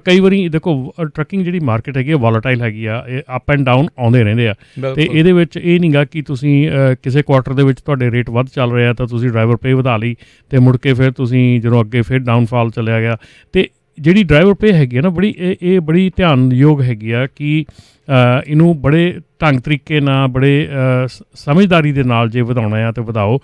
ਕਈ ਵਾਰੀ ਦੇਖੋ ਟਰੱਕਿੰਗ ਜਿਹੜੀ ਮਾਰਕੀਟ ਹੈਗੀ ਆ ਵੋਲਾਟਾਈਲ ਹੈਗੀ ਆ, ਇਹ ਅਪ ਐਂਡ ਡਾਊਨ ਆਉਂਦੇ ਰਹਿੰਦੇ ਆ, ਅਤੇ ਇਹਦੇ ਵਿੱਚ ਇਹ ਨਹੀਂ ਗਾ ਕਿ ਤੁਸੀਂ ਕਿਸੇ ਕੁਆਟਰ ਦੇ ਵਿੱਚ ਤੁਹਾਡੇ ਰੇਟ ਵੱਧ ਚੱਲ ਰਿਹਾ ਤਾਂ ਤੁਸੀਂ ਡਰਾਈਵਰ ਪੇ ਵਧਾ ਲਈ ਅਤੇ ਮੁੜ ਕੇ ਫਿਰ ਤੁਸੀਂ ਜਦੋਂ ਅੱਗੇ ਫਿਰ ਡਾਊਨਫਾਲ ਚੱਲਿਆ ਗਿਆ। ਅਤੇ ਜਿਹੜੀ ਡਰਾਈਵਰ ਪੇ ਹੈਗੀ ਆ ਨਾ ਬੜੀ ਇਹ ਬੜੀ ਧਿਆਨਯੋਗ ਹੈਗੀ ਆ ਕਿ ਇਹਨੂੰ ਬੜੇ ਢੰਗ ਤਰੀਕੇ ਨਾਲ ਬੜੇ ਸਮਝਦਾਰੀ ਦੇ ਨਾਲ ਜੇ ਵਧਾਉਣਾ ਆ ਤਾਂ ਵਧਾਓ,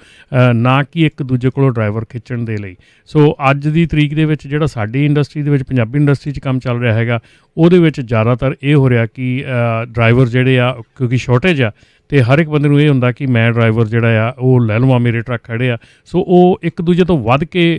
ਨਾ ਕਿ ਇੱਕ ਦੂਜੇ ਕੋਲੋਂ ਡਰਾਈਵਰ ਖਿੱਚਣ ਦੇ ਲਈ। ਸੋ ਅੱਜ ਦੀ ਤਰੀਕ ਦੇ ਵਿੱਚ ਜਿਹੜਾ ਸਾਡੀ ਇੰਡਸਟਰੀ ਦੇ ਵਿੱਚ ਪੰਜਾਬੀ ਇੰਡਸਟਰੀ 'ਚ ਕੰਮ ਚੱਲ ਰਿਹਾ ਹੈਗਾ, ਉਹਦੇ ਵਿੱਚ ਜ਼ਿਆਦਾਤਰ ਇਹ ਹੋ ਰਿਹਾ ਕਿ ਡਰਾਈਵਰ ਜਿਹੜੇ ਆ ਕਿਉਂਕਿ ਸ਼ੋਰਟੇਜ ਆ ਅਤੇ ਹਰ ਇੱਕ ਬੰਦੇ ਨੂੰ ਇਹ ਹੁੰਦਾ ਕਿ ਮੈਂ ਡਰਾਈਵਰ ਜਿਹੜਾ ਆ ਉਹ ਲੈ ਲਵਾਂ, ਮੇਰੇ ਟਰੱਕ ਖੜ੍ਹੇ ਆ। ਸੋ ਉਹ ਇੱਕ ਦੂਜੇ ਤੋਂ ਵੱਧ ਕੇ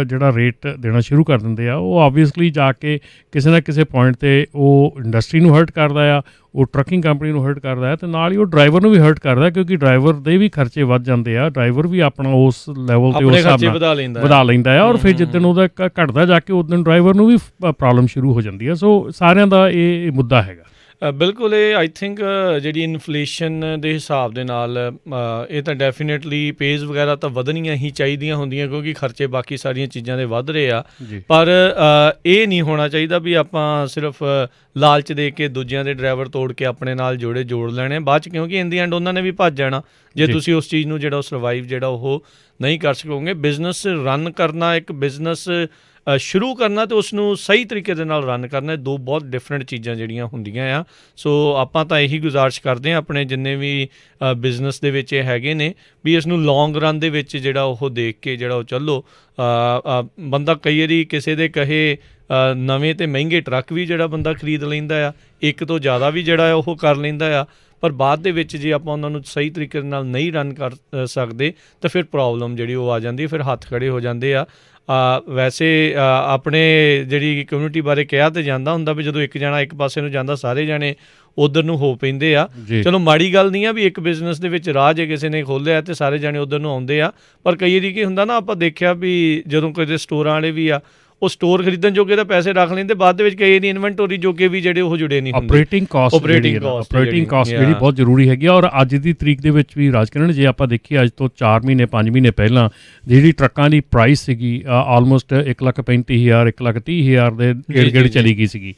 ਜਿਹੜਾ ਰੇਟ ਦੇਣਾ ਸ਼ੁਰੂ ਕਰ ਦਿੰਦੇ ਆ। ਉਹ ਆਬਵੀਅਸਲੀ ਜਾ ਕੇ ਕਿਸੇ ਨਾ ਕਿਸੇ ਪੁਆਇੰਟ 'ਤੇ ਉਹ ਇੰਡਸਟਰੀ ਨੂੰ ਹਰਟ ਕਰਦਾ ਆ, ਉਹ ਟਰੱਕਿੰਗ ਕੰਪਨੀ ਨੂੰ ਹਰਟ ਕਰਦਾ ਹੈ, ਅਤੇ ਨਾਲ ਹੀ ਉਹ ਡਰਾਈਵਰ ਨੂੰ ਵੀ ਹਰਟ ਕਰਦਾ, ਕਿਉਂਕਿ ਡਰਾਈਵਰ ਦੇ ਵੀ ਖਰਚੇ ਵੱਧ ਜਾਂਦੇ ਆ। ਡਰਾਈਵਰ ਵੀ ਆਪਣਾ ਉਸ ਲੈਵਲ 'ਤੇ ਉਸ ਹਿਸਾਬ ਨਾਲ ਵਧਾ ਲੈਂਦਾ ਆ, ਔਰ ਫਿਰ ਜਿੱਦਣ ਉਹਦਾ ਘਟਦਾ ਜਾ ਕੇ ਉਦੋਂ ਡਰਾਈਵਰ ਨੂੰ ਵੀ ਪ੍ਰੋਬਲਮ ਸ਼ੁਰੂ ਹੋ ਜਾਂਦੀ ਹੈ। ਸੋ ਸਾਰਿਆਂ ਦਾ ਇਹ ਮੁੱਦਾ ਹੈਗਾ। ਬਿਲਕੁਲ, ਇਹ ਆਈ ਥਿੰਕ ਜਿਹੜੀ ਇਨਫਲੇਸ਼ਨ ਦੇ ਹਿਸਾਬ ਦੇ ਨਾਲ ਇਹ ਤਾਂ ਡੈਫੀਨੇਟਲੀ ਪੇਜ਼ ਵਗੈਰਾ ਤਾਂ ਵਧਣੀਆਂ ਹੀ ਚਾਹੀਦੀਆਂ ਹੁੰਦੀਆਂ, ਕਿਉਂਕਿ ਖਰਚੇ ਬਾਕੀ ਸਾਰੀਆਂ ਚੀਜ਼ਾਂ ਦੇ ਵੱਧ ਰਹੇ ਆ। ਪਰ ਇਹ ਨਹੀਂ ਹੋਣਾ ਚਾਹੀਦਾ ਵੀ ਆਪਾਂ ਸਿਰਫ ਲਾਲਚ ਦੇ ਕੇ ਦੂਜਿਆਂ ਦੇ ਡਰਾਈਵਰ ਤੋੜ ਕੇ ਆਪਣੇ ਨਾਲ ਜੋੜ ਲੈਣੇ ਬਾਅਦ 'ਚ, ਕਿਉਂਕਿ ਇਨ ਦੀ ਐਂਡ ਉਹਨਾਂ ਨੇ ਵੀ ਭੱਜ ਜਾਣਾ ਜੇ ਤੁਸੀਂ ਉਸ ਚੀਜ਼ ਨੂੰ ਜਿਹੜਾ ਸਰਵਾਈਵ ਜਿਹੜਾ ਉਹ ਨਹੀਂ ਕਰ ਸਕੋਗੇ। ਬਿਜ਼ਨਸ ਰਨ ਕਰਨਾ, ਇੱਕ ਬਿਜ਼ਨਸ ਸ਼ੁਰੂ ਕਰਨਾ ਅਤੇ ਉਸਨੂੰ ਸਹੀ ਤਰੀਕੇ ਦੇ ਨਾਲ ਰਨ ਕਰਨਾ, ਦੋ ਬਹੁਤ ਡਿਫਰੈਂਟ ਚੀਜ਼ਾਂ ਜਿਹੜੀਆਂ ਹੁੰਦੀਆਂ ਆ। ਸੋ ਆਪਾਂ ਤਾਂ ਇਹੀ ਗੁਜ਼ਾਰਿਸ਼ ਕਰਦੇ ਹਾਂ ਆਪਣੇ ਜਿੰਨੇ ਵੀ ਬਿਜ਼ਨਸ ਦੇ ਵਿੱਚ ਇਹ ਹੈਗੇ ਨੇ ਵੀ ਇਸ ਨੂੰ ਲੌਂਗ ਰਨ ਦੇ ਵਿੱਚ ਜਿਹੜਾ ਉਹ ਦੇਖ ਕੇ ਜਿਹੜਾ ਉਹ ਚੱਲੋ। ਬੰਦਾ ਕਈ ਵਾਰੀ ਕਿਸੇ ਦੇ ਕਹੇ ਨਵੇਂ ਅਤੇ ਮਹਿੰਗੇ ਟਰੱਕ ਵੀ ਜਿਹੜਾ ਬੰਦਾ ਖਰੀਦ ਲੈਂਦਾ ਆ, ਇੱਕ ਤੋਂ ਜ਼ਿਆਦਾ ਵੀ ਜਿਹੜਾ ਉਹ ਕਰ ਲੈਂਦਾ ਆ, ਪਰ ਬਾਅਦ ਦੇ ਵਿੱਚ ਜੇ ਆਪਾਂ ਉਹਨਾਂ ਨੂੰ ਸਹੀ ਤਰੀਕੇ ਨਾਲ ਨਹੀਂ ਰਨ ਕਰ ਸਕਦੇ ਤਾਂ ਫਿਰ ਪ੍ਰੋਬਲਮ ਜਿਹੜੀ ਉਹ ਆ ਜਾਂਦੀ ਹੈ, ਫਿਰ ਹੱਥ ਖੜ੍ਹੇ ਹੋ ਜਾਂਦੇ ਆ। ਵੈਸੇ ਆਪਣੇ ਜਿਹੜੀ ਕਮਿਊਨਿਟੀ ਬਾਰੇ ਕਿਹਾ ਤਾਂ ਜਾਂਦਾ ਹੁੰਦਾ ਵੀ ਜਦੋਂ ਇੱਕ ਜਣਾ ਇੱਕ ਪਾਸੇ ਨੂੰ ਜਾਂਦਾ ਸਾਰੇ ਜਾਣੇ ਉੱਧਰ ਨੂੰ ਹੋ ਪੈਂਦੇ ਆ। ਚਲੋ ਮਾੜੀ ਗੱਲ ਨਹੀਂ ਆ ਵੀ ਇੱਕ ਬਿਜ਼ਨਸ ਦੇ ਵਿੱਚ ਰਾਹ ਜੇ ਕਿਸੇ ਨੇ ਖੋਲ੍ਹਿਆ ਅਤੇ ਸਾਰੇ ਜਾਣੇ ਉੱਧਰ ਨੂੰ ਆਉਂਦੇ ਆ, ਪਰ ਕਈ ਵਾਰੀ ਕੀ ਹੁੰਦਾ ਨਾ, ਆਪਾਂ ਦੇਖਿਆ ਵੀ ਜਦੋਂ ਕਿਤੇ ਸਟੋਰਾਂ ਵਾਲੇ ਵੀ ਆ ਉਹ ਸਟੋਰ ਖਰੀਦਣ ਜੋਗੇ ਤਾਂ ਪੈਸੇ ਰੱਖ ਲੈਂਦੇ, ਬਾਅਦ ਦੇ ਵਿੱਚ ਕਈ ਵਾਰੀ ਇਨਵੈਂਟੋਰੀ ਜੋਗੇ ਵੀ ਜਿਹੜੇ ਉਹ ਜੁੜੇ ਨਹੀਂ ਹੁੰਦੇ। ਆਪਰੇਟਿੰਗ ਕਾਸਟ ਜਿਹੜੀ ਬਹੁਤ ਜ਼ਰੂਰੀ ਹੈਗੀ ਆ। ਔਰ ਅੱਜ ਦੀ ਤਰੀਕ ਦੇ ਵਿੱਚ ਵੀ ਰਾਜਕਿਰਨ ਜੇ ਆਪਾਂ ਦੇਖੀਏ ਅੱਜ ਤੋਂ 4 ਮਹੀਨੇ 5 ਮਹੀਨੇ ਪਹਿਲਾਂ ਜਿਹੜੀ ਟਰੱਕਾਂ ਦੀ ਪ੍ਰਾਈਸ ਸੀਗੀ ਆਲਮੋਸਟ 1,35,000 1,30,000 ਦੇ ਗੇੜ ਚਲੀ ਗਈ ਸੀਗੀ।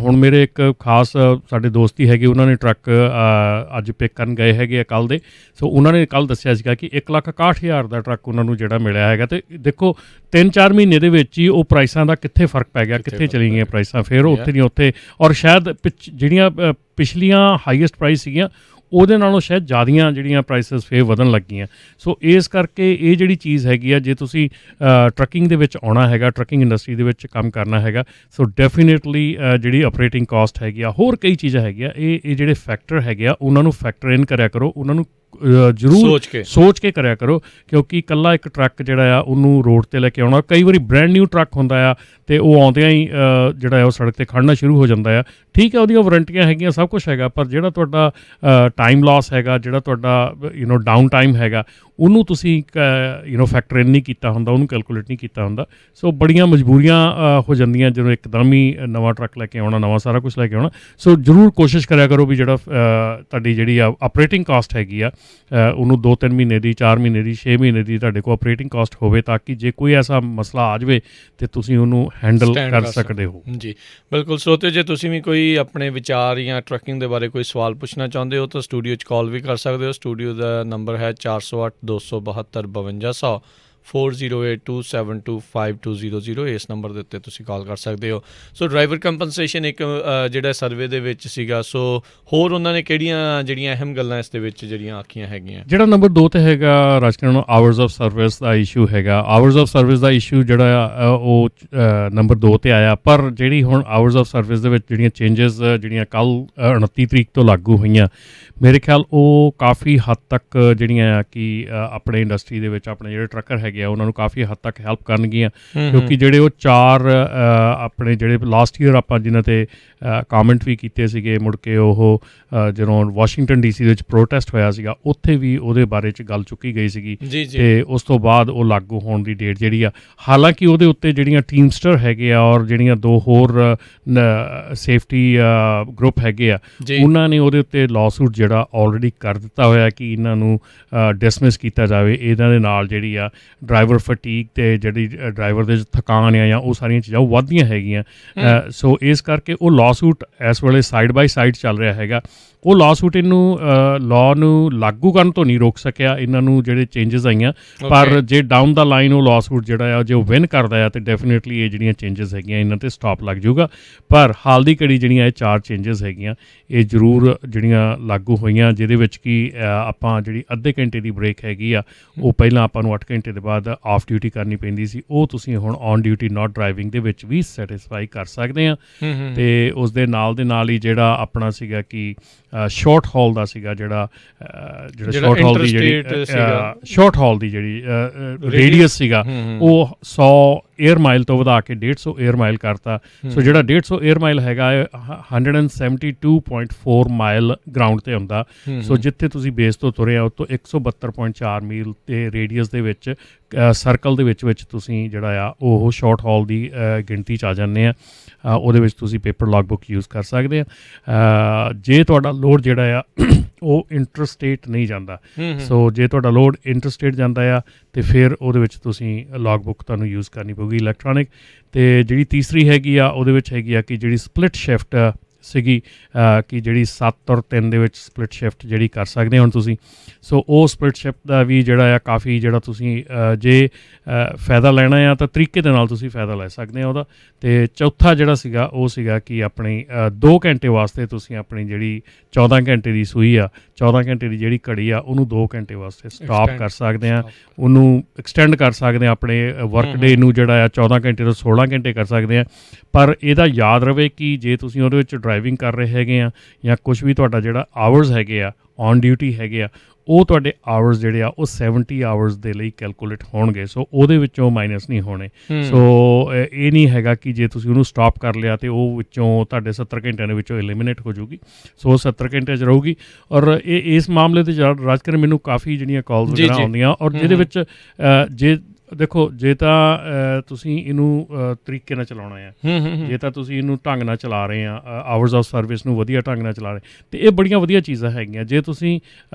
ਹੁਣ ਮੇਰੇ ਇੱਕ ਖਾਸ ਸਾਡੇ ਦੋਸਤ ਹੀ ਹੈਗੇ, ਉਹਨਾਂ ਨੇ ਟਰੱਕ ਅੱਜ ਪਿਕ ਕਰਨ ਗਏ ਹੈਗੇ ਆ ਕੱਲ੍ਹ ਦੇ। ਸੋ ਉਹਨਾਂ ਨੇ ਕੱਲ੍ਹ ਦੱਸਿਆ ਸੀਗਾ ਕਿ 1,61,000 ਦਾ ਟਰੱਕ ਉਹਨਾਂ ਨੂੰ ਜਿਹੜਾ ਮਿਲਿਆ ਹੈਗਾ। ਅਤੇ ਦੇਖੋ 3-4 ਮਹੀਨੇ ਦੇ ਵਿੱਚ ਹੀ ਉਹ ਪ੍ਰਾਈਸਾਂ ਦਾ ਕਿੱਥੇ ਫਰਕ ਪੈ ਗਿਆ, ਕਿੱਥੇ ਚਲੀ ਗਈਆਂ ਪ੍ਰਾਈਸਾਂ, ਫਿਰ ਉੱਥੇ ਦੀਆਂ ਉੱਥੇ। ਔਰ ਸ਼ਾਇਦ ਜਿਹੜੀਆਂ ਪਿਛਲੀਆਂ ਹਾਈਐਸਟ ਪ੍ਰਾਈਸ ਸੀਗੀਆਂ ਉਹਦੇ ਨਾਲੋਂ ਸ਼ਾਇਦ ਜ਼ਿਆਦੀਆਂ ਜਿਹੜੀਆਂ ਪ੍ਰਾਈਸਿਸ ਫਿਰ ਵਧਣ ਲੱਗੀਆਂ। ਸੋ ਇਸ ਕਰਕੇ ਇਹ ਜਿਹੜੀ ਚੀਜ਼ ਹੈਗੀ ਆ, ਜੇ ਤੁਸੀਂ ਟਰੱਕਿੰਗ ਦੇ ਵਿੱਚ ਆਉਣਾ ਹੈਗਾ, ਟਰੱਕਿੰਗ ਇੰਡਸਟਰੀ ਦੇ ਵਿੱਚ ਕੰਮ ਕਰਨਾ ਹੈਗਾ, ਸੋ ਡੈਫੀਨੇਟਲੀ ਜਿਹੜੀ ਆਪਰੇਟਿੰਗ ਕਾਸਟ ਹੈਗੀ ਆ, ਹੋਰ ਕਈ ਚੀਜ਼ਾਂ ਹੈਗੀਆਂ, ਇਹ ਜਿਹੜੇ ਫੈਕਟਰ ਹੈਗੇ ਆ ਉਹਨਾਂ ਨੂੰ ਫੈਕਟਰ ਇਨ ਕਰਿਆ ਕਰੋ, ਉਹਨਾਂ ਨੂੰ ਜ਼ਰੂਰ ਸੋਚ ਕੇ ਕਰਿਆ ਕਰੋ, ਕਿਉਂਕਿ ਇਕੱਲਾ ਇੱਕ ਟਰੱਕ ਜਿਹੜਾ ਆ ਉਹਨੂੰ ਰੋਡ 'ਤੇ ਲੈ ਕੇ ਆਉਣਾ, ਕਈ ਵਾਰੀ ਬ੍ਰੈਂਡ ਨਿਊ ਟਰੱਕ ਹੁੰਦਾ ਆ ਅਤੇ ਉਹ ਆਉਂਦਿਆਂ ਹੀ ਜਿਹੜਾ ਉਹ ਸੜਕ 'ਤੇ ਖੜ੍ਹਨਾ ਸ਼ੁਰੂ ਹੋ ਜਾਂਦਾ ਆ। ਠੀਕ ਹੈ, ਉਹਦੀਆਂ ਵਾਰੰਟੀਆਂ ਹੈਗੀਆਂ, ਸਭ ਕੁਛ ਹੈਗਾ, ਪਰ ਜਿਹੜਾ ਤੁਹਾਡਾ ਟਾਈਮ ਲਾਸ ਹੈਗਾ, ਜਿਹੜਾ ਤੁਹਾਡਾ ਡਾਊਨ ਟਾਈਮ ਹੈਗਾ, ਉਹਨੂੰ ਤੁਸੀਂ ਫੈਕਟਰ ਇਨ ਨਹੀਂ ਕੀਤਾ ਹੁੰਦਾ, ਉਹਨੂੰ ਕੈਲਕੂਲੇਟ ਨਹੀਂ ਕੀਤਾ ਹੁੰਦਾ। ਸੋ ਬੜੀਆਂ ਮਜਬੂਰੀਆਂ ਹੋ ਜਾਂਦੀਆਂ ਜਦੋਂ ਇੱਕਦਮ ਹੀ ਨਵਾਂ ਟਰੱਕ ਲੈ ਕੇ ਆਉਣਾ, ਨਵਾਂ ਸਾਰਾ ਕੁਛ ਲੈ ਕੇ ਆਉਣਾ। ਸੋ ਜ਼ਰੂਰ ਕੋਸ਼ਿਸ਼ ਕਰਿਆ ਕਰੋ ਵੀ ਜਿਹੜਾ ਤੁਹਾਡੀ ਜਿਹੜੀ ਆਪਰੇਟਿੰਗ ਕਾਸਟ ਹੈਗੀ ਆ ਉਹਨੂੰ 2-3 ਮਹੀਨੇ ਦੀ, 4 ਮਹੀਨੇ ਦੀ, 6 ਮਹੀਨੇ ਦੀ ਤੁਹਾਡੇ ਕੋਲ ਆਪਰੇਟਿੰਗ ਕਾਸਟ ਹੋਵੇ, ਤਾਂ ਕਿ ਜੇ ਕੋਈ ਐਸਾ ਮਸਲਾ ਆ ਜਾਵੇ ਤਾਂ ਤੁਸੀਂ ਉਹਨੂੰ ਹੈਂਡਲ ਕਰ ਸਕਦੇ ਹੋ। ਜੀ ਬਿਲਕੁਲ। ਸਰੋਤਿਓ, ਜੇ ਤੁਸੀਂ ਵੀ ਕੋਈ ਆਪਣੇ ਵਿਚਾਰ ਜਾਂ ਟਰੱਕਿੰਗ ਦੇ ਬਾਰੇ ਕੋਈ ਸਵਾਲ ਪੁੱਛਣਾ ਚਾਹੁੰਦੇ ਹੋ ਤਾਂ ਸਟੂਡੀਓ 'ਚ ਕਾਲ ਵੀ ਕਰ ਸਕਦੇ ਹੋ। ਸਟੂਡੀਓ ਦਾ ਨੰਬਰ ਹੈ 408-272-5200 4082725200। ਇਸ ਨੰਬਰ ਦੇ ਉੱਤੇ ਤੁਸੀਂ ਕਾਲ ਕਰ ਸਕਦੇ ਹੋ। ਸੋ ਡਰਾਈਵਰ ਕੰਪਨਸੇਸ਼ਨ ਇੱਕ ਜਿਹੜਾ ਸਰਵੇ ਦੇ ਵਿੱਚ ਸੀਗਾ, ਸੋ ਹੋਰ ਉਹਨਾਂ ਨੇ ਕਿਹੜੀਆਂ ਜਿਹੜੀਆਂ ਅਹਿਮ ਗੱਲਾਂ ਇਸ ਦੇ ਵਿੱਚ ਜਿਹੜੀਆਂ ਆਖੀਆਂ ਹੈਗੀਆਂ? ਜਿਹੜਾ ਨੰਬਰ 2 'ਤੇ ਹੈਗਾ ਰਾਜਕਿਰਨ, ਆਵਰਸ ਆਫ ਸਰਵਿਸ ਦਾ ਇਸ਼ੂ ਹੈਗਾ। ਆਵਰਸ ਆਫ ਸਰਵਿਸ ਦਾ ਇਸ਼ੂ ਜਿਹੜਾ ਆ ਉਹ ਨੰਬਰ 2 'ਤੇ ਆਇਆ, ਪਰ ਜਿਹੜੀ ਹੁਣ ਆਵਰਸ ਆਫ ਸਰਵਿਸ ਦੇ ਵਿੱਚ ਜਿਹੜੀਆਂ ਚੇਂਜਸ ਜਿਹੜੀਆਂ ਕੱਲ੍ਹ 29 ਤਰੀਕ ਤੋਂ ਲਾਗੂ ਹੋਈਆਂ, ਮੇਰੇ ਖਿਆਲ ਉਹ ਕਾਫੀ ਹੱਦ ਤੱਕ ਜਿਹੜੀਆਂ ਆ ਕਿ ਆਪਣੇ ਇੰਡਸਟਰੀ ਦੇ ਵਿੱਚ ਆਪਣੇ ਜਿਹੜੇ ਟਰੱਕਰ ਹੈਗੇ ਆ ਉਹਨਾਂ ਨੂੰ ਕਾਫੀ ਹੱਦ ਤੱਕ ਹੈਲਪ ਕਰਨਗੀਆਂ, ਕਿਉਂਕਿ ਜਿਹੜੇ ਉਹ 4 ਆਪਣੇ ਜਿਹੜੇ ਲਾਸਟ ਈਅਰ ਆਪਾਂ ਜਿਨ੍ਹਾਂ 'ਤੇ ਕਾਮੈਂਟ ਵੀ ਕੀਤੇ ਸੀਗੇ, ਮੁੜ ਕੇ ਉਹ ਜਦੋਂ ਵਾਸ਼ਿੰਗਟਨ DC ਦੇ ਵਿੱਚ ਪ੍ਰੋਟੈਸਟ ਹੋਇਆ ਸੀਗਾ ਉੱਥੇ ਵੀ ਉਹਦੇ ਬਾਰੇ 'ਚ ਗੱਲ ਚੁੱਕੀ ਗਈ ਸੀਗੀ, ਅਤੇ ਉਸ ਤੋਂ ਬਾਅਦ ਉਹ ਲਾਗੂ ਹੋਣ ਦੀ ਡੇਟ ਜਿਹੜੀ ਆ, ਹਾਲਾਂਕਿ ਉਹਦੇ ਉੱਤੇ ਜਿਹੜੀਆਂ ਟੀਮਸਟਰ ਹੈਗੇ ਆ ਔਰ ਜਿਹੜੀਆਂ 2 ਹੋਰ ਸੇਫਟੀ ਗਰੁੱਪ ਹੈਗੇ ਆ, ਉਹਨਾਂ ਨੇ ਉਹਦੇ ਉੱਤੇ ਲਾਅਸੂਟ ਜਿਹੜਾ ਆਲਰੇਡੀ ਕਰ ਦਿੱਤਾ ਹੋਇਆ ਕਿ ਇਹਨਾਂ ਨੂੰ ਡਿਸਮਿਸ ਕੀਤਾ ਜਾਵੇ, ਇਹਨਾਂ ਦੇ ਨਾਲ ਜਿਹੜੀ ਆ ਡਰਾਈਵਰ ਫਟੀਕ ਤੇ ਜਿਹੜੀ ਡਰਾਈਵਰ ਦੇ ਥਕਾਨ ਆ ਜਾਂ ਉਹ ਸਾਰੀਆਂ ਚੀਜ਼ਾਂ ਉਹ ਵੱਧਦੀਆਂ ਹੈਗੀਆਂ। ਸੋ ਇਸ ਕਰਕੇ ਉਹ ਲਾਅਸੂਟ ਇਸ ਵੇਲੇ ਸਾਈਡ ਬਾਈ ਸਾਈਡ ਚੱਲ ਰਿਹਾ ਹੈਗਾ। ਉਹ ਲਾਅਸੂਟ ਇਹਨੂੰ ਲਾਅ ਨੂੰ ਲਾਗੂ ਕਰਨ ਤੋਂ ਨਹੀਂ ਰੋਕ ਸਕਿਆ, ਇਹਨਾਂ ਨੂੰ ਜਿਹੜੇ ਚੇਂਜਸ ਆਈਆਂ, ਪਰ ਜੇ ਡਾਊਨ ਦਾ ਲਾਈਨ ਉਹ ਲਾਅਸੂਟ ਜਿਹੜਾ ਆ ਜੇ ਉਹ ਵਿਨ ਕਰਦਾ ਆ ਤੇ ਡੈਫੀਨੇਟਲੀ ਇਹ ਜਿਹੜੀਆਂ ਚੇਂਜਸ ਹੈਗੀਆਂ ਇਹਨਾਂ ਤੇ ਸਟਾਪ ਲੱਗ ਜਾਊਗਾ। ਪਰ ਹਾਲ ਦੀ ਘੜੀ ਜਿਹੜੀਆਂ ਇਹ 4 ਚੇਂਜਸ ਹੈਗੀਆਂ ਇਹ ਜ਼ਰੂਰ ਜਿਹੜੀਆਂ ਲਾਗੂ ਹੋਈਆਂ, ਜਿਹਦੇ ਵਿੱਚ ਕਿ ਆਪਾਂ ਜਿਹੜੀ ਅੱਧੇ ਘੰਟੇ ਦੀ ਬ੍ਰੇਕ ਹੈਗੀ ਆ ਉਹ ਪਹਿਲਾਂ ਆਪਾਂ ਨੂੰ 8 ਘੰਟੇ ਦੇ ਬਾਅਦ ਆਫ ਡਿਊਟੀ ਕਰਨੀ ਪੈਂਦੀ ਸੀ, ਉਹ ਤੁਸੀਂ ਹੁਣ ਔਨ ਡਿਊਟੀ ਨਾਟ ਡਰਾਈਵਿੰਗ ਦੇ ਵਿੱਚ ਵੀ ਸੈਟਿਸਫਾਈ ਕਰ ਸਕਦੇ ਆ। ਤੇ ਉਸ ਦੇ ਨਾਲ ਹੀ ਜਿਹੜਾ ਆਪਣਾ ਸੀਗਾ ਕਿ ਸ਼ਾਰਟ ਹਾਲ ਦਾ ਸੀਗਾ ਜਿਹੜਾ ਸ਼ਾਰਟ ਹਾਲ ਦੀ ਜਿਹੜੀ ਸ਼ਾਰਟ ਹਾਲ ਦੀ ਜਿਹੜੀ ਰੇਡੀਅਸ ਸੀਗਾ ਉਹ 100 에ਅਰ ਮਾਈਲ ਤੋਂ ਵਧਾ ਕੇ 150 에ਅਰ ਮਾਈਲ ਕਰਤਾ। ਸੋ ਜਿਹੜਾ 150 에ਅਰ ਮਾਈਲ ਹੈਗਾ 172.4 ਮਾਈਲ ਗਰਾਊਂਡ ਤੇ ਹੁੰਦਾ। ਸੋ ਜਿੱਥੇ ਤੁਸੀਂ ਬੇਸ ਤੋਂ ਤੁਰੇ ਆ ਉਤੋਂ 172.4 ਮੀਲ ਤੇ ਰੇਡੀਅਸ ਦੇ ਵਿੱਚ ਸਰਕਲ ਦੇ ਵਿੱਚ ਤੁਸੀਂ ਜਿਹੜਾ ਆ ਉਹ ਸ਼ਾਰਟ ਹਾਲ ਦੀ ਗਿਣਤੀ 'ਚ ਆ ਜਾਂਦੇ ਆ। ਉਹਦੇ ਵਿੱਚ ਤੁਸੀਂ ਪੇਪਰ ਲੌਗ ਬੁੱਕ ਯੂਜ਼ ਕਰ ਸਕਦੇ ਆ। ਜੇ ਤੁਹਾਡਾ ਲੋਡ ਜਿਹੜਾ ਆ ਉਹ ਇੰਟਰਸਟੇਟ ਨਹੀਂ ਜਾਂਦਾ, ਸੋ ਜੇ ਤੁਹਾਡਾ ਲੋਡ ਇੰਟਰਸਟੇਟ ਜਾਂਦਾ ਆ ਤੇ ਫਿਰ ਉਹਦੇ ਵਿੱਚ ਤੁਸੀਂ ਲੌਗ ਬੁੱਕ ਤੁਹਾਨੂੰ ਯੂਜ਼ ਕਰਨੀ ਪਊਗੀ ਇਲੈਕਟ੍ਰੋਨਿਕ। ਤੇ ਜਿਹੜੀ ਤੀਸਰੀ ਹੈਗੀ ਆ ਉਹਦੇ ਵਿੱਚ ਹੈਗੀ ਆ ਕਿ ਜਿਹੜੀ ਸਪਲਿਟ ਸ਼ਿਫਟ ਸੀਗੀ ਕਿ ਜਿਹੜੀ 7 ਔਰ 3 ਦੇ ਵਿੱਚ ਸਪਲਿਟ ਸ਼ਿਫਟ ਜਿਹੜੀ ਕਰ ਸਕਦੇ ਹੁਣ ਤੁਸੀਂ। ਸੋ ਉਹ ਸਪਲਿਟ ਸ਼ਿਫਟ ਦਾ ਵੀ ਜਿਹੜਾ ਆ ਕਾਫੀ ਜਿਹੜਾ ਤੁਸੀਂ ਜੇ ਫਾਇਦਾ ਲੈਣਾ ਆ ਤਾਂ ਤਰੀਕੇ ਦੇ ਨਾਲ ਤੁਸੀਂ ਫਾਇਦਾ ਲੈ ਸਕਦੇ ਆ ਉਹਦਾ। ਅਤੇ ਚੌਥਾ ਜਿਹੜਾ ਸੀਗਾ ਉਹ ਸੀਗਾ ਕਿ ਆਪਣੀ 2 ਘੰਟੇ ਵਾਸਤੇ ਤੁਸੀਂ ਆਪਣੀ ਜਿਹੜੀ 14 ਘੰਟੇ ਦੀ ਸੂਈ ਆ, 14 ਘੰਟੇ ਦੀ ਜਿਹੜੀ ਘੜੀ ਆ ਉਹਨੂੰ 2 ਘੰਟੇ ਵਾਸਤੇ ਸਟਾਪ ਕਰ ਸਕਦੇ ਆ, ਉਹਨੂੰ ਐਕਸਟੈਂਡ ਕਰ ਸਕਦੇ ਆ ਆਪਣੇ ਵਰਕ ਡੇ ਨੂੰ ਜਿਹੜਾ ਆ 14 ਘੰਟੇ ਤੋਂ 16 ਘੰਟੇ ਕਰ ਸਕਦੇ ਆ। ਪਰ ਇਹਦਾ ਯਾਦ ਰਵੇ ਕਿ ਜੇ ਤੁਸੀਂ ਉਹਦੇ ਵਿੱਚ ਡਰਾਈਵਿੰਗ ਕਰ ਰਹੇ ਹੈਗੇ ਆ ਜਾਂ ਕੁਛ ਵੀ ਤੁਹਾਡਾ ਜਿਹੜਾ ਆਵਰਸ ਹੈਗੇ ਆ ਔਨ ਡਿਊਟੀ ਹੈਗੇ ਆ ਉਹ ਤੁਹਾਡੇ ਆਵਰਸ ਜਿਹੜੇ ਆ ਉਹ 70 ਆਵਰਸ ਦੇ ਲਈ ਕੈਲਕੂਲੇਟ ਹੋਣਗੇ। ਸੋ ਉਹਦੇ ਵਿੱਚੋਂ ਮਾਈਨਸ ਨਹੀਂ ਹੋਣੇ। ਸੋ ਇਹ ਨਹੀਂ ਹੈਗਾ ਕਿ ਜੇ ਤੁਸੀਂ ਉਹਨੂੰ ਸਟਾਪ ਕਰ ਲਿਆ ਅਤੇ ਉਹ ਵਿੱਚੋਂ ਤੁਹਾਡੇ 70 ਘੰਟਿਆਂ ਦੇ ਵਿੱਚੋਂ ਐਲੀਮੀਨੇਟ ਹੋ ਜਾਊਗੀ। ਸੋ 70 ਘੰਟਿਆਂ 'ਚ ਰਹੂਗੀ। ਔਰ ਇਸ ਮਾਮਲੇ 'ਤੇ ਰਾਜ ਕਰਨ ਮੈਨੂੰ ਕਾਫੀ ਜਿਹੜੀਆਂ ਕਾਲਸ ਵਗੈਰਾ ਆਉਂਦੀਆਂ ਔਰ ਜਿਹਦੇ ਵਿੱਚ ਜੇ ਦੇਖੋ ਜੇ ਤਾਂ ਤੁਸੀਂ ਇਹਨੂੰ ਤਰੀਕੇ ਨਾਲ ਚਲਾਉਣਾ ਆ, ਜੇ ਤਾਂ ਤੁਸੀਂ ਇਹਨੂੰ ਢੰਗ ਨਾਲ ਚਲਾ ਰਹੇ ਆ, ਆਵਰਸ ਆਫ ਸਰਵਿਸ ਨੂੰ ਵਧੀਆ ਢੰਗ ਨਾਲ ਚਲਾ ਰਹੇ ਅਤੇ ਇਹ ਬੜੀਆਂ ਵਧੀਆ ਚੀਜ਼ਾਂ ਹੈਗੀਆਂ। ਜੇ ਤੁਸੀਂ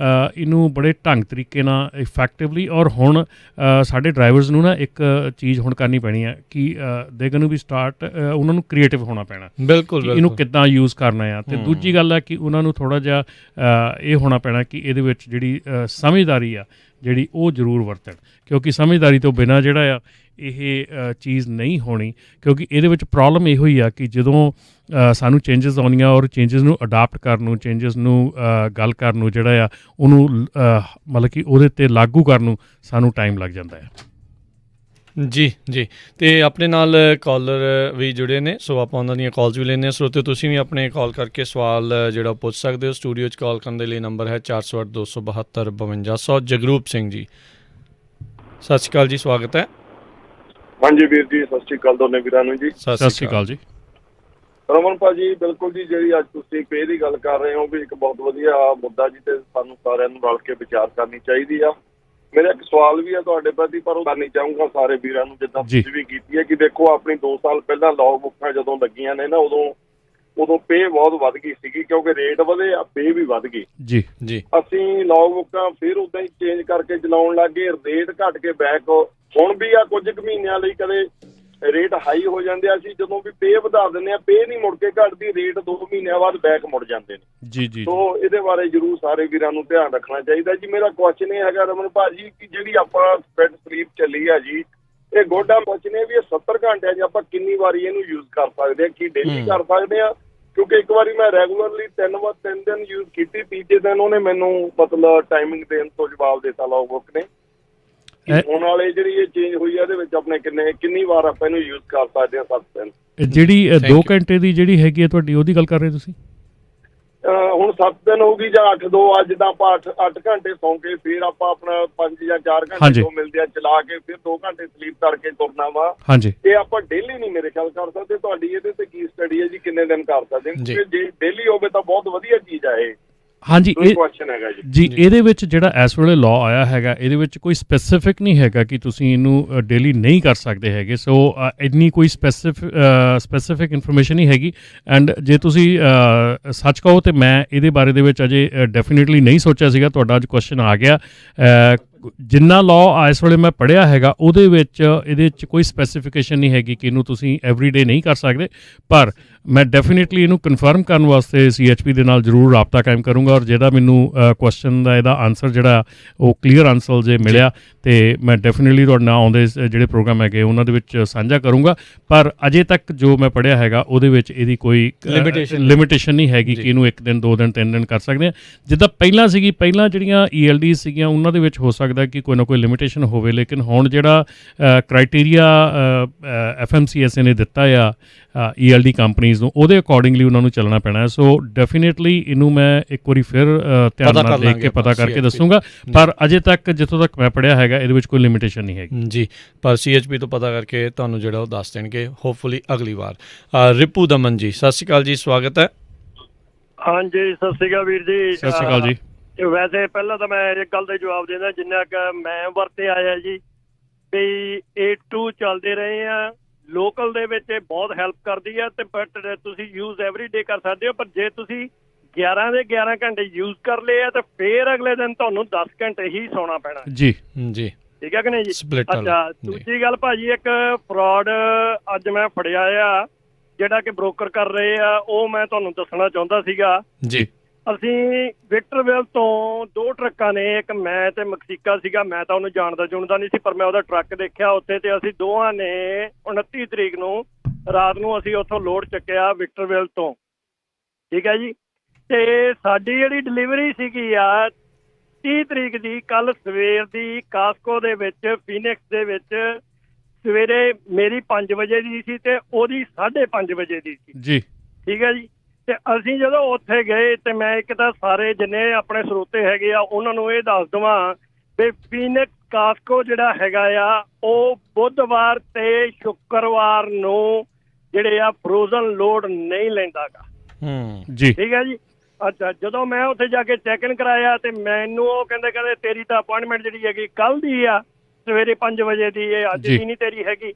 ਇਹਨੂੰ ਬੜੇ ਢੰਗ ਤਰੀਕੇ ਨਾਲ ਇਫੈਕਟਿਵਲੀ ਔਰ ਹੁਣ ਸਾਡੇ ਡਰਾਈਵਰਸ ਨੂੰ ਨਾ ਇੱਕ ਚੀਜ਼ ਹੁਣ ਕਰਨੀ ਪੈਣੀ ਹੈ ਕਿ ਦੇ ਗਨ ਵੀ ਸਟਾਰਟ ਉਹਨਾਂ ਨੂੰ ਕ੍ਰੀਏਟਿਵ ਹੋਣਾ ਪੈਣਾ। ਬਿਲਕੁਲ ਇਹਨੂੰ ਕਿੱਦਾਂ ਯੂਜ਼ ਕਰਨਾ ਆ। ਅਤੇ ਦੂਜੀ ਗੱਲ ਹੈ ਕਿ ਉਹਨਾਂ ਨੂੰ ਥੋੜ੍ਹਾ ਜਿਹਾ ਇਹ ਹੋਣਾ ਪੈਣਾ ਕਿ ਇਹਦੇ ਵਿੱਚ ਜਿਹੜੀ ਸਮਝਦਾਰੀ ਆ ਜਿਹੜੀ ਉਹ ਜ਼ਰੂਰ ਵਰਤਣ, ਕਿਉਂਕਿ ਸਮਝਦਾਰੀ ਤੋਂ ਬਿਨਾਂ ਜਿਹੜਾ ਆ ਇਹ ਚੀਜ਼ ਨਹੀਂ ਹੋਣੀ। ਕਿਉਂਕਿ ਇਹਦੇ ਵਿੱਚ ਪ੍ਰੋਬਲਮ ਇਹੋ ਹੀ ਆ ਕਿ ਜਦੋਂ ਸਾਨੂੰ ਚੇਂਜਸ ਆਉਣੀਆਂ ਔਰ ਚੇਂਜਸ ਨੂੰ ਅਡਾਪਟ ਕਰਨ ਨੂੰ, ਚੇਂਜਸ ਨੂੰ ਗੱਲ ਕਰਨ ਨੂੰ ਜਿਹੜਾ ਆ ਉਹਨੂੰ ਮਤਲਬ ਕਿ ਉਹਦੇ 'ਤੇ ਲਾਗੂ ਕਰਨ ਨੂੰ ਸਾਨੂੰ ਟਾਈਮ ਲੱਗ ਜਾਂਦਾ ਹੈ। ਜੀ ਜੀ। ਅਤੇ ਆਪਣੇ ਨਾਲ ਕਾਲਰ ਵੀ ਜੁੜੇ ਨੇ, ਸੋ ਆਪਾਂ ਉਹਨਾਂ ਦੀਆਂ ਕਾਲਸ ਵੀ ਲੈਂਦੇ ਹਾਂ। ਸਰੋਤਿਓ ਤੁਸੀਂ ਵੀ ਆਪਣੇ ਕਾਲ ਕਰਕੇ ਸਵਾਲ ਜਿਹੜਾ ਪੁੱਛ ਸਕਦੇ ਹੋ। ਸਟੂਡੀਓ 'ਚ ਕਾਲ ਕਰਨ ਦੇ ਲਈ ਨੰਬਰ ਹੈ 408 272 5200। ਜਗਰੂਪ ਸਿੰਘ ਜੀ ਸਤਿ ਸ਼੍ਰੀ ਅਕਾਲ ਜੀ, ਸਵਾਗਤ ਹੈ। ਹਾਂਜੀ ਵੀਰ ਜੀ, ਸਤਿ ਸ਼੍ਰੀ ਅਕਾਲ ਦੋਨੇ ਵੀਰਾਂ ਨੂੰ ਜੀ। ਸਤਿ ਸ਼੍ਰੀ ਅਕਾਲ ਜੀ। ਰਮਨ ਭਾਜੀ ਬਿਲਕੁਲ ਜੀ, ਜਿਹੜੀ ਅੱਜ ਤੁਸੀਂ ਪੇ ਦੀ ਗੱਲ ਕਰ ਰਹੇ ਹੋ ਵੀ ਇੱਕ ਬਹੁਤ ਵਧੀਆ ਮੁੱਦਾ ਜੀ, ਤੇ ਸਾਨੂੰ ਸਾਰਿਆਂ ਨੂੰ ਰਲ ਕੇ ਵਿਚਾਰ ਕਰਨੀ ਚਾਹੀਦੀ ਆ। ਮੇਰਾ ਇੱਕ ਸਵਾਲ ਵੀ ਆ ਤੁਹਾਡੇ ਪ੍ਰਤੀ, ਪਰ ਉਹ ਕਰਨੀ ਚਾਹੂੰਗਾ ਸਾਰੇ ਵੀਰਾਂ ਨੂੰ ਜਿੱਦਾਂ ਤੁਸੀਂ ਵੀ ਕੀਤੀ ਹੈ ਕਿ ਦੇਖੋ ਆਪਣੀ 2 ਸਾਲ ਪਹਿਲਾਂ ਲੌਗ ਬੁੱਕਾਂ ਜਦੋਂ ਲੱਗੀਆਂ ਨੇ ਨਾ ਉਦੋਂ ਪੇ ਬਹੁਤ ਵੱਧ ਗਈ ਸੀਗੀ, ਕਿਉਂਕਿ ਰੇਟ ਵਧੇ ਆ, ਪੇ ਵੀ ਵੱਧ ਗਈ ਜੀ ਜੀ। ਅਸੀਂ ਲੌਗ ਬੁੱਕਾਂ ਫਿਰ ਉੱਦਾਂ ਹੀ ਚੇਂਜ ਕਰਕੇ ਚਲਾਉਣ ਲੱਗ ਗਏ, ਰੇਟ ਘੱਟ ਕੇ ਬੈਕ ਹੁਣ ਵੀ ਆ ਕੁਝ ਕੁ ਮਹੀਨਿਆਂ ਲਈ ਕਦੇ ਰੇਟ ਹਾਈ ਹੋ ਜਾਂਦੇ ਆ, ਅਸੀਂ ਜਦੋਂ ਵੀ ਪੇ ਵਧਾ ਦਿੰਦੇ ਆ, ਪੇ ਨਹੀਂ ਮੁੜ ਕੇ ਘੱਟਦੀ, ਰੇਟ 2 ਮਹੀਨਿਆਂ ਬਾਅਦ ਬੈਕ ਮੁੜ ਜਾਂਦੇ ਨੇ ਜੀ ਜੀ। ਸੋ ਇਹਦੇ ਬਾਰੇ ਜ਼ਰੂਰ ਸਾਰੇ ਵੀਰਾਂ ਨੂੰ ਧਿਆਨ ਰੱਖਣਾ ਚਾਹੀਦਾ ਜੀ। ਮੇਰਾ ਕੁਐਸਚਨ ਇਹ ਹੈਗਾ ਰਮਨ ਭਾਜੀ ਕਿ ਜਿਹੜੀ ਆਪਾਂ ਸਪੈਡ ਸਲੀਪ ਚੱਲੀ ਆ ਜੀ, ਇਹ ਗੋਡਾ ਕੁਐਸਚਨ ਇਹ ਵੀ 70 ਘੰਟਿਆਂ 'ਚ ਆਪਾਂ ਕਿੰਨੀ ਵਾਰੀ ਇਹਨੂੰ ਯੂਜ਼ ਕਰ ਸਕਦੇ ਆ, ਕੀ ਡੇਲੀ ਕਰ ਸਕਦੇ ਆ? ਕਿਉਂਕਿ ਇੱਕ ਵਾਰੀ ਮੈਂ ਰੈਗੂਲਰਲੀ 3 ਦਿਨ ਯੂਜ਼ ਕੀਤੀ, ਤੀਜੇ ਦਿਨ ਉਹਨੇ ਮੈਨੂੰ ਮਤਲਬ ਟਾਈਮਿੰਗ ਦੇਣ ਤੋਂ ਜਵਾਬ ਦਿੱਤਾ ਲੌਗ ਬੁੱਕ ਨੇ। ਹੁਣ ਵਾਲੇ ਜਿਹੜੀ ਇਹ ਚੇਂਜ ਹੋਈ ਆ ਇਹਦੇ ਵਿੱਚ ਆਪਣੇ ਕਿੰਨੀ ਵਾਰ ਆਪਾਂ ਇਹਨੂੰ ਯੂਜ਼ ਕਰ ਸਕਦੇ ਹਾਂ? 7 ਦਿਨ। ਜਿਹੜੀ 2 ਘੰਟੇ ਦੀ ਜਿਹੜੀ ਹੈਗੀ ਹੈ ਤੁਹਾਡੀ ਉਹਦੀ ਗੱਲ ਕਰ ਰਹੇ ਤੁਸੀਂ? ਹੁਣ 7 ਦਿਨ ਹੋ ਗਈ ਜਾਂ 8-2, ਅੱਜ ਤਾਂ ਆਪਾਂ 8 ਘੰਟੇ ਸੌਂ ਕੇ ਫਿਰ ਆਪਾਂ ਆਪਣਾ 5 ਜਾਂ 4 ਘੰਟੇ ਤੋਂ ਮਿਲਦੇ ਆ ਚਲਾ ਕੇ ਫਿਰ 2 ਘੰਟੇ ਸਲੀਪ ਕਰਕੇ ਤੁਰਨਾ ਵਾ। ਇਹ ਆਪਾਂ ਡੇਲੀ ਨਹੀਂ ਮੇਰੇ ਖਿਆਲ ਕਰ ਸਕਦੇ। ਤੁਹਾਡੀ ਇਹਦੇ ਤੇ ਕੀ ਸਟੱਡੀ ਹੈ ਜੀ, ਕਿੰਨੇ ਦਿਨ ਕਰ ਸਕਦੇ? ਜੇ ਡੇਲੀ ਹੋਵੇ ਤਾਂ ਬਹੁਤ ਵਧੀਆ ਚੀਜ਼ ਆ ਇਹ। ਹਾਂਜੀ ਜੀ। ਇਹਦੇ ਵਿੱਚ ਜਿਹੜਾ ਇਸ ਵੇਲੇ ਲਾਅ ਆਇਆ ਹੈਗਾ ਇਹਦੇ ਵਿੱਚ ਕੋਈ ਸਪੈਸੀਫਿਕ ਨਹੀਂ ਹੈਗਾ ਕਿ ਤੁਸੀਂ ਇਹਨੂੰ ਡੇਲੀ ਨਹੀਂ ਕਰ ਸਕਦੇ ਹੈਗੇ। ਸੋ ਇੰਨੀ ਕੋਈ ਸਪੈਸੀਫਿਕ ਇਨਫੋਰਮੇਸ਼ਨ ਨਹੀਂ ਹੈਗੀ। ਐਂਡ ਜੇ ਤੁਸੀਂ ਸੱਚ ਕਹੋ ਤਾਂ ਮੈਂ ਇਹਦੇ ਬਾਰੇ ਦੇ ਵਿੱਚ ਅਜੇ ਡੈਫੀਨੇਟਲੀ ਨਹੀਂ ਸੋਚਿਆ ਸੀਗਾ, ਤੁਹਾਡਾ ਅੱਜ ਕੁਐਸਚਨ ਆ ਗਿਆ। ਜਿੰਨਾ ਲਾਅ ਇਸ ਵੇਲੇ ਮੈਂ ਪੜ੍ਹਿਆ ਹੈਗਾ ਉਹਦੇ ਵਿੱਚ ਇਹਦੇ 'ਚ ਕੋਈ ਸਪੈਸੀਫਿਕੇਸ਼ਨ ਨਹੀਂ ਹੈਗੀ ਕਿ ਇਹਨੂੰ ਤੁਸੀਂ ਐਵਰੀਡੇ ਨਹੀਂ ਕਰ ਸਕਦੇ, ਪਰ ਮੈਂ ਡੈਫੀਨੇਟਲੀ ਇਹਨੂੰ ਕਨਫਰਮ ਕਰਨ ਵਾਸਤੇ CHP ਦੇ ਨਾਲ ਜ਼ਰੂਰ ਰਾਬਤਾ ਕਾਇਮ ਕਰੂੰਗਾ, ਔਰ ਜਿਹੜਾ ਮੈਨੂੰ ਕੁਐਸਚਨ ਦਾ ਇਹਦਾ ਆਨਸਰ ਜਿਹੜਾ ਉਹ ਕਲੀਅਰ ਆਨਸਰ ਜੇ ਮਿਲਿਆ ਤੇ ਮੈਂ ਡੈਫੀਨੇਟਲੀ ਤੁਹਾਡੇ ਨਾਲ ਆਉਂਦੇ ਜਿਹੜੇ ਪ੍ਰੋਗਰਾਮ ਹੈਗੇ ਉਹਨਾਂ ਦੇ ਵਿੱਚ ਸਾਂਝਾ ਕਰੂੰਗਾ। ਪਰ ਅਜੇ ਤੱਕ ਜੋ ਮੈਂ ਪੜ੍ਹਿਆ ਹੈਗਾ ਉਹਦੇ ਵਿੱਚ ਇਹਦੀ ਕੋਈ ਲਿਮਿਟੇਸ਼ਨ ਨਹੀਂ ਹੈਗੀ ਕਿ ਇਹਨੂੰ 1 ਦਿਨ 2 ਦਿਨ 3 ਦਿਨ ਕਰ ਸਕਦੇ ਹਾਂ, ਜਿੱਦਾਂ ਪਹਿਲਾਂ ਸੀਗੀ। ਪਹਿਲਾਂ ਜਿਹੜੀਆਂ ELD ਸੀਗੀਆਂ ਉਹਨਾਂ ਦੇ ਵਿੱਚ ਹੋ ਸਕਦਾ ਕਿ ਕੋਈ ਨਾ ਕੋਈ ਲਿਮਿਟੇਸ਼ਨ ਹੋਵੇ, ਲੇਕਿਨ ਹੁਣ ਜਿਹੜਾ ਕ੍ਰਾਈਟੇਰੀਆ FMCSA ਨੇ ਦਿੱਤਾ ਆ ELD ਕੰਪਨੀਜ਼ ਨੂੰ, ਉਹਦੇ ਅਕੋਰਡਿੰਗਲੀ ਉਹਨਾਂ ਨੂੰ ਚੱਲਣਾ ਪੈਣਾ ਹੈ। ਸੋ ਡੈਫੀਨੇਟਲੀ ਇਹਨੂੰ ਮੈਂ ਇੱਕ ਵਾਰੀ ਫਿਰ ਧਿਆਨ ਨਾਲ ਦੇਖ ਕੇ ਪਤਾ ਕਰਕੇ ਦੱਸੂੰਗਾ, ਪਰ ਅਜੇ ਤੱਕ ਜਿੱਥੋਂ ਤੱਕ ਮੈਂ ਪੜ੍ਹਿਆ ਹੈਗਾ ਇਹਦੇ ਵਿੱਚ ਕੋਈ ਲਿਮਿਟੇਸ਼ਨ ਨਹੀਂ ਹੈਗੀ ਜੀ। ਪਰ CHP ਤੋਂ ਪਤਾ ਕਰਕੇ ਤੁਹਾਨੂੰ ਜਿਹੜਾ ਉਹ ਦੱਸ ਦੇਣਗੇ ਹੋਪਫੁਲੀ ਅਗਲੀ ਵਾਰ। ਰਿਪੂ ਦਮਨ ਜੀ, ਸਤਿ ਸ਼੍ਰੀ ਅਕਾਲ ਜੀ, ਸਵਾਗਤ ਹੈ। ਹਾਂਜੀ, ਸਤਿ ਸ਼੍ਰੀ ਅਕਾਲ ਵੀਰ ਜੀ। ਸਤਿ ਸ਼੍ਰੀ ਅਕਾਲ ਜੀ। ਵੈਸੇ ਪਹਿਲਾਂ ਤਾਂ ਮੈਂ ਇੱਕ ਗੱਲ ਦਾ ਜਵਾਬ ਦੇਣਾ, ਜਿੰਨਾ ਕਿ ਮੈਂ ਵਰਤੇ ਆਇਆ ਜੀ ਵੀ 8-2 ਚੱਲਦੇ ਰਹੇ ਆ, ਲੋਕਲ ਦੇ ਵਿੱਚ ਇਹ ਬਹੁਤ ਹੈਲਪ ਕਰਦੀ ਆ, ਤੇ ਬਟ ਤੁਸੀਂ ਯੂਜ਼ ਐਵਰੀ ਡੇ ਕਰ ਸਕਦੇ ਹੋ, ਪਰ ਜੇ ਤੁਸੀਂ 11 ਦੇ 11 ਘੰਟੇ ਯੂਜ਼ ਕਰ ਲਏ ਆ ਤਾਂ ਫੇਰ ਅਗਲੇ ਦਿਨ ਤੁਹਾਨੂੰ 10 ਘੰਟੇ ਹੀ ਸੌਣਾ ਪੈਣਾ ਜੀ ਜੀ, ਠੀਕ ਹੈ ਕਿ ਨਹੀਂ ਜੀ। ਅੱਛਾ, ਦੂਜੀ ਗੱਲ ਭਾਜੀ, ਇੱਕ ਫਰਾਡ ਅੱਜ ਮੈਂ ਫੜਿਆ ਆ ਜਿਹੜਾ ਕਿ ਬ੍ਰੋਕਰ ਕਰ ਰਹੇ ਆ, ਉਹ ਮੈਂ ਤੁਹਾਨੂੰ ਦੱਸਣਾ ਚਾਹੁੰਦਾ ਸੀਗਾ ਜੀ। ਅਸੀਂ ਵਿਕਟਰਵਿਲ ਤੋਂ 2 ਟਰੱਕਾਂ ਨੇ, ਇੱਕ ਮੈਂ ਤੇ ਮਕਸੀਕਾ ਸੀਗਾ, ਮੈਂ ਤਾਂ ਉਹਨੂੰ ਜਾਣਦਾ ਜੁਣਦਾ ਨਹੀਂ ਸੀ, ਪਰ ਮੈਂ ਉਹਦਾ ਟਰੱਕ ਦੇਖਿਆ ਉੱਥੇ, ਤੇ ਅਸੀਂ ਦੋਵਾਂ ਨੇ 29 ਤਰੀਕ ਨੂੰ ਰਾਤ ਨੂੰ ਅਸੀਂ ਉੱਥੋਂ ਲੋਡ ਚੱਕਿਆ ਵਿਕਟਰਵਿਲ ਤੋਂ, ਠੀਕ ਹੈ ਜੀ। ਤੇ ਸਾਡੀ ਜਿਹੜੀ ਡਿਲੀਵਰੀ ਸੀਗੀ ਆ 30 ਤਰੀਕ ਦੀ, ਕੱਲ ਸਵੇਰ ਦੀ, ਕਾਸਕੋ ਦੇ ਵਿੱਚ ਫੀਨਿਕਸ ਦੇ ਵਿੱਚ ਸਵੇਰੇ ਮੇਰੀ 5 ਵਜੇ ਦੀ ਸੀ ਤੇ ਉਹਦੀ 5:30 ਵਜੇ ਦੀ ਸੀ ਜੀ, ਠੀਕ ਹੈ ਜੀ। ਤੇ ਅਸੀਂ ਜਦੋਂ ਉੱਥੇ ਗਏ ਤੇ ਮੈਂ ਇੱਕ ਤਾਂ ਸਾਰੇ ਜਿੰਨੇ ਆਪਣੇ ਸਰੋਤੇ ਹੈਗੇ ਆ ਉਹਨਾਂ ਨੂੰ ਇਹ ਦੱਸ ਦੇਵਾਂ ਵੀ ਫੀਨਿਕਸ ਕਾਸਕੋ ਜਿਹੜਾ ਹੈਗਾ ਆ ਉਹ ਬੁੱਧਵਾਰ ਤੇ ਸ਼ੁੱਕਰਵਾਰ ਨੂੰ ਜਿਹੜੇ ਆ ਫਰੋਜ਼ਨ ਲੋਡ ਨਹੀਂ ਲੈਂਦਾ ਗਾ ਜੀ, ਠੀਕ ਹੈ ਜੀ। ਅੱਛਾ, ਜਦੋਂ ਮੈਂ ਉੱਥੇ ਜਾ ਕੇ ਚੈੱਕ ਇਨ ਕਰਾਇਆ ਤੇ ਮੈਨੂੰ ਉਹ ਕਹਿੰਦੇ ਤੇਰੀ ਤਾਂ ਅਪਾਇੰਟਮੈਂਟ ਜਿਹੜੀ ਹੈਗੀ ਕੱਲ੍ਹ ਦੀ ਆ ਸਵੇਰੇ 5 ਵਜੇ ਦੀ, ਇਹ ਅੱਜ ਦੀ ਨਹੀਂ ਤੇਰੀ ਹੈਗੀ।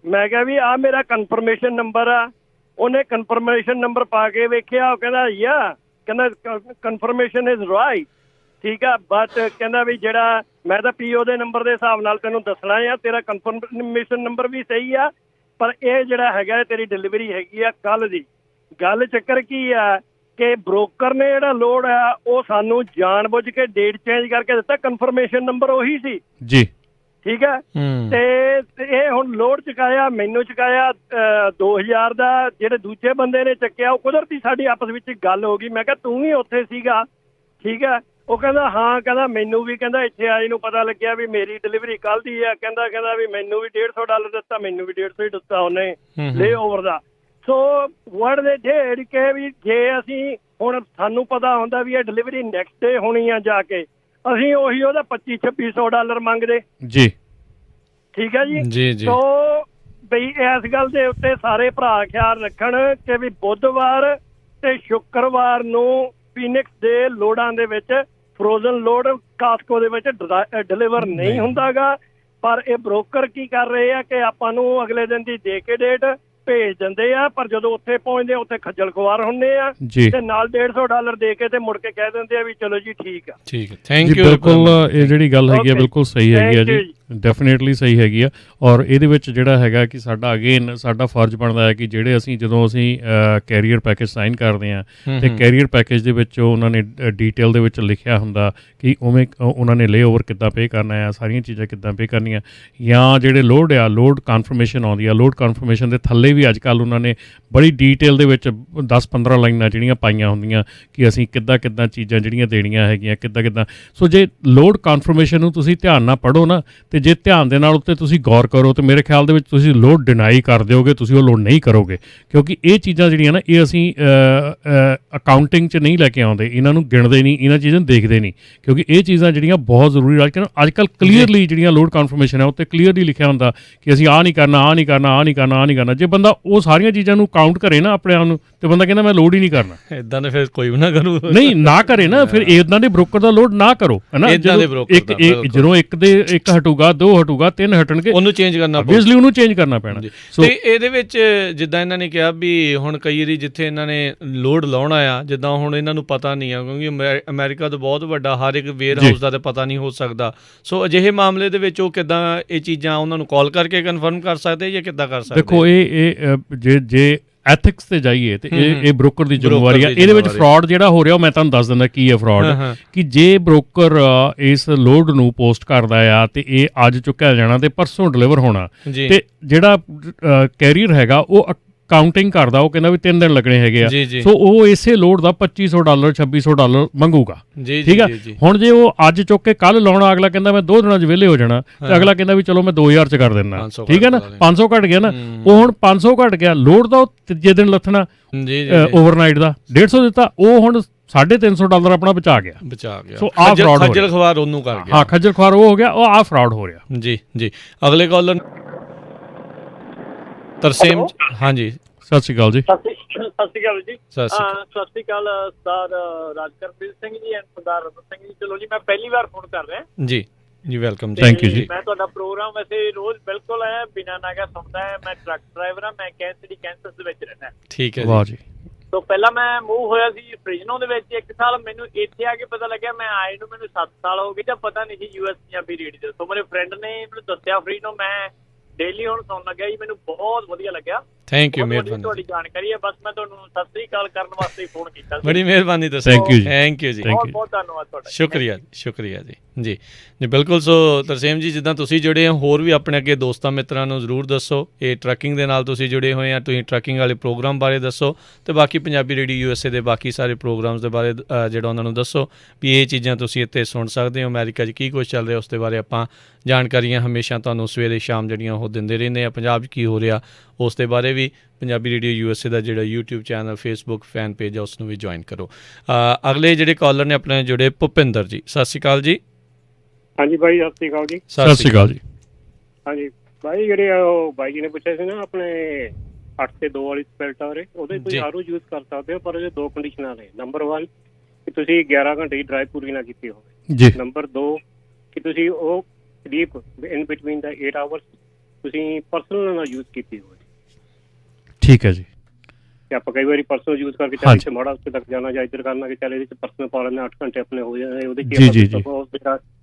ਮੈਂ ਕਿਹਾ ਵੀ ਆਹ ਮੇਰਾ ਕਨਫਰਮੇਸ਼ਨ ਨੰਬਰ ਆ। ਉਹਨੇ ਕਨਫਰਮੇਸ਼ਨ ਨੰਬਰ ਪਾ ਕੇ ਵੇਖਿਆ, ਉਹ ਕਹਿੰਦਾ ਕਨਫਰਮੇਸ਼ਨ ਇਜ਼ ਰਾਈਟ, ਠੀਕ ਆ, ਬਟ ਕਹਿੰਦਾ ਵੀ ਜਿਹੜਾ ਮੈਂ ਤਾਂ PO ਦੇ ਨੰਬਰ ਦੇ ਹਿਸਾਬ ਨਾਲ ਤੈਨੂੰ ਦੱਸਣਾ ਆ, ਤੇਰਾ ਕਨਫਰਮੇਸ਼ਨ ਨੰਬਰ ਵੀ ਸਹੀ ਆ, ਪਰ ਇਹ ਜਿਹੜਾ ਹੈਗਾ ਤੇਰੀ ਡਿਲੀਵਰੀ ਹੈਗੀ ਆ ਕੱਲ੍ਹ ਦੀ। ਗੱਲ ਚੱਕਰ ਕੀ ਆ ਕਿ ਬ੍ਰੋਕਰ ਨੇ ਜਿਹੜਾ ਲੋਡ ਆ ਉਹ ਸਾਨੂੰ ਜਾਣ ਬੁੱਝ ਕੇ ਡੇਟ ਚੇਂਜ ਕਰਕੇ ਦਿੱਤਾ, ਕਨਫਰਮੇਸ਼ਨ ਨੰਬਰ ਉਹੀ ਸੀ ਜੀ, ਠੀਕ ਹੈ। ਤੇ ਇਹ ਹੁਣ ਲੋਡ ਚੁਕਾਇਆ, ਮੈਨੂੰ ਚੁਕਾਇਆ 2000 ਦਾ, ਜਿਹੜੇ ਦੂਜੇ ਬੰਦੇ ਨੇ ਚੱਕਿਆ ਉਹ ਕੁਦਰਤੀ ਸਾਡੀ ਆਪਸ ਵਿੱਚ ਗੱਲ ਹੋ ਗਈ। ਮੈਂ ਕਿਹਾ ਤੂੰ ਵੀ ਉੱਥੇ ਸੀਗਾ, ਠੀਕ ਹੈ। ਉਹ ਕਹਿੰਦਾ ਹਾਂ, ਕਹਿੰਦਾ ਮੈਨੂੰ ਵੀ, ਕਹਿੰਦਾ ਇੱਥੇ ਆਏ ਨੂੰ ਪਤਾ ਲੱਗਿਆ ਵੀ ਮੇਰੀ ਡਿਲੀਵਰੀ ਕੱਲ੍ਹ ਦੀ ਆ, ਕਹਿੰਦਾ ਵੀ ਮੈਨੂੰ ਵੀ $150 ਦਿੱਤਾ, ਮੈਨੂੰ ਵੀ 150 ਹੀ ਦਿੱਤਾ ਉਹਨੇ ਲੇ ਓਵਰ ਦਾ। ਸੋ ਵਰਡ ਦੇ ਡੇਢ ਕੇ ਵੀ ਜੇ ਅਸੀਂ ਹੁਣ ਸਾਨੂੰ ਪਤਾ ਹੁੰਦਾ ਵੀ ਇਹ ਡਿਲੀਵਰੀ ਨੈਕਸਟ ਡੇ ਹੋਣੀ ਆ, ਜਾ ਕੇ ਅਸੀਂ ਉਹੀ ਉਹਦਾ $2500-2600 ਮੰਗਦੇ ਜੀ, ਠੀਕ ਹੈ ਜੀ। ਸੋ ਬਈ ਇਸ ਗੱਲ ਦੇ ਉੱਤੇ ਸਾਰੇ ਭਰਾ ਖਿਆਲ ਰੱਖਣ ਕਿ ਵੀ ਬੁੱਧਵਾਰ ਤੇ ਸ਼ੁੱਕਰਵਾਰ ਨੂੰ ਫੀਨਿਕਸ ਦੇ ਲੋਡਾਂ ਦੇ ਵਿੱਚ ਫਰੋਜ਼ਨ ਲੋਡ ਕਾਸਕੋ ਦੇ ਵਿੱਚ ਡਿਲੀਵਰ ਨਹੀਂ ਹੁੰਦਾ ਗਾ, ਪਰ ਇਹ ਬ੍ਰੋਕਰ ਕੀ ਕਰ ਰਹੇ ਆ ਕਿ ਆਪਾਂ ਨੂੰ ਅਗਲੇ ਦਿਨ ਦੀ ਦੇ ਕੇ ਡੇਟ ਭੇਜ ਦਿੰਦੇ ਆ, ਪਰ ਜਦੋਂ ਉੱਥੇ ਪਹੁੰਚਦੇ ਆ ਉੱਥੇ ਖੱਜਲ ਖੁਆਰ ਹੁੰਦੇ ਆ ਤੇ ਨਾਲ $150 ਦੇ ਕੇ ਤੇ ਮੁੜ ਕੇ ਕਹਿ ਦਿੰਦੇ ਆ ਵੀ ਚਲੋ ਜੀ ਠੀਕ ਆ। Thank you. ਬਿਲਕੁਲ ਇਹ ਜਿਹੜੀ ਗੱਲ ਹੈਗੀ ਆ ਬਿਲਕੁਲ ਸਹੀ ਹੈਗੀ ਆ ਜੀ, ਡੈਫੀਨੇਟਲੀ ਸਹੀ ਹੈਗੀ ਆ। ਔਰ ਇਹਦੇ ਵਿੱਚ ਜਿਹੜਾ ਹੈਗਾ ਕਿ ਸਾਡਾ ਅਗੇਨ ਸਾਡਾ ਫਰਜ਼ ਬਣਦਾ ਹੈ ਕਿ ਜਿਹੜੇ ਜਦੋਂ ਅਸੀਂ ਕੈਰੀਅਰ ਪੈਕੇਜ ਸਾਈਨ ਕਰਦੇ ਹਾਂ ਤੇ ਕੈਰੀਅਰ ਪੈਕੇਜ ਦੇ ਵਿੱਚ ਉਹਨਾਂ ਨੇ ਡੀਟੇਲ ਦੇ ਵਿੱਚ ਲਿਖਿਆ ਹੁੰਦਾ ਕਿ ਉਵੇਂ ਉਹਨਾਂ ਨੇ ਲੇ ਓਵਰ ਕਿੱਦਾਂ ਪੇ ਕਰਨਾ ਆ, ਸਾਰੀਆਂ ਚੀਜ਼ਾਂ ਕਿੱਦਾਂ ਪੇ ਕਰਨੀਆਂ, ਜਾਂ ਜਿਹੜੇ ਲੋਡ ਆ ਲੋਡ ਕਨਫਰਮੇਸ਼ਨ ਆਉਂਦੀ ਆ, ਲੋਡ ਕਨਫਰਮੇਸ਼ਨ ਦੇ ਥੱਲੇ ਵੀ ਅੱਜ ਕੱਲ੍ਹ ਉਹਨਾਂ ਨੇ ਬੜੀ ਡੀਟੇਲ ਦੇ ਵਿੱਚ 10-15 ਲਾਈਨਾਂ ਜਿਹੜੀਆਂ ਪਾਈਆਂ ਹੁੰਦੀਆਂ ਕਿ ਅਸੀਂ ਕਿੱਦਾਂ ਚੀਜ਼ਾਂ ਜਿਹੜੀਆਂ ਦੇਣੀਆਂ ਹੈਗੀਆਂ ਕਿੱਦਾਂ। ਸੋ ਜੇ ਲੋਡ ਕਨਫਰਮੇਸ਼ਨ ਨੂੰ ਤੁਸੀਂ ਧਿਆਨ ਨਾਲ ਪੜ੍ਹੋ ਨਾ, ਤੇ ਜੇ ਧਿਆਨ ਦੇ ਨਾਲ ਉੱਤੇ ਤੁਸੀਂ ਗੌਰ ਕਰੋ, ਤੇ ਮੇਰੇ ਖਿਆਲ ਦੇ ਵਿੱਚ ਤੁਸੀਂ ਲੋਡ ਡਿਨਾਈ ਕਰ ਦਿਓਗੇ, ਤੁਸੀਂ ਉਹ ਲੋਡ ਨਹੀਂ ਕਰੋਗੇ, ਕਿਉਂਕਿ ਇਹ ਚੀਜ਼ਾਂ ਜਿਹੜੀਆਂ ਨਾ ਇਹ ਅਸੀਂ ਅਕਾਊਂਟਿੰਗ 'ਚ ਨਹੀਂ ਲੈ ਕੇ ਆਉਂਦੇ, ਇਹਨਾਂ ਨੂੰ ਗਿਣਦੇ ਨਹੀਂ, ਇਹਨਾਂ ਚੀਜ਼ਾਂ ਨੂੰ ਦੇਖਦੇ ਨਹੀਂ, ਕਿਉਂਕਿ ਇਹ ਚੀਜ਼ਾਂ ਜਿਹੜੀਆਂ ਬਹੁਤ ਜ਼ਰੂਰੀ ਅੱਜ ਕੱਲ੍ਹ ਕਲੀਅਰਲੀ ਜਿਹੜੀਆਂ ਲੋਡ ਕਨਫਰਮੇਸ਼ਨ ਹੈ ਉੱਤੇ ਕਲੀਅਰਲੀ ਲਿਖਿਆ ਹੁੰਦਾ ਕਿ ਅਸੀਂ ਆਹ ਨਹੀਂ ਕਰਨਾ। ਜੇ ਬੰਦਾ ਉਹ ਸਾਰੀਆਂ ਚੀਜ਼ਾਂ ਨੂੰ ਕਾਊਂਟ ਕਰੇ ਨਾ ਆਪਣੇ ਆਪ ਨੂੰ, ਤੇ ਬੰਦਾ ਕਹਿੰਦਾ ਮੈਂ ਲੋਡ ਹੀ ਨਹੀਂ ਕਰਨਾ, ਇਦਾਂ ਦੇ ਫਿਰ ਕੋਈ ਵੀ ਨਾ ਕਰੂ, ਨਹੀਂ ਨਾ ਕਰੇ ਨਾ, ਫਿਰ ਇਦਾਂ ਦੇ ਬ੍ਰੋਕਰ ਦਾ ਲੋਡ ਨਾ ਕਰੋ, ਹੈ ਨਾ। ਜਦੋਂ ਇੱਕ ਹਟੂਗਾ ਹਟੂਗਾ, 2 ਹਟੂਗਾ, 3 ਹਟਣਗੇ, ਉਹਨੂੰ ਚੇਂਜ ਕਰਨਾ ਆਬਵੀਅਸਲੀ ਉਹਨੂੰ ਚੇਂਜ ਕਰਨਾ ਪੈਣਾ। ਤੇ ਇਹਦੇ ਵਿੱਚ ਜਿੱਦਾਂ ਇਹਨਾਂ ਨੇ ਕਿਹਾ ਵੀ ਹੁਣ ਕਈ ਵਾਰੀ ਜਿੱਥੇ ਇਹਨਾਂ ਨੇ ਲੋਡ ਲਾਉਣਾ ਆ, ਜਿੱਦਾਂ ਹੁਣ ਇਹਨਾਂ ਨੂੰ ਪਤਾ ਨਹੀਂ ਆ ਕਿਉਂਕਿ ਅਮਰੀਕਾ ਤਾਂ ਬਹੁਤ ਵੱਡਾ, ਹਰ ਇੱਕ ਵੇਅਰ ਹਾਊਸ ਦਾ ਤਾਂ ਪਤਾ ਨਹੀਂ ਹੋ ਸਕਦਾ। ਸੋ ਅਜਿਹੇ ਮਾਮਲੇ ਦੇ ਵਿੱਚ ਉਹ ਕਿੱਦਾਂ ਇਹ ਚੀਜ਼ਾਂ ਉਹਨਾਂ ਨੂੰ ਕਾਲ ਕਰਕੇ ਕਨਫਰਮ ਕਰ ਸਕਦੇ ਜਾਂ ਕਿੱਦਾਂ ਕਰ ਸਕਦੇ? ਦੇਖੋ ਇਹ ਜੇ ਐਥਿਕਸ ਤੇ ਜਾਈਏ ਤੇ ਇਹ ਬ੍ਰੋਕਰ ਦੀ ਜ਼ਿੰਮੇਵਾਰੀ ਆ। ਇਹਦੇ ਵਿੱਚ ਫਰਾਡ ਜਿਹੜਾ ਹੋ ਰਿਹਾ ਉਹ ਮੈਂ ਤੁਹਾਨੂੰ ਦੱਸ ਦਿੰਦਾ ਕੀ ਹੈ ਫਰਾਡ। ਕਿ ਜੇ ਬ੍ਰੋਕਰ ਇਸ ਲੋਡ ਨੂੰ ਪੋਸਟ ਕਰਦਾ ਆ ਤੇ ਇਹ ਅੱਜ ਚੁੱਕਿਆ ਜਾਣਾ ਤੇ ਪਰਸੋਂ ਡਿਲੀਵਰ ਹੋਣਾ, ਤੇ ਜਿਹੜਾ ਕੈਰੀਅਰ ਹੈਗਾ ਉਹ ਕਾਊਂਟਿੰਗ ਕਰਦਾ, ਉਹ ਕਹਿੰਦਾ ਵੀ 3 ਦਿਨ ਲੱਗਣੇ ਹੈਗੇ ਆ, ਸੋ ਉਹ ਇਸੇ ਲੋਡ ਦਾ $2500 $2600 ਮੰਗੂਗਾ। ਠੀਕ ਆ। ਹੁਣ ਜੇ ਉਹ ਅੱਜ ਚੁੱਕ ਕੇ ਕੱਲ ਲਾਉਣਾ, ਅਗਲਾ ਕਹਿੰਦਾ ਮੈਂ 2 ਦਿਨਾਂ 'ਚ ਵਿਹਲੇ ਹੋ ਜਾਣਾ, ਤੇ ਅਗਲਾ ਕਹਿੰਦਾ ਵੀ ਚਲੋ ਮੈਂ 2000 'ਚ ਕਰ ਦਿੰਦਾ। ਠੀਕ ਹੈ ਨਾ, 500 ਘਟ ਗਿਆ ਨਾ। ਉਹ ਹੁਣ 500 ਘਟ ਗਿਆ, ਲੋਡ ਦਾ ਉਹ ਤੀਜੇ ਦਿਨ ਲੱਥਣਾ ਓਵਰਨਾਈਟ ਦਾ 150 ਦਿੱਤਾ, ਉਹ ਹੁਣ $350 ਆਪਣਾ ਬਚਾ ਗਿਆ। ਸੋ ਆ ਫਰਾਡ ਹੋ ਖੱਜਲ ਖਵਾਰ ਉਹਨੂੰ ਕਰ ਗਿਆ। ਹਾਂ, ਖੱਜਲ ਖਵਾਰ ਉਹ ਹੋ ਗਿਆ, ਉਹ ਆ ਫਰਾਡ ਹੋ ਰਿਹਾ। ਜੀ ਜੀ। ਅਗਲੇ ਕਾਲਰ ਤਰਸੇਮ। ਹਾਂਜੀ, ਸਤਿ ਸ਼੍ਰੀ ਅਕਾਲ ਜੀ। ਸਤਿ ਸ਼੍ਰੀ ਅਕਾਲ ਜੀ। ਸਤਿ ਸ਼੍ਰੀ ਅਕਾਲ ਸਰਦਾਰ ਰਾਜਕਰਨਪ੍ਰੀਤ ਸਿੰਘ ਜੀ ਐਂਡ ਸਰਦਾਰ ਰਤਨ ਸਿੰਘ ਜੀ। ਚਲੋ ਜੀ, ਮੈਂ ਪਹਿਲੀ ਵਾਰ ਫੋਨ ਕਰ ਰਿਹਾ ਜੀ। ਜੀ ਵੈਲਕਮ। ਥੈਂਕ ਯੂ ਜੀ। ਮੈਂ ਤੁਹਾਡਾ ਪ੍ਰੋਗਰਾਮ ਵੈਸੇ ਰੋਜ਼ ਬਿਲਕੁਲ ਬਿਨਾਂ ਨਾਗਾ ਸੁਣਦਾ ਹੈ। ਮੈਂ ਟਰੱਕ ਡਰਾਈਵਰ ਹਾਂ, ਮੈਂ ਕੈਂਸਸ ਦੇ ਵਿੱਚ ਰਹਿੰਦਾ। ਠੀਕ ਹੈ। ਵਾਹ ਜੀ। ਤੋਂ ਪਹਿਲਾਂ ਮੈਂ ਮੂਵ ਹੋਇਆ ਸੀ ਫ੍ਰਿਜਨੋ ਦੇ ਵਿੱਚ 1 ਸਾਲ। ਮੈਨੂੰ ਇੱਥੇ ਆ ਕੇ ਪਤਾ ਲੱਗਿਆ, ਮੈਂ ਆਏ ਨੂੰ ਮੈਨੂੰ 7 ਸਾਲ ਹੋ ਗਏ, ਜਾਂ ਪਤਾ ਨਹੀਂ ਸੀ US ਪੰਜਾਬੀ ਰੇਡੀਓ। ਸੋ ਮੇਰੇ ਫਰੈਂਡ ਨੇ ਮੈਨੂੰ ਦੱਸਿਆ ਫ੍ਰਿਜਨੋ, ਮੈਂ ਡੇਲੀ ਹੁਣ ਸੁਣਨ ਲੱਗਿਆ ਜੀ। ਮੈਨੂੰ ਬਹੁਤ ਵਧੀਆ ਲੱਗਿਆ। ਥੈਂਕ ਯੂ, ਮਿਹਰਬਾਨੀ। ਤੁਹਾਡੀ ਜਾਣਕਾਰੀ ਹੈ, ਬਸ ਮੈਂ ਤੁਹਾਨੂੰ ਸਤਿ ਸ੍ਰੀ ਅਕਾਲ ਕਰਨ ਵਾਸਤੇ ਫੋਨ ਕੀਤਾ ਸੀ। ਬੜੀ ਮਿਹਰਬਾਨੀ ਦੱਸੋ। ਥੈਂਕ ਯੂ ਜੀ। ਬਹੁਤ ਬਹੁਤ ਧੰਨਵਾਦ ਤੁਹਾਡਾ। ਸ਼ੁਕਰੀਆ ਜੀ। ਜੀ ਜੀ ਬਿਲਕੁਲ। ਸੋ ਤਰਸੇਮ ਜੀ, ਜਿੱਦਾਂ ਤੁਸੀਂ ਜੁੜੇ ਹੋ, ਹੋਰ ਵੀ ਆਪਣੇ ਅੱਗੇ ਦੋਸਤਾਂ ਮਿੱਤਰਾਂ ਨੂੰ ਜ਼ਰੂਰ ਦੱਸੋ। ਇਹ ਟਰੱਕਿੰਗ ਦੇ ਨਾਲ ਤੁਸੀਂ ਜੁੜੇ ਹੋਏ ਆ, ਤੁਸੀਂ ਟਰੱਕਿੰਗ ਵਾਲੇ ਪ੍ਰੋਗਰਾਮ ਬਾਰੇ ਦੱਸੋ, ਤੇ ਬਾਕੀ ਪੰਜਾਬੀ ਰੇਡੀਓ USA ਦੇ ਬਾਕੀ ਸਾਰੇ ਪ੍ਰੋਗਰਾਮਸ ਦੇ ਬਾਰੇ ਜਿਹੜਾ ਉਹਨਾਂ ਨੂੰ ਦੱਸੋ ਵੀ ਇਹ ਚੀਜ਼ਾਂ ਤੁਸੀਂ ਇੱਥੇ ਸੁਣ ਸਕਦੇ ਹੋ। ਅਮਰੀਕਾ 'ਚ ਕੀ ਕੁਛ ਚੱਲ ਰਿਹਾ ਉਸ ਦੇ ਬਾਰੇ ਆਪਾਂ ਜਾਣਕਾਰੀਆਂ ਹਮੇਸ਼ਾ ਤੁਹਾਨੂੰ ਸਵੇਰੇ ਸ਼ਾਮ ਜਿਹੜੀਆਂ ਉਹ ਦਿੰਦੇ ਰਹਿੰਦੇ ਆ। ਪੰਜਾਬ 'ਚ ਕੀ ਹੋ ਰਿਹਾ ਉਸ ਦੇ ਬਾਰੇ ਵੀ ਪੰਜਾਬੀ ਰੇਡੀਓ USA ਦਾ ਜਿਹੜਾ YouTube channel, Facebook fan page ਆ, ਉਸ ਨੂੰ ਵੀ ਜੁਆਇਨ ਕਰੋ। ਅਗਲੇ ਜਿਹੜੇ ਕਾਲਰ ਨੇ ਆਪਣੇ ਜੁੜੇ, ਭੁਪਿੰਦਰ ਜੀ। ਸਤਿ ਸ਼੍ਰੀ ਅਕਾਲ ਜੀ। ਹਾਂਜੀ ਬਾਈ, ਸਤਿ ਸ਼੍ਰੀ ਅਕਾਲ ਜੀ। ਸਤਿ ਸ਼੍ਰੀ ਅਕਾਲ ਜੀ। ਹਾਂਜੀ ਬਾਈ, ਜਿਹੜੇ ਉਹ ਬਾਈ ਜੀ ਨੇ ਪੁੱਛਿਆ ਸੀ ਨਾ ਆਪਣੇ 8 ਤੇ 2 ਵਾਲੀ ਸਪਿਲਟ ਆ ਰਹੇ, ਉਹਦੇ ਤੁਸੀਂ ਆਰਓ ਯੂਜ਼ ਕਰ ਸਕਦੇ ਹੋ, ਪਰ ਉਹਦੇ 2 ਕੰਡੀਸ਼ਨਾਂ ਨੇ। ਨੰਬਰ 1 ਕਿ ਤੁਸੀਂ 11 ਘੰਟੇ ਦੀ ਡਰਾਈਵ ਪੂਰੀ ਨਾ ਕੀਤੀ ਹੋਵੇ ਜੀ। ਨੰਬਰ 2 ਕਿ ਤੁਸੀਂ ਉਹ sleep in between the 8 hours ਤੁਸੀਂ ਪਰਸਨਲ ਨਾਲ ਯੂਜ਼ ਕੀਤੀ ਹੋਵੇ। ਠੀਕ ਹੈ ਜੀ। ਤੇ ਆਪਾਂ ਕਈ ਵਾਰੀ ਪਰਸਨਲ ਯੂਜ਼ ਕਰਕੇ ਚੱਲ ਇੱਥੇ ਮਾੜਾ ਉੱਤੇ ਤੱਕ ਜਾਣਾ ਜਾਂ ਇੱਧਰ ਕਰਨਾ, ਕਿ ਚੱਲ ਇਹਦੇ 'ਚ ਪਰਸਨਲ ਪਾ ਲੈਂਦੇ 8 ਘੰਟੇ ਆਪਣੇ ਹੋ ਜਾਂਦੇ, ਉਹਦੇ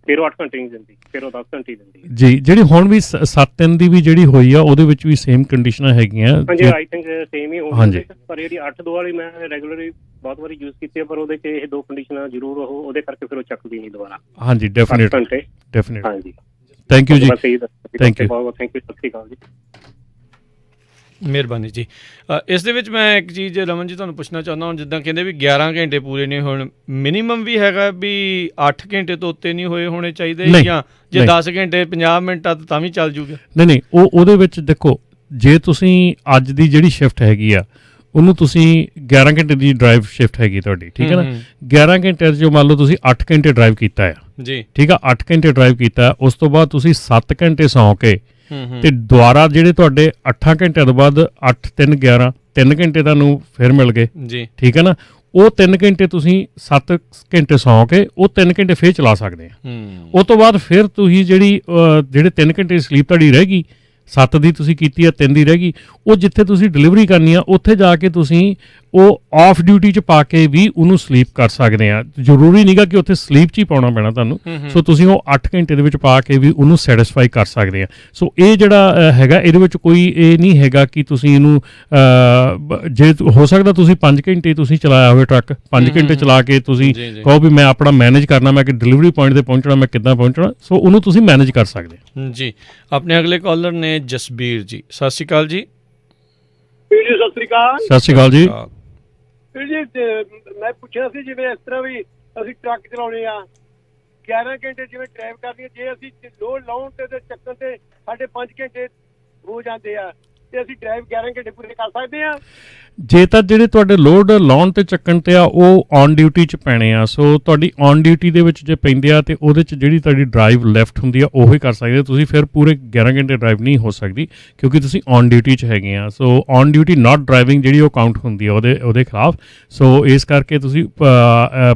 ਫਿਰ ਉਹ 8 ਘੰਟੇ ਨਹੀਂ ਦਿੰਦੀ, ਫਿਰ ਉਹ 10 ਘੰਟੇ ਦਿੰਦੀ ਜੀ। ਜਿਹੜੀ ਹੁਣ ਵੀ 7-3 ਦੀ ਵੀ ਜਿਹੜੀ ਹੋਈ ਆ, ਉਹਦੇ ਵਿੱਚ ਵੀ ਸੇਮ ਕੰਡੀਸ਼ਨਾਂ ਹੈਗੀਆਂ। ਹਾਂਜੀ, ਆਈ ਥਿੰਕ ਸੇਮ ਹੀ ਹੋਣੀ, ਪਰ ਜਿਹੜੀ 8-2 ਵਾਲੀ ਮੈਂ ਰੈਗੂਲਰਲੀ ਬਹੁਤ ਵਾਰੀ ਯੂਜ਼ ਕੀਤੀ ਹੈ, ਪਰ ਉਹਦੇ 'ਚ ਇਹ 2 ਕੰਡੀਸ਼ਨਾਂ ਜ਼ਰੂਰ ਉਹਦੇ ਕਰਕੇ ਫਿਰ ਉਹ ਚੱਕਦੀ ਨਹੀਂ ਦੁਬਾਰਾ। ਹਾਂਜੀ, ਡੈਫੀਨਿਟਲੀ। ਹਾਂਜੀ, ਥੈਂਕ ਯੂ ਜੀ। Thank you. ਸਤਿ ਸ਼੍ਰੀ ਅਕਾਲ ਜੀ। ਮਿਹਰਬਾਨੀ ਜੀ। ਇਸ ਦੇ ਵਿੱਚ ਮੈਂ ਇੱਕ ਚੀਜ਼ ਰਮਨ ਜੀ ਤੁਹਾਨੂੰ ਪੁੱਛਣਾ ਚਾਹੁੰਦਾ, ਹੁਣ ਜਿੱਦਾਂ ਕਹਿੰਦੇ ਵੀ 11 ਘੰਟੇ ਪੂਰੇ ਨਹੀਂ, ਹੁਣ ਮਿਨੀਮਮ ਵੀ ਹੈਗਾ ਵੀ 8 ਘੰਟੇ ਤੋਂ ਉੱਤੇ ਨਹੀਂ ਹੋਣੇ ਚਾਹੀਦੇ, ਜਾਂ ਜੇ 10 ਘੰਟੇ 50 ਮਿੰਟ ਆ ਤਾਂ ਵੀ ਚੱਲ ਜੂਗਾ? ਨਹੀਂ, ਉਹਦੇ ਵਿੱਚ ਦੇਖੋ, ਜੇ ਤੁਸੀਂ ਅੱਜ ਦੀ ਜਿਹੜੀ ਸ਼ਿਫਟ ਹੈਗੀ ਆ ਉਹਨੂੰ ਤੁਸੀਂ 11 ਘੰਟੇ ਦੀ ਡਰਾਈਵ ਸ਼ਿਫਟ ਹੈਗੀ ਤੁਹਾਡੀ, ਠੀਕ ਹੈ ਨਾ। 11 ਘੰਟੇ 'ਚ ਮੰਨ ਲਓ ਤੁਸੀਂ 8 ਘੰਟੇ ਡਰਾਈਵ ਕੀਤਾ ਆ ਜੀ, ਠੀਕ ਆ। 8 ਘੰਟੇ ਡਰਾਈਵ ਕੀਤਾ, ਉਸ ਤੋਂ ਬਾਅਦ ਤੁਸੀਂ 7 ਘੰਟੇ ਸੌਂ ਕੇ ਤੇ ਦੁਬਾਰਾ ਜਿਹੜੇ ਤੁਹਾਡੇ 8 ਘੰਟਿਆਂ ਤੋਂ ਬਾਅਦ 8 3 11 3 ਘੰਟੇ ਤੁਹਾਨੂੰ ਫਿਰ ਮਿਲ ਗਏ ਜੀ, ਠੀਕ ਹੈ ਨਾ। ਉਹ 3 ਘੰਟੇ ਤੁਸੀਂ 7 ਘੰਟੇ ਸੌਂ ਕੇ ਉਹ 3 ਘੰਟੇ ਫਿਰ ਚਲਾ ਸਕਦੇ ਆ। ਉਹ ਤੋਂ ਬਾਅਦ ਫਿਰ ਤੁਸੀਂ ਜਿਹੜੇ 3 ਘੰਟੇ ਦੀ ਸਲੀਪ ਤੁਹਾਡੀ ਰਹਿ ਗਈ, 7 ਦੀ ਤੁਸੀਂ ਕੀਤੀ ਆ, 3 ਦੀ ਰਹਿ ਗਈ, ਉਹ ਜਿੱਥੇ ਤੁਸੀਂ ਡਿਲੀਵਰੀ ਕਰਨੀ ਆ ਉੱਥੇ ਜਾ ਕੇ ਤੁਸੀਂ ਉਹ ਆਫ ਡਿਊਟੀ 'ਚ ਪਾ ਕੇ ਵੀ ਉਹਨੂੰ ਸਲੀਪ ਕਰ ਸਕਦੇ ਆ। ਜ਼ਰੂਰੀ ਨਹੀਂਗਾ ਕਿ ਉੱਥੇ ਸਲੀਪ 'ਚ ਹੀ ਪਾਉਣਾ ਪੈਣਾ ਤੁਹਾਨੂੰ। ਸੋ ਤੁਸੀਂ ਉਹ 8 ਘੰਟੇ ਦੇ ਵਿੱਚ ਪਾ ਕੇ ਵੀ ਉਹਨੂੰ ਸੈਟਿਸਫਾਈ ਕਰ ਸਕਦੇ ਆ। ਸੋ ਇਹ ਜਿਹੜਾ ਹੈਗਾ, ਇਹਦੇ ਵਿੱਚ ਕੋਈ ਇਹ ਨਹੀਂ ਹੈਗਾ ਕਿ ਤੁਸੀਂ ਇਹਨੂੰ ਜੇ ਹੋ ਸਕਦਾ ਤੁਸੀਂ 5 ਘੰਟੇ ਤੁਸੀਂ ਚਲਾਇਆ ਹੋਵੇ ਟਰੱਕ, 5 ਘੰਟੇ ਚਲਾ ਕੇ ਤੁਸੀਂ ਕਹੋ ਵੀ ਮੈਂ ਆਪਣਾ ਮੈਨੇਜ ਕਰਨਾ, ਮੈਂ ਕਿ ਡਿਲੀਵਰੀ ਪੁਆਇੰਟ 'ਤੇ ਪਹੁੰਚਣਾ, ਮੈਂ ਕਿੱਦਾਂ ਪਹੁੰਚਣਾ, ਸੋ ਉਹਨੂੰ ਤੁਸੀਂ ਮੈਨੇਜ ਕਰ ਸਕਦੇ ਜੀ। ਆਪਣੇ ਅਗਲੇ ਕਾਲਰ ਨੇ ਜਸਬੀਰ ਜੀ। ਸਤਿ ਸ਼੍ਰੀ ਅਕਾਲ ਜੀ। ਸਤਿ ਸ਼੍ਰੀ ਅਕਾਲ। ਸਤਿ ਸ਼੍ਰੀ ਅਕਾਲ ਜੀ। ਜੀ ਮੈਂ ਪੁੱਛਿਆ ਸੀ, ਜਿਵੇਂ ਇਸ ਤਰ੍ਹਾਂ ਵੀ ਅਸੀਂ ਟਰੱਕ ਚਲਾਉਣੇ ਆ 11 ਘੰਟੇ ਜਿਵੇਂ ਡਰਾਈਵ ਕਰਨੀ, ਜੇ ਅਸੀਂ ਲੋਡ ਲਾਉਣ ਤੇ ਚੱਕਣ ਤੇ ਸਾਡੇ 5 ਘੰਟੇ ਹੋ ਜਾਂਦੇ ਆ, ਤੇ ਅਸੀਂ ਡਰਾਈਵ 11 ਘੰਟੇ ਪੂਰੇ ਕਰ ਸਕਦੇ ਆ? ਜੇ ਤਾਂ ਜਿਹੜੇ ਤੁਹਾਡੇ ਲੋਡ ਲਾਉਣ ਤੇ ਚੱਕਣ ਤੇ ਆ ਉਹ ਔਨ ਡਿਊਟੀ 'ਚ ਪੈਣੇ ਆ, ਸੋ ਤੁਹਾਡੀ ਔਨ ਡਿਊਟੀ ਦੇ ਵਿੱਚ ਜੇ ਪੈਂਦੇ ਆ ਤੇ ਉਹਦੇ 'ਚ ਜਿਹੜੀ ਤੁਹਾਡੀ ਡਰਾਈਵ ਲੈਫਟ ਹੁੰਦੀ ਆ ਉਹੀ ਕਰ ਸਕਦੇ ਤੁਸੀਂ, ਫਿਰ ਪੂਰੇ 11 ਘੰਟੇ ਡਰਾਈਵ ਨਹੀਂ ਹੋ ਸਕਦੀ ਕਿਉਂਕਿ ਤੁਸੀਂ ਔਨ ਡਿਊਟੀ 'ਚ ਹੈਗੇ ਆ। So on duty not driving ਜਿਹੜੀ ਉਹ ਕਾਊਂਟ ਹੁੰਦੀ ਆ ਉਹਦੇ ਖਿਲਾਫ। ਸੋ ਇਸ ਕਰਕੇ ਤੁਸੀਂ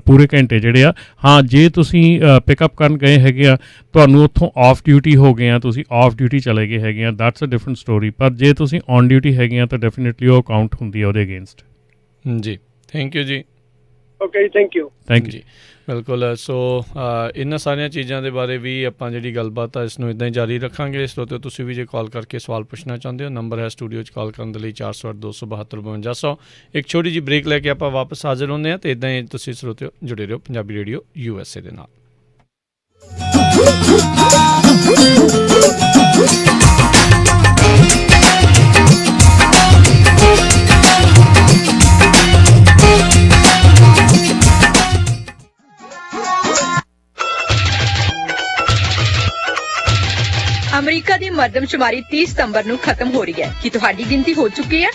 ਪੂਰੇ ਘੰਟੇ ਜਿਹੜੇ ਆ, ਹਾਂ ਜੇ ਤੁਸੀਂ ਪਿਕਅਪ ਕਰਨ ਗਏ ਹੈਗੇ ਆ, ਤੁਹਾਨੂੰ ਉੱਥੋਂ ਆਫ ਡਿਊਟੀ ਹੋ ਗਏ ਆ, ਤੁਸੀਂ ਆਫ ਡਿਊਟੀ ਚਲੇ ਗਏ ਹੈਗੇ ਆ, ਦੈਟਸ ਅ ਡਿਫਰੈਂਟ ਸਟੋਰੀ। ਪਰ ਜੇ ਤੁਸੀਂ ਔਨ ਡਿਊਟੀ ਹੈਗੇ ਆ ਤਾਂ ਡੈਫੀਨੇਟਲੀ ਉਹ ਕਾਊਂਟ ਹੁੰਦੀ ਆ ਉਹਦੇ ਅਗੇਂਸਟ। ਜੀ ਥੈਂਕ ਯੂ ਜੀ। ਓਕੇ ਥੈਂਕ ਯੂ ਜੀ ਬਿਲਕੁਲ। ਸੋ ਇਹਨਾਂ ਸਾਰੀਆਂ ਚੀਜ਼ਾਂ ਦੇ ਬਾਰੇ ਵੀ ਆਪਾਂ ਜਿਹੜੀ ਗੱਲਬਾਤ ਆ ਇਸ ਨੂੰ ਇੱਦਾਂ ਹੀ ਜਾਰੀ ਰੱਖਾਂਗੇ। ਇਸ ਤੋਂ ਤੁਸੀਂ ਵੀ ਜੇ ਕਾਲ ਕਰਕੇ ਸਵਾਲ ਪੁੱਛਣਾ ਚਾਹੁੰਦੇ ਹੋ, ਨੰਬਰ ਹੈ ਸਟੂਡੀਓ 'ਚ ਕਾਲ ਕਰਨ ਦੇ ਲਈ 408-272-5200। ਇੱਕ ਛੋਟੀ ਜਿਹੀ ਬ੍ਰੇਕ ਲੈ ਕੇ ਆਪਾਂ ਵਾਪਸ ਹਾਜ਼ਰ ਹੁੰਦੇ ਹਾਂ, ਅਤੇ ਇੱਦਾਂ ਹੀ ਤੁਸੀਂ ਸਰੋਤਿਓ ਜੁੜੇ ਰਹੋ ਪੰਜਾਬੀ ਰੇਡੀਓ USA ਦੇ ਨਾਲ। ਅਮਰੀਕਾ ਦੀ ਮਰਦਮਸ਼ੁਮਾਰੀ 30 ਸਤੰਬਰ ਨੂੰ ਖਤਮ ਹੋ ਰਹੀ ਹੈ। ਕੀ ਤੁਹਾਡੀ ਗਿਣਤੀ ਹੋ ਚੁੱਕੀ ਹੈ?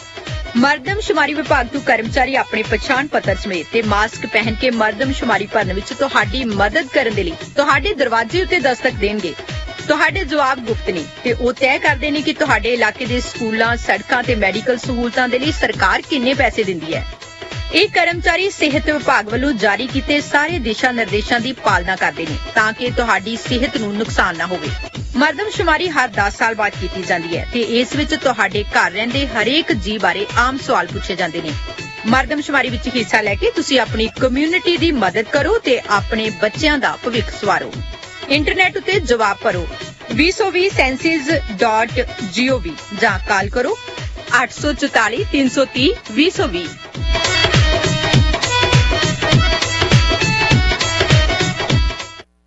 ਮਰਦਮਸ਼ੁਮਾਰੀ ਵਿਭਾਗ ਤੋਂ ਕਰਮਚਾਰੀ ਆਪਣੇ ਪਛਾਣ ਪੱਤਰ ਸਮੇਤ ਤੇ ਮਾਸਕ ਪਹਿਨ ਕੇ ਮਰਦਮਸ਼ੁਮਾਰੀ ਭਰਨ ਵਿੱਚ ਤੁਹਾਡੀ ਮਦਦ ਕਰਨ ਦੇ ਲਈ ਤੁਹਾਡੇ ਦਰਵਾਜ਼ੇ ਉੱਤੇ ਦਸਤਕ ਦੇਣਗੇ। ਤੁਹਾਡੇ ਜਵਾਬ ਗੁਪਤ ਨੇ ਤੇ ਉਹ ਤੈਅ ਕਰਦੇ ਨੇ ਕਿ ਤੁਹਾਡੇ ਇਲਾਕੇ ਦੇ ਸਕੂਲਾਂ, ਸੜਕਾਂ ਤੇ ਮੈਡੀਕਲ ਸਹੂਲਤਾਂ ਦੇ ਲਈ ਸਰਕਾਰ ਕਿੰਨੇ ਪੈਸੇ ਦਿੰਦੀ ਹੈ। ਇਹ ਕਰਮਚਾਰੀ ਸਿਹਤ ਵਿਭਾਗ ਵੱਲੋਂ ਜਾਰੀ ਕੀਤੇ ਸਾਰੇ ਦਿਸ਼ਾ ਨਿਰਦੇਸ਼ਾਂ ਦੀ ਪਾਲਣਾ ਕਰਦੇ ਨੇ ਤਾਂ ਕਿ ਤੁਹਾਡੀ ਸਿਹਤ ਨੂੰ ਨੁਕਸਾਨ ਨਾ ਹੋਵੇ। ਮਰਦਮਸ਼ੁਮਾਰੀ ਹਰ 10 ਸਾਲ ਬਾਅਦ ਕੀਤੀ ਜਾਂਦੀ ਹੈ ਤੇ ਇਸ ਵਿੱਚ ਤੁਹਾਡੇ ਘਰ ਰਹਿੰਦੇ ਹਰੇਕ ਜੀਅ ਬਾਰੇ ਆਮ ਸਵਾਲ ਪੁੱਛੇ ਜਾਂਦੇ ਨੇ। ਮਰਦਮਸ਼ੁਮਾਰੀ ਵਿੱਚ ਹਿੱਸਾ ਲੈ ਕੇ ਤੁਸੀਂ ਆਪਣੀ ਕਮਿਊਨਿਟੀ ਦੀ ਮਦਦ ਕਰੋ ਤੇ ਆਪਣੇ ਬੱਚਿਆਂ ਦਾ ਭਵਿੱਖ ਸਵਾਰੋ। ਇੰਟਰਨੈਟ ਉੱਤੇ ਜਵਾਬ ਭਰੋ census.gov ਜਾਂ ਕਾਲ ਕਰੋ 844 330 2020।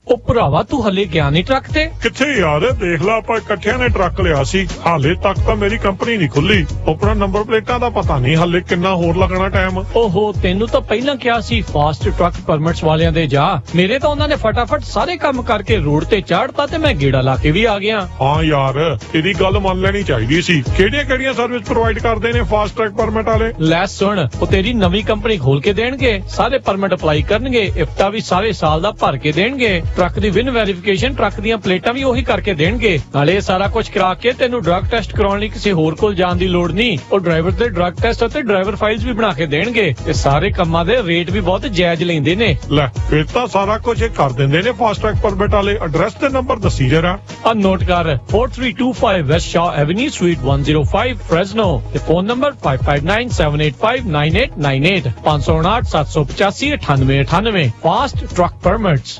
ਉਹ ਭਰਾਵਾ ਤੂੰ ਹਲੇ ਗਿਆ ਨਹੀਂ ਟਰੱਕ ਤੇ? ਕਿੱਥੇ ਯਾਰ, ਦੇਖ ਲਾ ਆਪਾਂ ਇਕੱਠਿਆਂ ਨੇ ਟਰੱਕ ਲਿਆ ਸੀ, ਹਾਲੇ ਤੱਕ ਤਾਂ ਮੇਰੀ ਕੰਪਨੀ ਨਹੀਂ ਖੁੱਲੀ। ਆਪਣਾ ਨੰਬਰ ਪਲੇਟਾਂ ਦਾ ਪਤਾ ਨਹੀਂ ਹਾਲੇ ਕਿੰਨਾ ਹੋਰ ਲੱਗਣਾ ਟਾਈਮ। ਓਹੋ ਤੈਨੂੰ ਤਾਂ ਪਹਿਲਾਂ ਕਿਹਾ ਸੀ ਫਾਸਟ ਟਰੱਕ ਪਰਮਿਟਸ ਵਾਲਿਆਂ ਦੇ ਜਾ। ਮੇਰੇ ਤਾਂ ਉਹਨਾਂ ਨੇ ਫਟਾਫਟ ਸਾਰੇ ਕੰਮ ਕਰਕੇ ਰੋਡ ਤੇ ਚਾੜਤਾ ਤੇ ਮੈਂ ਗੇੜਾ ਲਾ ਕੇ ਵੀ ਆ ਗਿਆ। ਹਾਂ ਯਾਰ ਇਹਦੀ ਗੱਲ ਮੰਨ ਲੈਣੀ ਚਾਹੀਦੀ ਸੀ। ਕਿਹੜੀਆਂ ਸਰਵਿਸ ਪ੍ਰੋਵਾਈਡ ਕਰਦੇ ਨੇ ਫਾਸਟ ਟਰੈਕ ਪਰਮਿਟ ਵਾਲੇ? ਲੈ ਸੁਣ, ਉਹ ਤੇਰੀ ਨਵੀਂ ਕੰਪਨੀ ਖੋਲ ਕੇ ਦੇਣਗੇ, ਸਾਰੇ ਪਰਮਿਟ ਅਪਲਾਈ ਕਰਨਗੇ, ਇਫਤਾ ਵੀ ਸਾਰੇ ਸਾਲ ਦਾ ਭਰ ਕੇ ਦੇਣਗੇ, ਟਰੱਕ ਦੀ ਵਿਨ ਵੈਰੀਫਿਕੇਸ਼ਨ, ਟਰੱਕ ਦੀਆਂ ਪਲੇਟਾਂ ਵੀ ਉਹੀ ਕਰਕੇ ਦੇਣਗੇ। ਨਾਲੇ ਸਾਰਾ ਕੁਝ ਕਰਾ ਕੇ ਤੈਨੂੰ ਡਰੱਗ ਟੈਸਟ ਕਰਾਉਣ ਲਈ ਕਿਸੇ ਹੋਰ ਕੋਲ ਜਾਣ ਦੀ ਲੋੜ ਨਹੀਂ। ਉਹ ਡਰਾਈਵਰ ਦੇ ਡਰੱਗ ਟੈਸਟ ਅਤੇ ਡਰਾਈਵਰ ਫਾਈਲਸ ਵੀ ਬਣਾ ਕੇ ਦੇਣਗੇ ਤੇ ਸਾਰੇ ਕੰਮਾਂ ਦੇ ਰੇਟ ਵੀ ਬਹੁਤ ਜਾਇਜ਼ ਲੈਂਦੇ ਨੇ। ਲੈ ਫਿਰ ਤਾਂ ਸਾਰਾ ਕੁਝ ਇਹ ਕਰ ਦਿੰਦੇ ਨੇ ਫਾਸਟ ਟਰੈਕ ਪਰਮਿਟ ਵਾਲੇ। ਐਡਰੈਸ ਤੇ ਨੰਬਰ ਦੱਸੀ ਜਰਾ। ਆ ਨੋਟ ਕਰ 4325 ਵੈਸਟ ਸ਼ਾਹ ਐਵਨਿਊ ਸਵੀਟ 105 ਫ੍ਰੈਸਨੋ ਤੇ phone number 5597859898 559 785 9898 fast truck permits.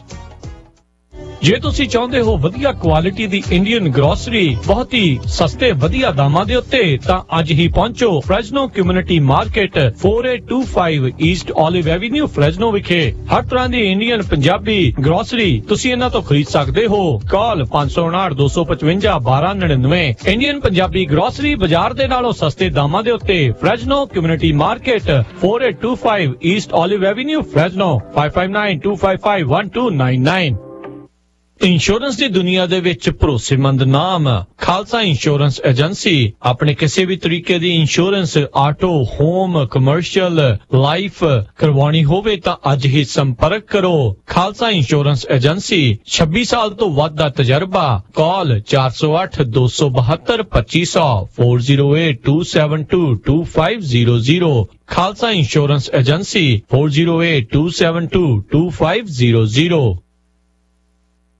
ਜੇ ਤੁਸੀਂ ਚਾਹੁੰਦੇ ਹੋ ਵਧੀਆ ਕੁਆਲਿਟੀ ਦੀ ਇੰਡੀਅਨ ਗਰੋਸਰੀ ਬਹੁਤ ਹੀ ਸਸਤੇ ਵਧੀਆ ਦਾਮਾਂ ਦੇ ਉੱਤੇ ਤਾਂ ਅੱਜ ਹੀ ਪਹੁੰਚੋ Fresno community market 4825 East olive avenue Fresno ਵਿਖੇ। ਹਰ ਤਰ੍ਹਾਂ ਦੀ ਇੰਡੀਅਨ ਪੰਜਾਬੀ ਗਰੋਸਰੀ ਤੁਸੀਂ ਇਹਨਾਂ ਤੋਂ ਖਰੀਦ ਸਕਦੇ ਹੋ। ਕਾਲ 5092551299। ਇੰਡੀਅਨ ਪੰਜਾਬੀ ਗਰੋਸਰੀ ਬਾਜ਼ਾਰ ਦੇ ਨਾਲੋਂ ਸਸਤੇ ਦਾਮਾਂ ਦੇ ਉੱਤੇ Fresno community market 4825 East olive avenue Fresno 5592551299। Insurance ਦੀ ਦੁਨੀਆ ਦੇ ਵਿੱਚ ਭਰੋਸੇਮੰਦ ਨਾਮ ਖਾਲਸਾ ਇੰਸ਼ੋਰੈਂਸ ਏਜੰਸੀ। ਆਪਣੇ ਕਿਸੇ ਵੀ ਤਰੀਕੇ ਦੀ insurance auto, home, commercial, life ਕਰਵਾਉਣੀ ਹੋਵੇ ਤਾਂ ਅੱਜ ਹੀ ਸੰਪਰਕ ਕਰੋ। ਖਾਲਸਾ ਇੰਸ਼ੋਰੈਂਸ ਏਜੰਸੀ 26 ਸਾਲ ਤੋਂ ਵੱਧ ਦਾ ਤਜਰਬਾ। ਕਾਲ 4082722500 4082722500। Khalsa insurance agency 4082722500।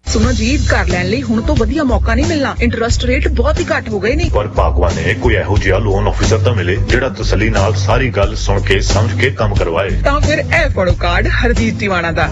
ਸੁਣੋ ਜੀ, ਘਰ ਲੈਣ ਲਈ ਹੁਣ ਤੋਂ ਵਧੀਆ ਮੌਕਾ ਨਹੀਂ ਮਿਲਣਾ। ਇੰਟਰਸਟ ਰੇਟ ਬਹੁਤ ਹੀ ਘੱਟ ਹੋ ਗਏ ਨੇ। ਪਰ ਭਗਵਾਨ ਨੇ ਕੋਈ ਇਹੋ ਜਿਹਾ ਲੋਨ ਆਫੀਸਰ ਤਾਂ ਮਿਲੇ ਜਿਹੜਾ ਤਸੱਲੀ ਨਾਲ ਸਾਰੀ ਗੱਲ ਸੁਣ ਕੇ ਸਮਝ ਕੇ ਕੰਮ ਕਰਵਾਏ। ਤਾਂ ਫਿਰ ਇਹ ਫੜੋ ਕਾਰਡ ਹਰਜੀਤ ਟਿਵਾਣਾ ਦਾ।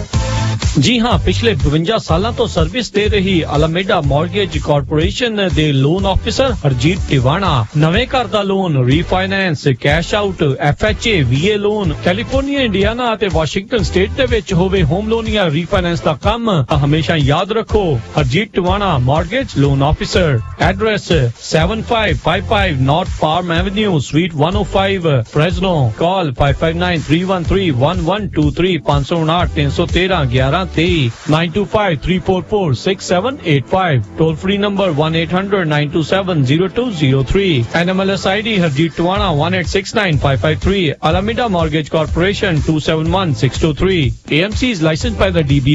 ਜੀ ਹਾਂ, ਪਿਛਲੇ 52 ਸਾਲਾਂ ਤੋਂ ਸਰਵਿਸ ਦੇ ਰਹੀ ਅਲਾਮੇਡਾ ਮਾਰਗੇਜ ਕਾਰਪੋਰੇਸ਼ਨ ਦੇ ਲੋਨ ਆਫੀਸਰ ਹਰਜੀਤ ਟਿਵਾਣਾ। ਨਵੇਂ ਘਰ ਦਾ loan, refinance, cash out, FHA, VA loan, California, Indiana ਅਤੇ ਵਾਸ਼ਿੰਗਟਨ ਸਟੇਟ ਦੇ ਵਿੱਚ ਹੋਵੇ ਹੋਮ ਲੋਨ ਜਾਂ ਰੀਫਾਈਨੈਂਸ ਦਾ ਕੰਮ ਤਾਂ ਹਮੇਸ਼ਾ ਯਾਦ ਰੱਖੋ Harjeet Tiwana mortgage loan officer. Address 7555 north Farm avenue suite 105 Fresno. Call 5593131123 559 313 11 1123 925-344-6785 toll free number 1-800-927-0203 NMLS ID Harjeet Tiwana 1869553 Alameda Mortgage Corporation 271623 AMC is licensed by the DB.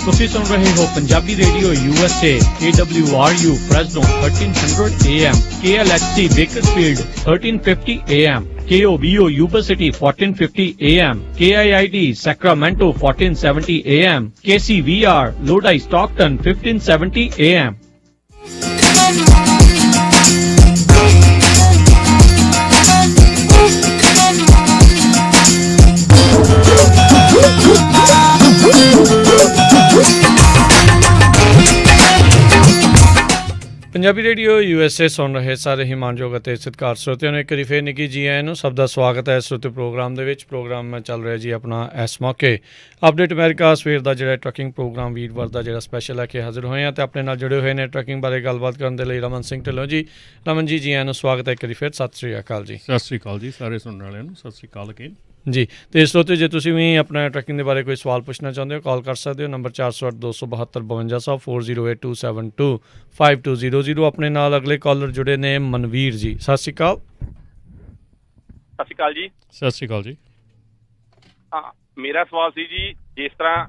ਤੁਸੀਂ ਸੁਣ ਰਹੇ ਹੋ Punjabi radio USA KWRU Fresno 1300 AM KLHC Bakersfield 1350 AM KOBO Yuba City 1450 AM KIID Sacramento 1470 AM KCVR Lodi Stockton 1570 AM. Punjabi radio USA ਸੁਣ ਰਹੇ ਸਾਰੇ ਹੀ ਮਾਣਯੋਗ ਅਤੇ ਸਤਿਕਾਰ ਸਰੋਤਿਆਂ ਨੂੰ ਇੱਕ ਵਾਰੀ ਫੇਰ ਨਿੱਕੀ ਜੀ ਆਇਆਂ ਨੂੰ ਸਭ ਦਾ ਸਵਾਗਤ ਹੈ ਇਸ ਉੱਤੇ ਪ੍ਰੋਗਰਾਮ ਦੇ ਵਿੱਚ। ਪ੍ਰੋਗਰਾਮ ਚੱਲ ਰਿਹਾ ਜੀ ਆਪਣਾ ਇਸ ਮੌਕੇ ਅਪਡੇਟ ਅਮਰੀਕਾ ਸਵੇਰ ਦਾ ਜਿਹੜਾ ਟਰੱਕਿੰਗ ਪ੍ਰੋਗਰਾਮ ਵੀਰਵਾਰ ਦਾ ਜਿਹੜਾ ਸਪੈਸ਼ਲ ਲੈ ਕੇ ਹਾਜ਼ਰ ਹੋਏ ਹਾਂ ਅਤੇ ਆਪਣੇ ਨਾਲ ਜੁੜੇ ਹੋਏ ਨੇ ਟਰੱਕਿੰਗ ਬਾਰੇ ਗੱਲਬਾਤ ਕਰਨ ਦੇ ਲਈ ਰਮਨ ਸਿੰਘ ਢਿੱਲੋਂ ਜੀ। ਰਮਨ ਜੀ ਆਇਆਂ ਨੂੰ ਸਵਾਗਤ ਹੈ ਇੱਕ ਵਾਰੀ ਫੇਰ। ਸਤਿ ਸ਼੍ਰੀ ਅਕਾਲ ਜੀ। ਸਤਿ ਸ਼੍ਰੀ ਅਕਾਲ ਜੀ ਸਾਰੇ ਸੁਣਨ ਵਾਲਿਆਂ ਨੂੰ, ਸਤਿ ਸ਼੍ਰੀ ਅਕਾਲ ਅਗੇਨ ਜੀ। ਅਤੇ ਇਸ ਤੋਂ ਜੇ ਤੁਸੀਂ ਵੀ ਆਪਣਾ ਟਰੈਕਿੰਗ ਦੇ ਬਾਰੇ ਕੋਈ ਸਵਾਲ ਪੁੱਛਣਾ ਚਾਹੁੰਦੇ ਹੋ ਕਾਲ ਕਰ ਸਕਦੇ ਹੋ ਨੰਬਰ 408-272-5200 4082725200। ਆਪਣੇ ਨਾਲ ਅਗਲੇ ਕਾਲਰ ਜੁੜੇ ਨੇ ਮਨਵੀਰ ਜੀ। ਸਤਿ ਸ਼੍ਰੀ ਅਕਾਲ। ਸਤਿ ਸ਼੍ਰੀ ਅਕਾਲ ਜੀ। ਸਤਿ ਸ਼੍ਰੀ ਅਕਾਲ ਜੀ। ਹਾਂ, ਮੇਰਾ ਸਵਾਲ ਸੀ ਜੀ, ਜਿਸ ਤਰ੍ਹਾਂ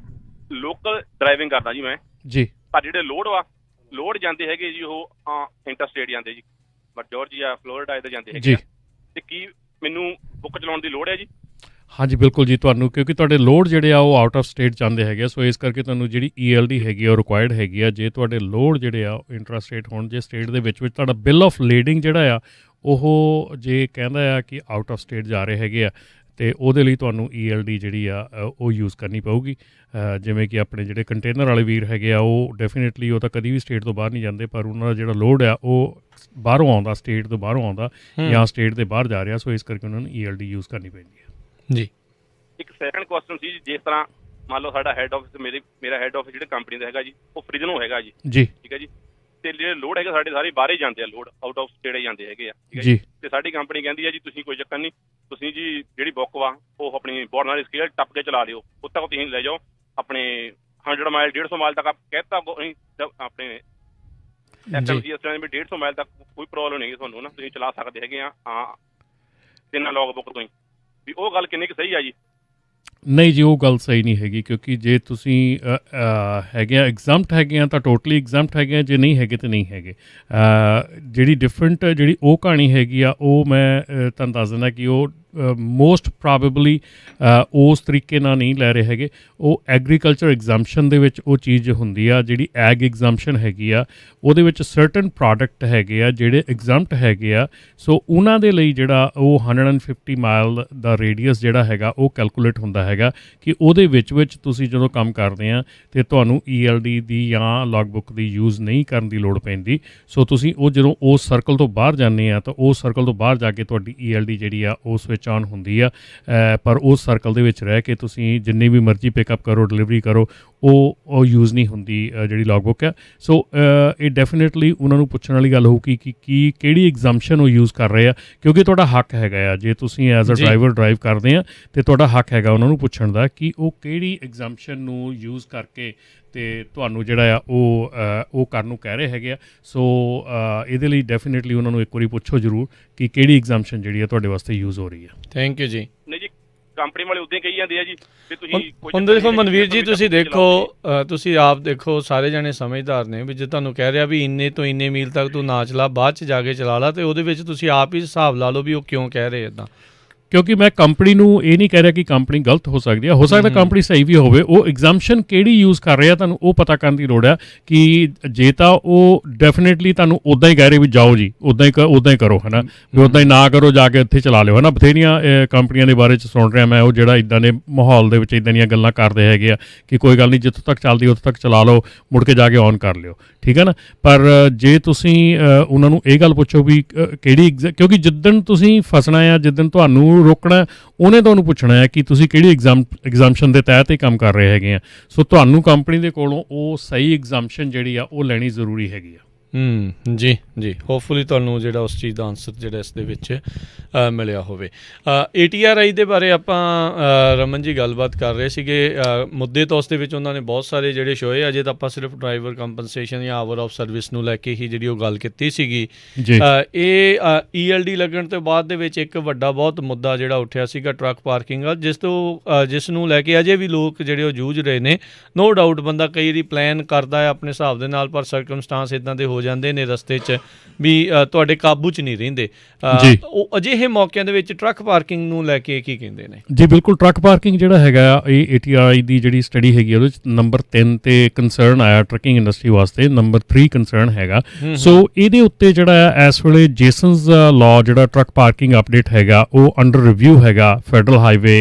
ਲੋਕਲ ਡਰਾਈਵਿੰਗ ਕਰਦਾ ਜੀ ਮੈਂ ਜੀ, ਪਰ ਜਿਹੜੇ ਲੋਡ ਜਾਂਦੇ ਹੈਗੇ ਜੀ ਉਹ ਇੰਟਰਸਟੇਟ ਜਾਂਦੇ ਜੀ, ਜਾਰਜੀਆ ਫਲੋਰੀਡਾ ਇੱਧਰ ਜਾਂਦੇ ਹੈਗੇ ਅਤੇ ਕੀ ਮੈਨੂੰ ਬੁੱਕ ਚਲਾਉਣ ਦੀ ਲੋੜ ਹੈ ਜੀ? ਹਾਂਜੀ ਬਿਲਕੁਲ ਜੀ, ਤੁਹਾਨੂੰ ਕਿਉਂਕਿ ਤੁਹਾਡੇ ਲੋਡ ਜਿਹੜੇ ਆ ਉਹ ਆਊਟ ਆਫ ਸਟੇਟ ਜਾਂਦੇ ਹੈਗੇ, ਸੋ ਇਸ ਕਰਕੇ ਤੁਹਾਨੂੰ ਜਿਹੜੀ ELD ਹੈਗੀ ਆ ਉਹ ਰਿਕੁਆਇਰਡ ਹੈਗੀ ਆ। ਜੇ ਤੁਹਾਡੇ ਲੋਡ ਜਿਹੜੇ ਆ ਇੰਟਰਾ ਸਟੇਟ ਹੋਣ, ਜੇ ਸਟੇਟ ਦੇ ਵਿੱਚ ਤੁਹਾਡਾ ਬਿੱਲ ਆਫ ਲੀਡਿੰਗ ਜਿਹੜਾ ਆ ਉਹ ਜੇ ਕਹਿੰਦਾ ਆ ਕਿ ਆਊਟ ਆਫ ਸਟੇਟ ਜਾ ਰਹੇ ਹੈਗੇ ਆ ਅਤੇ ਉਹਦੇ ਲਈ ਤੁਹਾਨੂੰ ELD ਜਿਹੜੀ ਆ ਉਹ ਯੂਜ਼ ਕਰਨੀ ਪਊਗੀ। ਜਿਵੇਂ ਕਿ ਆਪਣੇ ਜਿਹੜੇ ਕੰਟੇਨਰ ਵਾਲੇ ਵੀਰ ਹੈਗੇ ਆ ਉਹ ਡੈਫੀਨੇਟਲੀ ਉਹ ਤਾਂ ਕਦੀ ਵੀ ਸਟੇਟ ਤੋਂ ਬਾਹਰ ਨਹੀਂ ਜਾਂਦੇ, ਪਰ ਉਹਨਾਂ ਦਾ ਜਿਹੜਾ ਲੋਡ ਆ ਉਹ ਬਾਹਰੋਂ ਆਉਂਦਾ, ਸਟੇਟ ਤੋਂ ਬਾਹਰੋਂ ਆਉਂਦਾ ਜਾਂ ਸਟੇਟ ਦੇ ਬਾਹਰ ਜਾ ਰਿਹਾ, ਸੋ ਇਸ ਕਰਕੇ ਉਹਨਾਂ ਨੂੰ ELD ਯੂਜ਼ ਕਰਨੀ ਪੈਂਦੀ ਹੈ ਜੀ। ਇੱਕ ਸੈਕੰਡ ਕੁਐਸਚਨ ਸੀ, ਜਿਸ ਤਰ੍ਹਾਂ ਮੰਨ ਲਓ ਸਾਡਾ ਹੈੱਡ ਆਫਿਸ ਮੇਰਾ ਹੈੱਡ ਆਫਿਸ ਜਿਹੜੇ ਕੰਪਨੀ ਦਾ ਹੈਗਾ ਜੀ ਉਹ ਫ੍ਰਿਜਨੋ ਹੈਗਾ ਜੀ, ਠੀਕ ਹੈ ਜੀ, ਅਤੇ ਜਿਹੜੇ ਲੋਡ ਹੈਗੇ ਸਾਡੇ ਸਾਰੇ ਬਾਹਰ ਹੀ ਜਾਂਦੇ ਆ, ਲੋਡ ਆਊਟ ਆਫ ਸਟੇਟ ਹੀ ਜਾਂਦੇ ਹੈਗੇ ਆ, ਠੀਕ ਹੈ ਜੀ। ਅਤੇ ਸਾਡੀ ਕੰਪਨੀ ਕਹਿੰਦੀ ਹੈ ਜੀ ਤੁਸੀਂ ਕੋਈ ਚੱਕਰ ਨਹੀਂ, ਤੁਸੀਂ ਜੀ ਜਿਹੜੀ ਬੁੱਕ ਵਾ ਉਹ ਆਪਣੀ ਬੋਰਡ ਨਾਲ ਸਕੇਲ ਟੱਪ ਕੇ ਚਲਾ ਲਿਓ, ਉੱਥੇ ਤੱਕ ਤੁਸੀਂ ਲੈ ਜਾਓ ਆਪਣੇ 100 ਮਾਈਲ 150 ਮਾਈਲ ਤੱਕ ਕਹਿਤਾ ਆਪਣੇ FMC ਇਸ ਤਰ੍ਹਾਂ ਵੀ 150 ਮਾਈਲ ਤੱਕ ਕੋਈ ਪ੍ਰੋਬਲਮ ਨਹੀਂ ਤੁਹਾਨੂੰ ਨਾ, ਤੁਸੀਂ ਚਲਾ ਸਕਦੇ ਹੈਗੇ ਆ ਤਿੰਨਾਂ ਲੌਗ ਬੁੱਕ ਤੋਂ ਹੀ। ਵੀ ਉਹ ਗੱਲ ਕਿੰਨੀ ਕੁ ਸਹੀ ਆ ਜੀ? ਨਹੀਂ ਜੀ, ਉਹ ਗੱਲ ਸਹੀ ਨਹੀਂ ਹੈਗੀ, ਕਿਉਂਕਿ ਜੇ ਤੁਸੀਂ ਹੈਗੇ ਆ ਐਗਜ਼ੈਂਪਟ ਹੈਗੇ ਆ ਤਾਂ ਟੋਟਲੀ ਐਗਜ਼ੈਂਪਟ ਹੈਗੇ ਆ, ਜੇ ਨਹੀਂ ਹੈਗੇ ਤਾਂ ਨਹੀਂ ਹੈਗੇ। ਜਿਹੜੀ ਡਿਫਰੈਂਟ ਜਿਹੜੀ ਉਹ ਕਹਾਣੀ ਹੈਗੀ ਆ ਉਹ ਮੈਂ ਤੁਹਾਨੂੰ ਦੱਸ ਦਿੰਦਾ ਕਿ ਉਹ ਮੋਸਟ ਪ੍ਰੋਬੇਬਲੀ ਉਸ ਤਰੀਕੇ ਨਾਲ ਨਹੀਂ ਲੈ ਰਹੇ ਹੈਗੇ। ਉਹ ਐਗਰੀਕਲਚਰ ਐਗਜ਼ੈਂਪਸ਼ਨ ਦੇ ਵਿੱਚ ਉਹ ਚੀਜ਼ ਹੁੰਦੀ ਆ, ਜਿਹੜੀ ਐਗ ਐਗਜ਼ੈਂਪਸ਼ਨ ਹੈਗੀ ਆ ਉਹਦੇ ਵਿੱਚ ਸਰਟਨ ਪ੍ਰੋਡਕਟ ਹੈਗੇ ਆ ਜਿਹੜੇ ਐਗਜ਼ੈਂਪਟ ਹੈਗੇ ਆ, ਸੋ ਉਹਨਾਂ ਦੇ ਲਈ ਜਿਹੜਾ ਉਹ 150 ਮਾਈਲ ਦਾ ਰੇਡੀਅਸ ਜਿਹੜਾ ਹੈਗਾ ਉਹ ਕੈਲਕੂਲੇਟ ਹੁੰਦਾ ਹੈਗਾ ਕਿ ਉਹਦੇ ਵਿੱਚ ਤੁਸੀਂ ਜਦੋਂ ਕੰਮ ਕਰਦੇ ਆ ਅਤੇ ਤੁਹਾਨੂੰ ELD ਦੀ ਜਾਂ ਲੌਗ ਬੁੱਕ ਦੀ ਯੂਜ਼ ਨਹੀਂ ਕਰਨ ਦੀ ਲੋੜ ਪੈਂਦੀ। ਸੋ ਤੁਸੀਂ ਉਹ ਜਦੋਂ ਉਸ ਸਰਕਲ ਤੋਂ ਬਾਹਰ ਜਾਂਦੇ ਆ ਤਾਂ ਉਸ ਸਰਕਲ ਤੋਂ ਬਾਹਰ ਜਾ ਕੇ ਤੁਹਾਡੀ ELD ਜਿਹੜੀ ਆ ਉਸ ਵਿੱਚ ਆਨ ਹੁੰਦੀ ਆ, ਪਰ ਉਸ ਸਰਕਲ ਦੇ ਵਿੱਚ ਰਹਿ ਕੇ ਤੁਸੀਂ ਜਿੰਨੀ ਵੀ ਮਰਜ਼ੀ ਪਿਕਅਪ ਕਰੋ, ਡਿਲੀਵਰੀ ਕਰੋ, ਉਹ ਯੂਜ਼ ਨਹੀਂ ਹੁੰਦੀ ਜਿਹੜੀ ਲੌਗ ਬੁੱਕ ਆ। ਸੋ ਇਹ ਡੈਫੀਨੇਟਲੀ ਉਹਨਾਂ ਨੂੰ ਪੁੱਛਣ ਵਾਲੀ ਗੱਲ ਹੋਊਗੀ ਕਿ ਕਿਹੜੀ ਐਗਜ਼ੈਂਪਸ਼ਨ ਉਹ ਯੂਜ਼ ਕਰ ਰਹੇ ਆ, ਕਿਉਂਕਿ ਤੁਹਾਡਾ ਹੱਕ ਹੈਗਾ ਆ, ਜੇ ਤੁਸੀਂ ਐਜ਼ ਅ ਡਰਾਈਵਰ ਡਰਾਈਵ ਕਰਦੇ ਆ ਅਤੇ ਤੁਹਾਡਾ ਹੱਕ ਹੈਗਾ ਉਹਨਾਂ ਨੂੰ ਪੁੱਛਣ ਦਾ ਕਿ ਉਹ ਕਿਹੜੀ ਐਗਜ਼ੈਂਪਸ਼ਨ ਨੂੰ ਯੂਜ਼ ਕਰਕੇ ਅਤੇ ਤੁਹਾਨੂੰ ਜਿਹੜਾ ਆ ਉਹ ਕਰਨ ਨੂੰ ਕਹਿ ਰਹੇ ਹੈਗੇ ਆ। ਸੋ ਇਹਦੇ ਲਈ ਡੈਫੀਨੇਟਲੀ ਉਹਨਾਂ ਨੂੰ ਇੱਕ ਵਾਰੀ ਪੁੱਛੋ ਜ਼ਰੂਰ ਕਿ ਕਿਹੜੀ ਐਗਜ਼ੈਂਪਸ਼ਨ ਜਿਹੜੀ ਆ ਤੁਹਾਡੇ ਵਾਸਤੇ ਯੂਜ਼ ਹੋ ਰਹੀ ਹੈ। ਥੈਂਕ ਯੂ ਜੀ। ਨਹੀਂ ਜੀ, ਕੰਪਨੀ ਵਾਲੇ ਉੱਦਾਂ ਹੀ ਕਹੀ ਜਾਂਦੇ ਆ ਜੀ ਵੀ ਤੁਸੀਂ ਹੁਣ ਦੇਖੋ ਮਨਵੀਰ ਜੀ, ਤੁਸੀਂ ਆਪ ਦੇਖੋ, ਸਾਰੇ ਜਾਣੇ ਸਮਝਦਾਰ ਨੇ ਵੀ ਜੇ ਤੁਹਾਨੂੰ ਕਹਿ ਰਿਹਾ ਵੀ ਇੰਨੇ ਤੋਂ ਇੰਨੇ ਮੀਲ ਤੱਕ ਤੂੰ ਨਾ ਚਲਾ, ਬਾਅਦ 'ਚ ਜਾ ਕੇ ਚਲਾ ਲਾ, ਅਤੇ ਉਹਦੇ ਵਿੱਚ ਤੁਸੀਂ ਆਪ ਹੀ ਹਿਸਾਬ ਲਾ ਲਓ ਵੀ ਉਹ ਕਿਉਂ ਕਹਿ ਰਹੇ ਇੱਦਾਂ। ਕਿਉਂਕਿ ਮੈਂ ਕੰਪਨੀ ਨੂੰ ਇਹ ਨਹੀਂ ਕਹਿ ਰਿਹਾ ਕਿ ਕੰਪਨੀ ਗਲਤ ਹੋ ਸਕਦੀ ਹੈ, ਹੋ ਸਕਦਾ ਕੰਪਨੀ ਸਹੀ ਵੀ ਹੋਵੇ। ਉਹ ਐਗਜ਼ੈਂਪਸ਼ਨ ਕਿਹੜੀ ਯੂਜ਼ ਕਰ ਰਿਹਾ ਤੁਹਾਨੂੰ ਉਹ ਪਤਾ ਕਰਨ ਦੀ ਲੋੜ ਹੈ ਕਿ ਜੇ ਤਾਂ ਉਹ ਡੈਫੀਨੇਟਲੀ ਤੁਹਾਨੂੰ ਉੱਦਾਂ ਹੀ ਕਹਿ ਰਹੇ ਵੀ ਜਾਓ ਜੀ ਉੱਦਾਂ ਹੀ ਕਰੋ, ਹੈ ਨਾ, ਵੀ ਉੱਦਾਂ ਹੀ ਨਾ ਕਰੋ, ਜਾ ਕੇ ਉੱਥੇ ਚਲਾ ਲਿਓ, ਹੈ ਨਾ। ਬਥੇਰੀਆਂ ਕੰਪਨੀਆਂ ਦੇ ਬਾਰੇ 'ਚ ਸੁਣ ਰਿਹਾ ਮੈਂ, ਉਹ ਜਿਹੜਾ ਇੱਦਾਂ ਦੇ ਮਾਹੌਲ ਦੇ ਵਿੱਚ ਇੱਦਾਂ ਦੀਆਂ ਗੱਲਾਂ ਕਰਦੇ ਹੈਗੇ ਆ ਕਿ ਕੋਈ ਗੱਲ ਨਹੀਂ, ਜਿੱਥੋਂ ਤੱਕ ਚੱਲਦੀ ਉੱਥੋਂ ਤੱਕ ਚਲਾ ਲਓ, ਮੁੜ ਕੇ ਜਾ ਕੇ ਔਨ ਕਰ ਲਿਓ, ਠੀਕ ਹੈ ਨਾ। ਪਰ ਜੇ ਤੁਸੀਂ ਉਹਨਾਂ ਨੂੰ ਇਹ ਗੱਲ ਪੁੱਛੋ ਵੀ ਕਿਹੜੀ ਕਿਉਂਕਿ ਜਿੱਦਣ ਤੁਸੀਂ ਫਸਣਾ ਆ, ਜਿੱਦਣ ਤੁਹਾਨੂੰ ਰੋਕਣਾ, ਉਹਨੇ ਤੁਹਾਨੂੰ ਪੁੱਛਣਾ ਹੈ ਕਿ ਤੁਸੀਂ ਕਿਹੜੀ ਐਗਜ਼ੈਂਪਸ਼ਨ ਦੇ ਤਹਿਤ ਹੀ ਕੰਮ ਕਰ ਰਹੇ ਹੈਗੇ ਆ। ਸੋ ਤੁਹਾਨੂੰ ਕੰਪਨੀ ਦੇ ਕੋਲੋਂ ਉਹ ਸਹੀ ਐਗਜ਼ੈਂਪਸ਼ਨ ਜਿਹੜੀ ਆ ਉਹ ਲੈਣੀ ਜ਼ਰੂਰੀ ਹੈਗੀ ਆ ਜੀ ਜੀ, ਹੋਪਫੁਲੀ ਤੁਹਾਨੂੰ ਜਿਹੜਾ ਉਸ ਚੀਜ਼ ਦਾ ਆਨਸਰ ਜਿਹੜਾ ਇਸ ਦੇ ਵਿੱਚ ਮਿਲਿਆ ਹੋਵੇ। ATRI ਦੇ ਬਾਰੇ ਆਪਾਂ ਰਮਨ ਜੀ ਗੱਲਬਾਤ ਕਰ ਰਹੇ ਸੀਗੇ, ਮੁੱਦੇ ਤਾਂ ਉਸ ਦੇ ਵਿੱਚ ਉਹਨਾਂ ਨੇ ਬਹੁਤ ਸਾਰੇ ਜਿਹੜੇ ਸ਼ੋਏ, ਅਜੇ ਤਾਂ ਆਪਾਂ ਸਿਰਫ ਡਰਾਈਵਰ ਕੰਪਨਸੇਸ਼ਨ ਜਾਂ ਆਵਰ ਆਫ ਸਰਵਿਸ ਨੂੰ ਲੈ ਕੇ ਹੀ ਜਿਹੜੀ ਉਹ ਗੱਲ ਕੀਤੀ ਸੀਗੀ। ਇਹ ELD ਲੱਗਣ ਤੋਂ ਬਾਅਦ ਦੇ ਵਿੱਚ ਇੱਕ ਵੱਡਾ ਬਹੁਤ ਮੁੱਦਾ ਜਿਹੜਾ ਉੱਠਿਆ ਸੀਗਾ ਟਰੱਕ ਪਾਰਕਿੰਗ ਦਾ, ਜਿਸ ਨੂੰ ਲੈ ਕੇ ਅਜੇ ਵੀ ਲੋਕ ਜਿਹੜੇ ਉਹ ਜੂਝ ਰਹੇ ਨੇ। ਨੋ ਡਾਊਟ ਬੰਦਾ ਕਈ ਵਾਰੀ ਪਲਾਨ ਕਰਦਾ ਹੈ ਆਪਣੇ ਹਿਸਾਬ ਦੇ ਨਾਲ, ਪਰ ਸਰਕਮਸਟਾਂਸ ਇੱਦਾਂ ਦੇ ਹੋ ਜਾਂਦੇ ਨੇ ਰਸਤੇ 'ਚ ਵੀ ਤੁਹਾਡੇ ਕਾਬੂ 'ਚ ਨਹੀਂ ਰਹਿੰਦੇ। ਉਹ ਅਜਿਹੇ ਮੌਕਿਆਂ ਦੇ ਵਿੱਚ ਟਰੱਕ ਪਾਰਕਿੰਗ ਨੂੰ ਲੈ ਕੇ ਕੀ ਕਹਿੰਦੇ ਨੇ? ਜੀ ਬਿਲਕੁਲ, ਟਰੱਕ ਪਾਰਕਿੰਗ ਜਿਹੜਾ ਹੈਗਾ ਇਹ ATRI ਦੀ ਜਿਹੜੀ ਸਟੱਡੀ ਹੈਗੀ ਉਹਦੇ 'ਚ ਨੰਬਰ 3 ਤੇ ਕੰਸਰਨ ਆਇਆ ਟਰੱਕਿੰਗ ਇੰਡਸਟਰੀ ਵਾਸਤੇ, ਨੰਬਰ 3 ਕੰਸਰਨ ਹੈਗਾ। ਸੋ ਇਹਦੇ ਉੱਤੇ ਜਿਹੜਾ ਹੈ ਇਸ ਵੇਲੇ ਜੇਸਨਸ ਲਾਅ ਜਿਹੜਾ ਟਰੱਕ ਪਾਰਕਿੰਗ ਅਪਡੇਟ ਹੈਗਾ ਉਹ ਅੰਡਰ ਰਿਵਿਊ ਹੈਗਾ। ਫੈਡਰਲ ਹਾਈਵੇ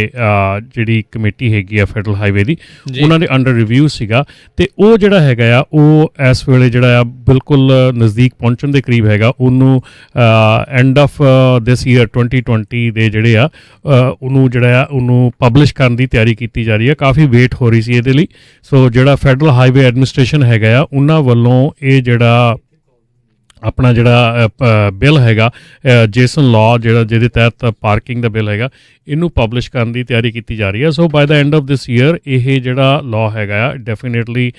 ਜਿਹੜੀ ਕਮੇਟੀ ਹੈਗੀ ਆ ਫੈਡਰਲ ਹਾਈਵੇ ਦੀ, ਉਹਨਾਂ ਦੇ ਅੰਡਰ ਰਿਵਿਊ ਸੀਗਾ, ਤੇ ਉਹ ਜਿਹੜਾ ਹੈਗਾ ਆ ਉਹ ਇਸ ਵੇਲੇ ਜਿਹੜਾ ਆ ਬਿਲਕੁਲ ਨਜ਼ਦੀਕ ਪਹੁੰਚਣ ਦੇ ਕਰੀਬ ਹੈਗਾ। ਉਹਨੂੰ ਐਂਡ ਆਫ ਦਿਸ ਈਅਰ 2020 ਦੇ ਜਿਹੜੇ ਆ ਉਹਨੂੰ ਜਿਹੜਾ ਆ ਉਹਨੂੰ ਪਬਲਿਸ਼ ਕਰਨ ਦੀ ਤਿਆਰੀ ਕੀਤੀ ਜਾ ਰਹੀ ਹੈ। ਕਾਫੀ ਵੇਟ ਹੋ ਰਹੀ ਸੀ ਇਹਦੇ ਲਈ। ਸੋ ਜਿਹੜਾ ਫੈਡਰਲ ਹਾਈਵੇ ਐਡਮਿਨਿਸਟ੍ਰੇਸ਼ਨ ਹੈਗਾ ਆ ਉਹਨਾਂ ਵੱਲੋਂ ਇਹ ਜਿਹੜਾ ਆਪਣਾ ਜਿਹੜਾ ਬਿੱਲ ਹੈਗਾ ਜੇਸਨ ਲਾਅ ਜਿਹੜਾ ਜਿਹਦੇ ਤਹਿਤ ਪਾਰਕਿੰਗ ਦਾ ਬਿੱਲ ਹੈਗਾ, ਇਹਨੂੰ ਪਬਲਿਸ਼ ਕਰਨ ਦੀ ਤਿਆਰੀ ਕੀਤੀ ਜਾ ਰਹੀ ਹੈ। So by the end of this year ਇਹ ਜਿਹੜਾ ਲਾਅ ਹੈਗਾ ਆ ਡੈਫੀਨੇਟਲੀ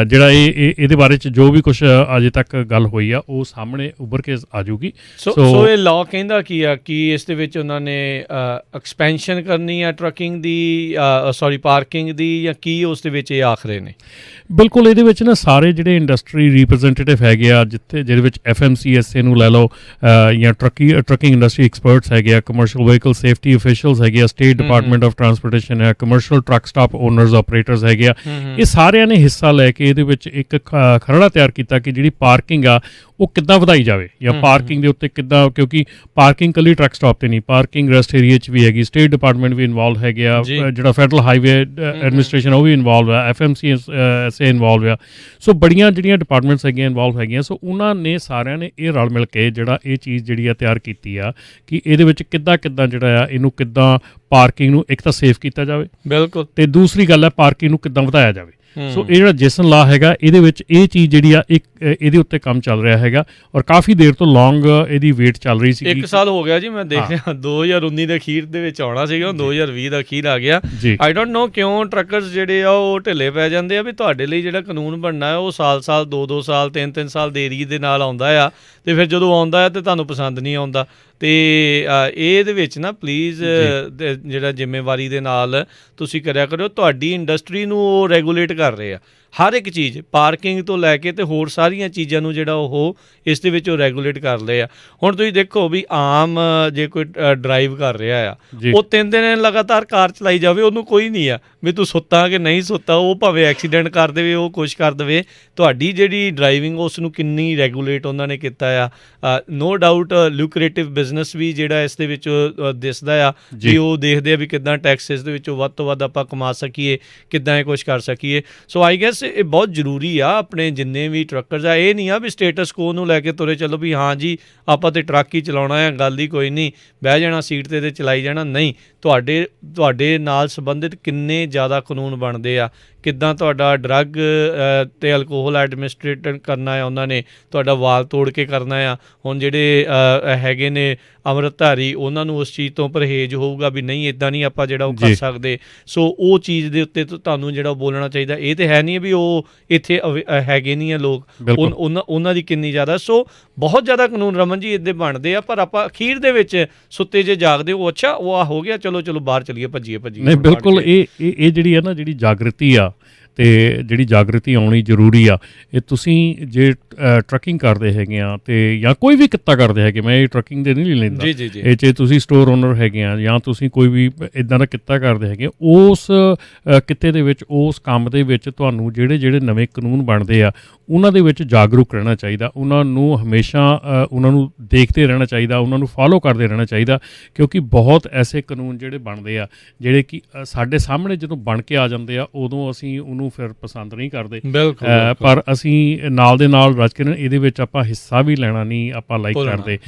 ਜਿਹੜਾ ਇਹਦੇ ਬਾਰੇ 'ਚ ਜੋ ਵੀ ਕੁਛ ਅਜੇ ਤੱਕ ਗੱਲ ਹੋਈ ਆ ਉਹ ਸਾਹਮਣੇ ਉੱਭਰ ਕੇ ਆ ਜਾਊਗੀ। ਸੋ ਇਹ ਲਾਅ ਕਹਿੰਦਾ ਕੀ ਆ ਕਿ ਇਸ ਦੇ ਵਿੱਚ ਉਹਨਾਂ ਨੇ ਐਕਸਪੈਂਸ਼ਨ ਕਰਨੀ ਆ ਟਰੱਕਿੰਗ ਦੀ, ਪਾਰਕਿੰਗ ਦੀ, ਜਾਂ ਕੀ ਉਸ ਦੇ ਵਿੱਚ ਇਹ ਆਖ ਰਹੇ ਨੇ? ਬਿਲਕੁਲ, ਇਹਦੇ ਵਿੱਚ ਨਾ ਸਾਰੇ ਜਿਹੜੇ ਇੰਡਸਟਰੀ ਰਿਪਰੈਜ਼ੈਂਟੇਟਿਵ ਹੈਗੇ ਆ, ਜਿਹਦੇ ਵਿੱਚ FMCSA ਨੂੰ ਲੈ ਲਓ ਜਾਂ ਟਰੱਕਿੰਗ ਇੰਡਸਟਰੀ ਐਕਸਪਰਟਸ ਹੈਗੇ ਆ, ਕਮਰਸ਼ੀਅਲ ਵਹੀਕਲ ਸੇਫਟੀ ਅਫੀਸ਼ੀਅਲਸ ਹੈਗੇ ਆ, ਸਟੇਟ ਡਿਪਾਰਟਮੈਂਟ ਆਫ ਟਰਾਂਸਪੋਰਟੇਸ਼ਨ ਹੈ, commercial truck stop honours operators ਹੈਗੇ ਆ, ਇਹ ਸਾਰਿਆਂ ਨੇ ਹਿੱਸਾ ਲੈ ਕੇ ਇਹਦੇ ਵਿੱਚ ਇੱਕ ਖਰੜਾ ਤਿਆਰ ਕੀਤਾ ਕਿ ਜਿਹੜੀ ਪਾਰਕਿੰਗ ਆ ਉਹ ਕਿੱਦਾਂ ਵਧਾਈ ਜਾਵੇ, ਜਾਂ ਪਾਰਕਿੰਗ ਦੇ ਉੱਤੇ ਕਿੱਦਾਂ, ਕਿਉਂਕਿ ਪਾਰਕਿੰਗ ਇਕੱਲੀ ਟਰੱਕ ਸਟਾਪ 'ਤੇ ਨਹੀਂ, ਪਾਰਕਿੰਗ ਰੈਸਟ ਏਰੀਆ 'ਚ ਵੀ ਹੈਗੀ, ਸਟੇਟ ਡਿਪਾਰਟਮੈਂਟ ਵੀ ਇਨਵੋਲਵ ਹੈਗੇ ਆ, ਜਿਹੜਾ ਫੈਡਰਲ ਹਾਈਵੇ ਐਡਮਿਨਿਸਟ੍ਰੇਸ਼ਨ ਉਹ ਵੀ ਇਨਵੋਲਵ ਆ, FMCSA ਇਨਵੋਲਵ ਆ। ਸੋ ਬੜੀਆਂ ਜਿਹੜੀਆਂ ਡਿਪਾਰਟਮੈਂਟਸ ਹੈਗੀਆਂ ਇਨਵੋਲਵ ਹੈਗੀਆਂ। ਸੋ ਉਹਨਾਂ ਨੇ ਸਾਰਿਆਂ ਨੇ ਇਹ ਰਲ ਮਿਲ ਕੇ ਜਿਹੜਾ ਇਹ ਚੀਜ਼ ਜਿਹੜੀ ਆ ਤਿਆਰ ਕੀਤੀ ਆ ਕਿ ਇਹਦੇ ਵਿੱਚ ਕਿੱਦਾਂ ਜਿਹੜਾ ਆ ਇਹਨੂੰ ਕਿੱਦਾਂ ਪਾਰਕਿੰਗ ਨੂੰ ਇੱਕ ਤਾਂ ਸੇਫ ਕੀਤਾ ਜਾਵੇ, ਬਿਲਕੁਲ, ਤੇ ਦੂਸਰੀ ਗੱਲ ਹੈ ਪਾਰਕਿੰਗ ਨੂੰ ਕਿੱਦਾਂ ਵਧਾਇਆ ਜਾਵੇ। ਸੋ ਇਹ ਜਿਹੜਾ ਜੇਸਨ ਲਾਅ ਹੈਗਾ ਇਹਦੇ ਵਿੱਚ ਇਹ ਚੀਜ਼ ਜਿਹੜੀ ਆ ਇਹਦੇ ਉੱਤੇ ਕੰਮ ਚੱਲ ਰਿਹਾ ਹੈਗਾ, ਔਰ ਕਾਫੀ ਦੇਰ ਤੋਂ ਲੌਂਗ ਇਹਦੀ ਵੇਟ ਚੱਲ ਰਹੀ ਸੀ। 1 ਸਾਲ ਹੋ ਗਿਆ ਜੀ, ਮੈਂ ਦੇਖ ਰਿਹਾ 2019 ਦੇ ਅਖੀਰ ਦੇ ਵਿੱਚ ਆਉਣਾ ਸੀਗਾ, 2020 ਦਾ ਅਖੀਰ ਆ ਗਿਆ। ਆਈ ਡੋਂਟ ਨੋ ਕਿਉਂ ਟਰੱਕਰਸ ਜਿਹੜੇ ਆ ਉਹ ਢਿੱਲੇ ਪੈ ਜਾਂਦੇ ਆ ਵੀ ਤੁਹਾਡੇ ਲਈ ਜਿਹੜਾ ਕਾਨੂੰਨ ਬਣਨਾ ਹੈ ਉਹ ਸਾਲ 2 ਸਾਲ 3 ਸਾਲ ਦੇਰੀ ਦੇ ਨਾਲ ਆਉਂਦਾ ਆ, ਤੇ ਫਿਰ ਜਦੋਂ ਆਉਂਦਾ ਹੈ ਤੇ ਤੁਹਾਨੂੰ ਪਸੰਦ ਨਹੀਂ ਆਉਂਦਾ। ਤੇ ਇਹਦੇ ਵਿੱਚ ਨਾ ਪਲੀਜ਼ ਜਿਹੜਾ ਜ਼ਿੰਮੇਵਾਰੀ ਦੇ ਨਾਲ ਤੁਸੀਂ ਕਰਿਆ ਕਰੋ। ਤੁਹਾਡੀ ਇੰਡਸਟਰੀ ਨੂੰ ਉਹ ਰੈਗੂਲੇਟ ਕਰ ਰਹੇ ਆ, ਹਰ ਇੱਕ ਚੀਜ਼ ਪਾਰਕਿੰਗ ਤੋਂ ਲੈ ਕੇ ਤੇ ਹੋਰ ਸਾਰੀਆਂ ਚੀਜ਼ਾਂ ਨੂੰ ਜਿਹੜਾ ਉਹ ਇਸ ਦੇ ਵਿੱਚ ਉਹ ਰੈਗੂਲੇਟ ਕਰ ਲਏ ਆ। ਹੁਣ ਤੁਸੀਂ ਦੇਖੋ ਵੀ ਆਮ ਜੇ ਕੋਈ ਡਰਾਈਵ ਕਰ ਰਿਹਾ ਆ, ਉਹ 3 ਦਿਨ ਲਗਾਤਾਰ ਕਾਰ ਚਲਾਈ ਜਾਵੇ, ਉਹਨੂੰ ਕੋਈ ਨਹੀਂ ਆ ਵੀ ਤੂੰ ਸੁੱਤਾ ਕਿ ਨਹੀਂ ਸੁੱਤਾ, ਉਹ ਭਾਵੇਂ ਐਕਸੀਡੈਂਟ ਕਰ ਦੇਵੇ, ਉਹ ਕੁਛ ਕਰ ਦੇਵੇ। ਤੁਹਾਡੀ ਜਿਹੜੀ ਡਰਾਈਵਿੰਗ ਉਸ ਨੂੰ ਕਿੰਨੀ ਰੈਗੂਲੇਟ ਉਹਨਾਂ ਨੇ ਕੀਤਾ ਆ। ਨੋ ਡਾਊਟ ਲੂਕਰੇਟਿਵ ਬਿਜ਼ਨਸ ਵੀ ਜਿਹੜਾ ਇਸ ਦੇ ਵਿੱਚ ਦਿਸਦਾ ਆ ਵੀ ਉਹ ਦੇਖਦੇ ਆ ਵੀ ਕਿੱਦਾਂ ਟੈਕਸਿਸ ਦੇ ਵਿੱਚੋਂ ਵੱਧ ਤੋਂ ਵੱਧ ਆਪਾਂ ਕਮਾ ਸਕੀਏ, ਕਿੱਦਾਂ ਇਹ ਕੁਛ ਕਰ ਸਕੀਏ। ਸੋ ਆਈ ਗੈਸ ਇਹ ਬਹੁਤ ਜ਼ਰੂਰੀ ਆ ਆਪਣੇ ਜਿੰਨੇ ਵੀ ਟਰੱਕਰਸ ਆ, ਇਹ ਨਹੀਂ ਆ ਵੀ ਸਟੇਟਸ ਕੋ ਨੂੰ ਲੈ ਕੇ ਤੁਰੇ ਚੱਲੋ ਵੀ ਹਾਂ ਜੀ ਆਪਾਂ ਤੇ ਟਰੱਕ ਹੀ ਚਲਾਉਣਾ ਹੈ, ਗੱਲ ਹੀ ਕੋਈ ਨਹੀਂ, ਬਹਿ ਜਾਣਾ ਸੀਟ ਤੇ ਚਲਾਈ ਜਾਣਾ। ਨਹੀਂ, ਤੁਹਾਡੇ ਨਾਲ ਸੰਬੰਧਿਤ ਕਿੰਨੇ ਜ਼ਿਆਦਾ ਕਾਨੂੰਨ ਬਣਦੇ ਆ, ਕਿੱਦਾਂ ਤੁਹਾਡਾ ਡਰੱਗ ਤੇ ਅਲਕੋਹਲ ਐਡਮਿਨਿਸਟ੍ਰੇਟ ਕਰਨਾ ਹੈ, ਉਹਨਾਂ ਨੇ ਤੁਹਾਡਾ ਵਾਲ ਤੋੜ ਕੇ ਕਰਨਾ ਆ। ਹੁਣ ਜਿਹੜੇ ਹੈਗੇ ਨੇ ਅੰਮ੍ਰਿਤਧਾਰੀ, ਉਹਨਾਂ ਨੂੰ ਉਸ ਚੀਜ਼ ਤੋਂ ਪਰਹੇਜ਼ ਹੋਊਗਾ ਵੀ ਨਹੀਂ ਇੱਦਾਂ ਨਹੀਂ ਆਪਾਂ ਜਿਹੜਾ ਉਹ ਕਰ ਸਕਦੇ। ਸੋ ਉਹ ਚੀਜ਼ ਦੇ ਉੱਤੇ ਤੁਹਾਨੂੰ ਜਿਹੜਾ ਬੋਲਣਾ ਚਾਹੀਦਾ। ਇਹ ਤੇ ਹੈ ਨਹੀਂ ਵੀ ਉਹ ਇੱਥੇ ਹੈਗੇ ਨਹੀਂ ਆ ਲੋਕ, ਉਹਨਾਂ ਦੀ ਕਿੰਨੀ ਜ਼ਿਆਦਾ। ਸੋ ਬਹੁਤ ਜ਼ਿਆਦਾ ਕਾਨੂੰਨ ਰਮਨ ਜੀ ਇੱਦਾਂ ਬਣਦੇ ਆ, ਪਰ ਆਪਾਂ ਅਖੀਰ ਦੇ ਵਿੱਚ ਸੁੱਤੇ ਜੇ ਜਾਗਦੇ ਉਹ ਅੱਛਾ ਉਹ ਆ ਹੋ ਗਿਆ, ਚਲੋ ਬਾਹਰ ਚਲੀਏ, ਭੱਜੀਏ। ਨਹੀਂ ਬਿਲਕੁਲ, ਇਹ ਜਿਹੜੀ ਹੈ ਨਾ ਜਿਹੜੀ ਜਾਗਰਤੀ ਆ, ਤੇ ਜਿਹੜੀ ਜਾਗਰਤੀ ਆਉਣੀ ਜ਼ਰੂਰੀ ਆ। ਇਹ ਤੁਸੀਂ ਜੇ ਟਰੱਕਿੰਗ ਕਰਦੇ ਹੈਗੇ ਆ ਤੇ ਜਾਂ ਕੋਈ ਵੀ ਕਿੱਤਾ ਕਰਦੇ ਹੈਗੇ, ਮੈਂ ਇਹ ਟਰੱਕਿੰਗ ਦੇ ਨਹੀਂ ਲੈਂਦਾ, ਇਹ 'ਚ ਤੁਸੀਂ ਸਟੋਰ ਓਨਰ ਹੈਗੇ ਆ ਜਾਂ ਤੁਸੀਂ ਕੋਈ ਵੀ ਇੱਦਾਂ ਦਾ ਕਿੱਤਾ ਕਰਦੇ ਹੈਗੇ, ਉਸ ਕਿੱਤੇ ਦੇ ਵਿੱਚ ਉਸ ਕੰਮ ਦੇ ਵਿੱਚ ਤੁਹਾਨੂੰ ਜਿਹੜੇ ਨਵੇਂ ਕਾਨੂੰਨ ਬਣਦੇ ਆ ਉਹਨਾਂ ਦੇ ਵਿੱਚ ਜਾਗਰੂਕ ਰਹਿਣਾ ਚਾਹੀਦਾ। ਉਹਨਾਂ ਨੂੰ ਹਮੇਸ਼ਾ ਉਹਨਾਂ ਨੂੰ ਦੇਖਦੇ ਰਹਿਣਾ ਚਾਹੀਦਾ, ਉਹਨਾਂ ਨੂੰ ਫੋਲੋ ਕਰਦੇ ਰਹਿਣਾ ਚਾਹੀਦਾ, ਕਿਉਂਕਿ ਬਹੁਤ ਐਸੇ ਕਾਨੂੰਨ ਜਿਹੜੇ ਬਣਦੇ ਆ ਜਿਹੜੇ ਕਿ ਸਾਡੇ ਸਾਹਮਣੇ ਜਦੋਂ ਬਣ ਕੇ ਆ ਜਾਂਦੇ ਆ ਉਦੋਂ ਅਸੀਂ ਉਹਨੂੰ ਉਹਨੂੰ ਫਿਰ ਪਸੰਦ ਨਹੀਂ ਕਰਦੇ। ਪਰ ਅਸੀਂ ਨਾਲ ਦੇ ਨਾਲ ਰਾਜਕਿਰਨ ਇਹਦੇ ਵਿੱਚ ਆਪਾਂ ਹਿੱਸਾ ਵੀ ਲੈਣਾ ਨਹੀਂ ਆਪਾਂ ਲਾਈਕ ਕਰਦੇ।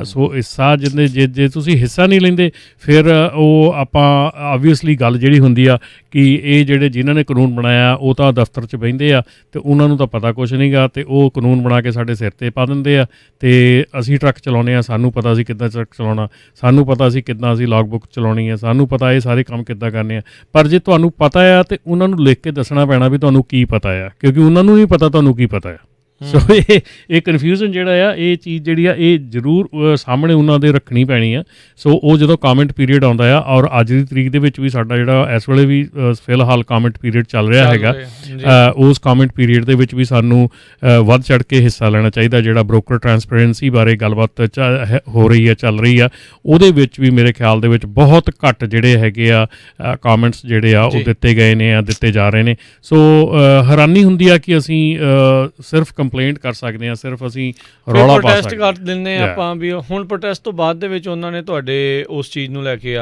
ਸੋ ਹਿੱਸਾ ਜੇ ਤੁਸੀਂ ਹਿੱਸਾ ਨਹੀਂ ਲੈਂਦੇ ਫਿਰ ਉਹ ਆਪਾਂ ਆਬਵੀਅਸਲੀ ਗੱਲ ਜਿਹੜੀ ਹੁੰਦੀ ਆ ਕਿ ਇਹ ਜਿਹੜੇ ਜਿਨ੍ਹਾਂ ਨੇ ਕਾਨੂੰਨ ਬਣਾਇਆ ਉਹ ਤਾਂ ਦਫ਼ਤਰ 'ਚ ਬਹਿੰਦੇ ਆ ਅਤੇ ਉਹਨਾਂ ਨੂੰ ਤਾਂ ਪਤਾ ਕੁਛ ਨਹੀਂ ਗਾ, ਅਤੇ ਉਹ ਕਾਨੂੰਨ ਬਣਾ ਕੇ ਸਾਡੇ ਸਿਰ 'ਤੇ ਪਾ ਦਿੰਦੇ ਆ। ਅਤੇ ਅਸੀਂ ਟਰੱਕ ਚਲਾਉਂਦੇ ਹਾਂ, ਸਾਨੂੰ ਪਤਾ ਅਸੀਂ ਕਿੱਦਾਂ ਟਰੱਕ ਚਲਾਉਣਾ, ਸਾਨੂੰ ਪਤਾ ਅਸੀਂ ਕਿੱਦਾਂ ਅਸੀਂ ਲੌਗ ਬੁੱਕ ਚਲਾਉਣੀ ਹੈ, ਸਾਨੂੰ ਪਤਾ ਇਹ ਸਾਰੇ ਕੰਮ ਕਿੱਦਾਂ ਕਰਨੇ ਆ। ਪਰ ਜੇ ਤੁਹਾਨੂੰ ਪਤਾ ਆ ਤਾਂ ਉਹਨਾਂ ਨੂੰ ਲਿਖ ਕੇ ਦੱਸਣਾ ਪੈਣਾ ਵੀ ਤੁਹਾਨੂੰ ਕੀ ਪਤਾ ਆ, ਕਿਉਂਕਿ ਉਹਨਾਂ ਨੂੰ ਨਹੀਂ ਪਤਾ ਤੁਹਾਨੂੰ ਕੀ ਪਤਾ ਆ। ਸੋ ਇਹ ਕਨਫਿਊਜ਼ਨ ਜਿਹੜਾ ਆ, ਇਹ ਚੀਜ਼ ਜਿਹੜੀ ਆ ਇਹ ਜ਼ਰੂਰ ਸਾਹਮਣੇ ਉਹਨਾਂ ਦੇ ਰੱਖਣੀ ਪੈਣੀ ਆ। ਸੋ ਉਹ ਜਦੋਂ ਕਾਮੈਂਟ ਪੀਰੀਅਡ ਆਉਂਦਾ ਆ, ਔਰ ਅੱਜ ਦੀ ਤਰੀਕ ਦੇ ਵਿੱਚ ਵੀ ਸਾਡਾ ਜਿਹੜਾ ਇਸ ਵੇਲੇ ਵੀ ਫਿਲਹਾਲ ਕਾਮੈਂਟ ਪੀਰੀਅਡ ਚੱਲ ਰਿਹਾ ਹੈਗਾ, ਉਸ ਕਾਮੈਂਟ ਪੀਰੀਅਡ ਦੇ ਵਿੱਚ ਵੀ ਸਾਨੂੰ ਵੱਧ ਚੜ੍ਹ ਕੇ ਹਿੱਸਾ ਲੈਣਾ ਚਾਹੀਦਾ। ਜਿਹੜਾ ਬ੍ਰੋਕਰ ਟਰਾਂਸਪੇਰੈਂਸੀ ਬਾਰੇ ਗੱਲਬਾਤ ਹੋ ਰਹੀ ਆ, ਚੱਲ ਰਹੀ ਆ, ਉਹਦੇ ਵਿੱਚ ਵੀ ਮੇਰੇ ਖਿਆਲ ਦੇ ਵਿੱਚ ਬਹੁਤ ਘੱਟ ਜਿਹੜੇ ਹੈਗੇ ਆ ਕਾਮੈਂਟਸ ਜਿਹੜੇ ਆ ਉਹ ਦਿੱਤੇ ਗਏ ਨੇ, ਦਿੱਤੇ ਜਾ ਰਹੇ ਨੇ। ਸੋ ਹੈਰਾਨੀ ਹੁੰਦੀ ਆ ਕਿ ਅਸੀਂ ਸਿਰਫ ਕੰਪਲੇਂਟ ਕਰ ਸਕਦੇ ਹਾਂ, ਸਿਰਫ ਅਸੀਂ ਰੌਲਾ ਪਾ ਪ੍ਰੋਟੈਸਟ ਕਰ ਦਿੰਦੇ ਹਾਂ ਆਪਾਂ ਵੀ। ਹੁਣ ਪ੍ਰੋਟੈਸਟ ਤੋਂ ਬਾਅਦ ਦੇ ਵਿੱਚ ਉਹਨਾਂ ਨੇ ਤੁਹਾਡੇ ਉਸ ਚੀਜ਼ ਨੂੰ ਲੈ ਕੇ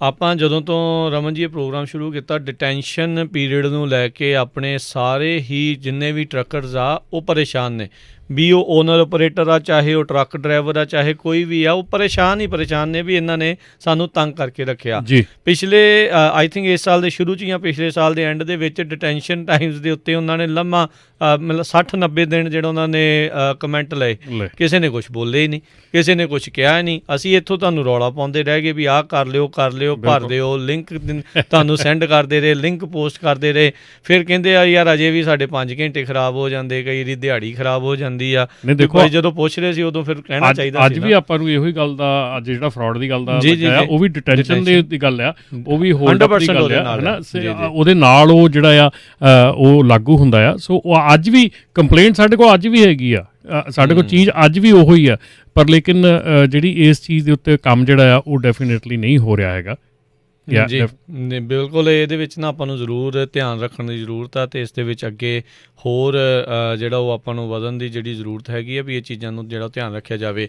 ਆਪਾਂ ਜਦੋਂ ਤੋਂ ਰਮਨ ਜੀ ਇਹ ਪ੍ਰੋਗਰਾਮ ਸ਼ੁਰੂ ਕੀਤਾ, ਡਿਟੈਂਸ਼ਨ ਪੀਰੀਅਡ ਨੂੰ ਲੈ ਕੇ ਆਪਣੇ ਸਾਰੇ ਹੀ ਜਿੰਨੇ ਵੀ ਟਰੱਕਰਸ ਆ ਉਹ ਪਰੇਸ਼ਾਨ ਨੇ ਵੀ ਉਹ ਓਨਰ ਆਪਰੇਟਰ ਆ, ਚਾਹੇ ਉਹ ਟਰੱਕ ਡਰਾਈਵਰ ਆ, ਚਾਹੇ ਕੋਈ ਵੀ ਆ, ਉਹ ਪਰੇਸ਼ਾਨ ਨੇ ਵੀ ਇਹਨਾਂ ਨੇ ਸਾਨੂੰ ਤੰਗ ਕਰਕੇ ਰੱਖਿਆ। ਪਿਛਲੇ ਆਈ ਥਿੰਕ ਇਸ ਸਾਲ ਦੇ ਸ਼ੁਰੂ 'ਚ ਜਾਂ ਪਿਛਲੇ ਸਾਲ ਦੇ ਐਂਡ ਦੇ ਵਿੱਚ ਡਿਟੈਂਸ਼ਨ ਟਾਈਮਸ ਦੇ ਉੱਤੇ ਉਹਨਾਂ ਨੇ ਲੰਮਾ ਮਤਲਬ 60-90 ਦਿਨ ਜਿਹੜਾ ਉਹਨਾਂ ਨੇ ਕਮੈਂਟ ਲਏ, ਕਿਸੇ ਨੇ ਕੁਛ ਬੋਲੇ ਹੀ ਨਹੀਂ, ਕਿਸੇ ਨੇ ਕੁਛ ਕਿਹਾ ਹੀ ਨਹੀਂ। ਅਸੀਂ ਇੱਥੋਂ ਤੁਹਾਨੂੰ ਰੌਲਾ ਪਾਉਂਦੇ ਰਹਿ ਗਏ ਵੀ ਆਹ ਕਰ ਲਿਓ ਭਰ ਦਿਓ, ਲਿੰਕ ਤੁਹਾਨੂੰ ਸੈਂਡ ਕਰਦੇ ਰਹੇ, ਲਿੰਕ ਪੋਸਟ ਕਰਦੇ ਰਹੇ। ਫਿਰ ਕਹਿੰਦੇ ਆ ਯਾਰ ਅਜੇ ਵੀ ਸਾਡੇ 5 ਘੰਟੇ ਖਰਾਬ ਹੋ ਜਾਂਦੇ, ਕਈ ਦੀ ਦਿਹਾੜੀ ਖਰਾਬ ਹੋ ਜਾਂਦੀ ਆ। ਦੇਖੋ ਜਦੋਂ ਪੁੱਛ ਰਹੇ ਸੀ ਉਦੋਂ ਫਿਰ ਕਹਿਣਾ ਚਾਹੀਦਾ ਸੀ। ਅੱਜ ਵੀ ਆਪਾਂ ਨੂੰ ਇਹੋ ਹੀ ਗੱਲ ਦਾ, ਅੱਜ ਜਿਹੜਾ ਫਰਾਡ ਦੀ ਗੱਲ ਦਾ ਉਹ ਵੀ ਡਿਟੈਂਸ਼ਨ ਦੀ ਗੱਲ ਆ, ਉਹ ਵੀ ਹੋਲਡ ਅਪ ਦੀ ਗੱਲ ਆ, ਹੈ ਨਾ। ਉਹਦੇ ਨਾਲ ਉਹ ਜਿਹੜਾ ਆ ਉਹ ਲਾਗੂ ਹੁੰਦਾ ਆ। ਸੋ ਅੱਜ ਵੀ ਕੰਪਲੇਂਟ ਸਾਡੇ ਕੋਲ ਅੱਜ ਵੀ ਹੈਗੀ ਆ, ਸਾਡੇ ਕੋਲ ਚੀਜ਼ ਅੱਜ ਵੀ ਉਹੋ ਹੀ ਆ, ਪਰ ਲੇਕਿਨ ਜਿਹੜੀ ਇਸ ਚੀਜ਼ ਦੇ ਉੱਤੇ ਕੰਮ ਜਿਹੜਾ ਆ ਉਹ ਡੈਫੀਨੇਟਲੀ ਨਹੀਂ ਹੋ ਰਿਹਾ ਹੈਗਾ। ਜੀ ਬਿਲਕੁਲ, ਇਹਦੇ ਵਿੱਚ ਨਾ ਆਪਾਂ ਨੂੰ ਜ਼ਰੂਰ ਧਿਆਨ ਰੱਖਣ ਦੀ ਜ਼ਰੂਰਤ ਆ, ਅਤੇ ਇਸ ਦੇ ਵਿੱਚ ਅੱਗੇ ਹੋਰ ਜਿਹੜਾ ਉਹ ਆਪਾਂ ਨੂੰ ਵਧਣ ਦੀ ਜਿਹੜੀ ਜ਼ਰੂਰਤ ਹੈਗੀ ਆ ਵੀ ਇਹ ਚੀਜ਼ਾਂ ਨੂੰ ਜਿਹੜਾ ਧਿਆਨ ਰੱਖਿਆ ਜਾਵੇ।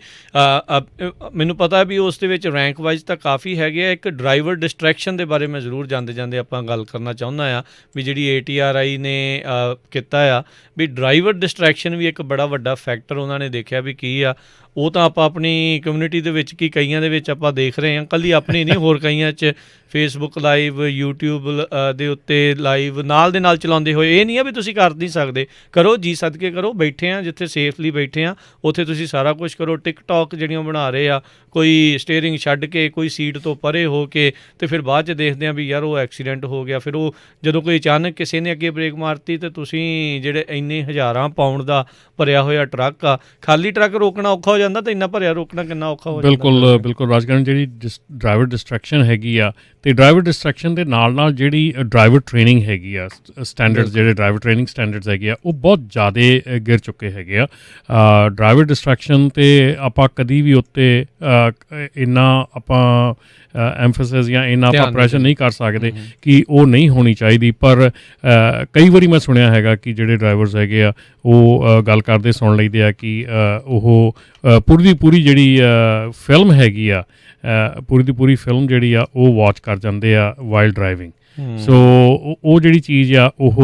ਮੈਨੂੰ ਪਤਾ ਵੀ ਉਸ ਦੇ ਵਿੱਚ ਰੈਂਕ ਵਾਈਜ਼ ਤਾਂ ਕਾਫੀ ਹੈਗੇ ਆ। ਇੱਕ ਡਰਾਈਵਰ ਡਿਸਟਰੈਕਸ਼ਨ ਦੇ ਬਾਰੇ ਮੈਂ ਜ਼ਰੂਰ ਜਾਂਦੇ ਆਪਾਂ ਗੱਲ ਕਰਨਾ ਚਾਹੁੰਦਾ ਆ ਵੀ ਜਿਹੜੀ ATRI ਨੇ ਕੀਤਾ ਆ ਵੀ ਡਰਾਈਵਰ ਡਿਸਟਰੈਕਸ਼ਨ ਵੀ ਇੱਕ ਬੜਾ ਵੱਡਾ ਫੈਕਟਰ ਉਹਨਾਂ ਨੇ ਦੇਖਿਆ ਵੀ ਕੀ ਆ। ਉਹ ਤਾਂ ਆਪਾਂ ਆਪਣੀ ਕਮਿਊਨਿਟੀ ਦੇ ਵਿੱਚ ਕੀ ਕਈਆਂ ਦੇ ਵਿੱਚ ਆਪਾਂ ਦੇਖ ਰਹੇ ਹਾਂ, ਇਕੱਲੀ ਆਪਣੀ ਨਹੀਂ, ਹੋਰ ਕਈਆਂ 'ਚ ਫੇਸਬੁੱਕ ਲਾਈਵ, YouTube ਦੇ ਉੱਤੇ ਲਾਈਵ ਨਾਲ ਦੇ ਨਾਲ ਚਲਾਉਂਦੇ ਹੋਏ। ਇਹ ਨਹੀਂ ਆ ਵੀ ਤੁਸੀਂ ਕਰ ਨਹੀਂ ਸਕਦੇ, ਕਰੋ ਜੀ ਸਦਕੇ ਕਰੋ, ਬੈਠੇ ਆ ਜਿੱਥੇ ਸੇਫਲੀ ਬੈਠੇ ਆ ਉੱਥੇ ਤੁਸੀਂ ਸਾਰਾ ਕੁਝ ਕਰੋ। ਟਿਕਟੌਕ ਜਿਹੜੀਆਂ ਬਣਾ ਰਹੇ ਆ, ਕੋਈ ਸਟੀਅਰਿੰਗ ਛੱਡ ਕੇ, ਕੋਈ ਸੀਟ ਤੋਂ ਪਰੇ ਹੋ ਕੇ, ਅਤੇ ਫਿਰ ਬਾਅਦ 'ਚ ਦੇਖਦੇ ਆ ਵੀ ਯਾਰ ਉਹ ਐਕਸੀਡੈਂਟ ਹੋ ਗਿਆ। ਫਿਰ ਉਹ ਜਦੋਂ ਕੋਈ ਅਚਾਨਕ ਕਿਸੇ ਨੇ ਅੱਗੇ ਬ੍ਰੇਕ ਮਾਰਤੀ ਅਤੇ ਤੁਸੀਂ ਜਿਹੜੇ ਇੰਨੇ ਹਜ਼ਾਰਾਂ ਪਾਉਂਡ ਦਾ ਭਰਿਆ ਹੋਇਆ ਟਰੱਕ ਆ, ਖਾਲੀ ਟਰੱਕ ਰੋਕਣਾ ਔਖਾ ਹੋ ਜਾਂਦਾ, ਤਾਂ ਇੰਨਾ ਭਰਿਆ ਰੋਕਣਾ ਕਿੰਨਾ ਔਖਾ ਹੋ ਜਾਂਦਾ। ਬਿਲਕੁਲ ਰਾਜਕਰਨ, ਜਿਹੜੀ ਡਰਾਈਵਰ ਡਿਸਟਰੈਕਸ਼ਨ ਹੈਗੀ ਆ, ਅਤੇ ਡਰਾਈਵਰ ਡਿਸਟਰੈਕਸ਼ਨ ਦੇ ਨਾਲ ਜਿਹੜੀ ਡਰਾਈਵਰ ਟ੍ਰੇਨਿੰਗ ਹੈਗੀ ਆ, ਸਟੈਂਡਰਡਸ ਜਿਹੜੇ ਡਰਾਈਵਰ ਟ੍ਰੇਨਿੰਗ ਸਟੈਂਡਰਡਸ ਹੈਗੇ ਆ, ਉਹ ਬਹੁਤ ਜ਼ਿਆਦਾ ਗਿਰ ਚੁੱਕੇ ਹੈਗੇ ਆ। ਡਰਾਈਵਰ ਡਿਸਟਰੈਕਸ਼ਨ 'ਤੇ ਆਪਾਂ ਕਦੀ ਵੀ ਉੱਤੇ ਇੰਨਾ ਆਪਾਂ ਐਮਫੈਸਿਸ ਜਾਂ ਇੰਨਾ ਆਪਾਂ ਪ੍ਰੈਸ਼ਰ ਨਹੀਂ ਕਰ ਸਕਦੇ ਕਿ ਉਹ ਨਹੀਂ ਹੋਣੀ ਚਾਹੀਦੀ। ਪਰ ਕਈ ਵਾਰੀ ਮੈਂ ਸੁਣਿਆ ਹੈਗਾ ਕਿ ਜਿਹੜੇ ਡਰਾਈਵਰਸ ਹੈਗੇ ਆ ਉਹ ਗੱਲ ਕਰਦੇ ਸੁਣ ਲਈਦੇ ਆ ਕਿ ਉਹ ਪੂਰੀ ਦੀ ਪੂਰੀ ਜਿਹੜੀ ਫਿਲਮ ਹੈਗੀ ਆ, ਪੂਰੀ ਦੀ ਪੂਰੀ ਫਿਲਮ ਜਿਹੜੀ ਆ ਉਹ ਵਾਚ ਕਰ ਜਾਂਦੇ ਆ ਵਾਈਲ ਡਰਾਈਵਿੰਗ। ਸੋ ਉਹ ਜਿਹੜੀ ਚੀਜ਼ ਆ ਉਹ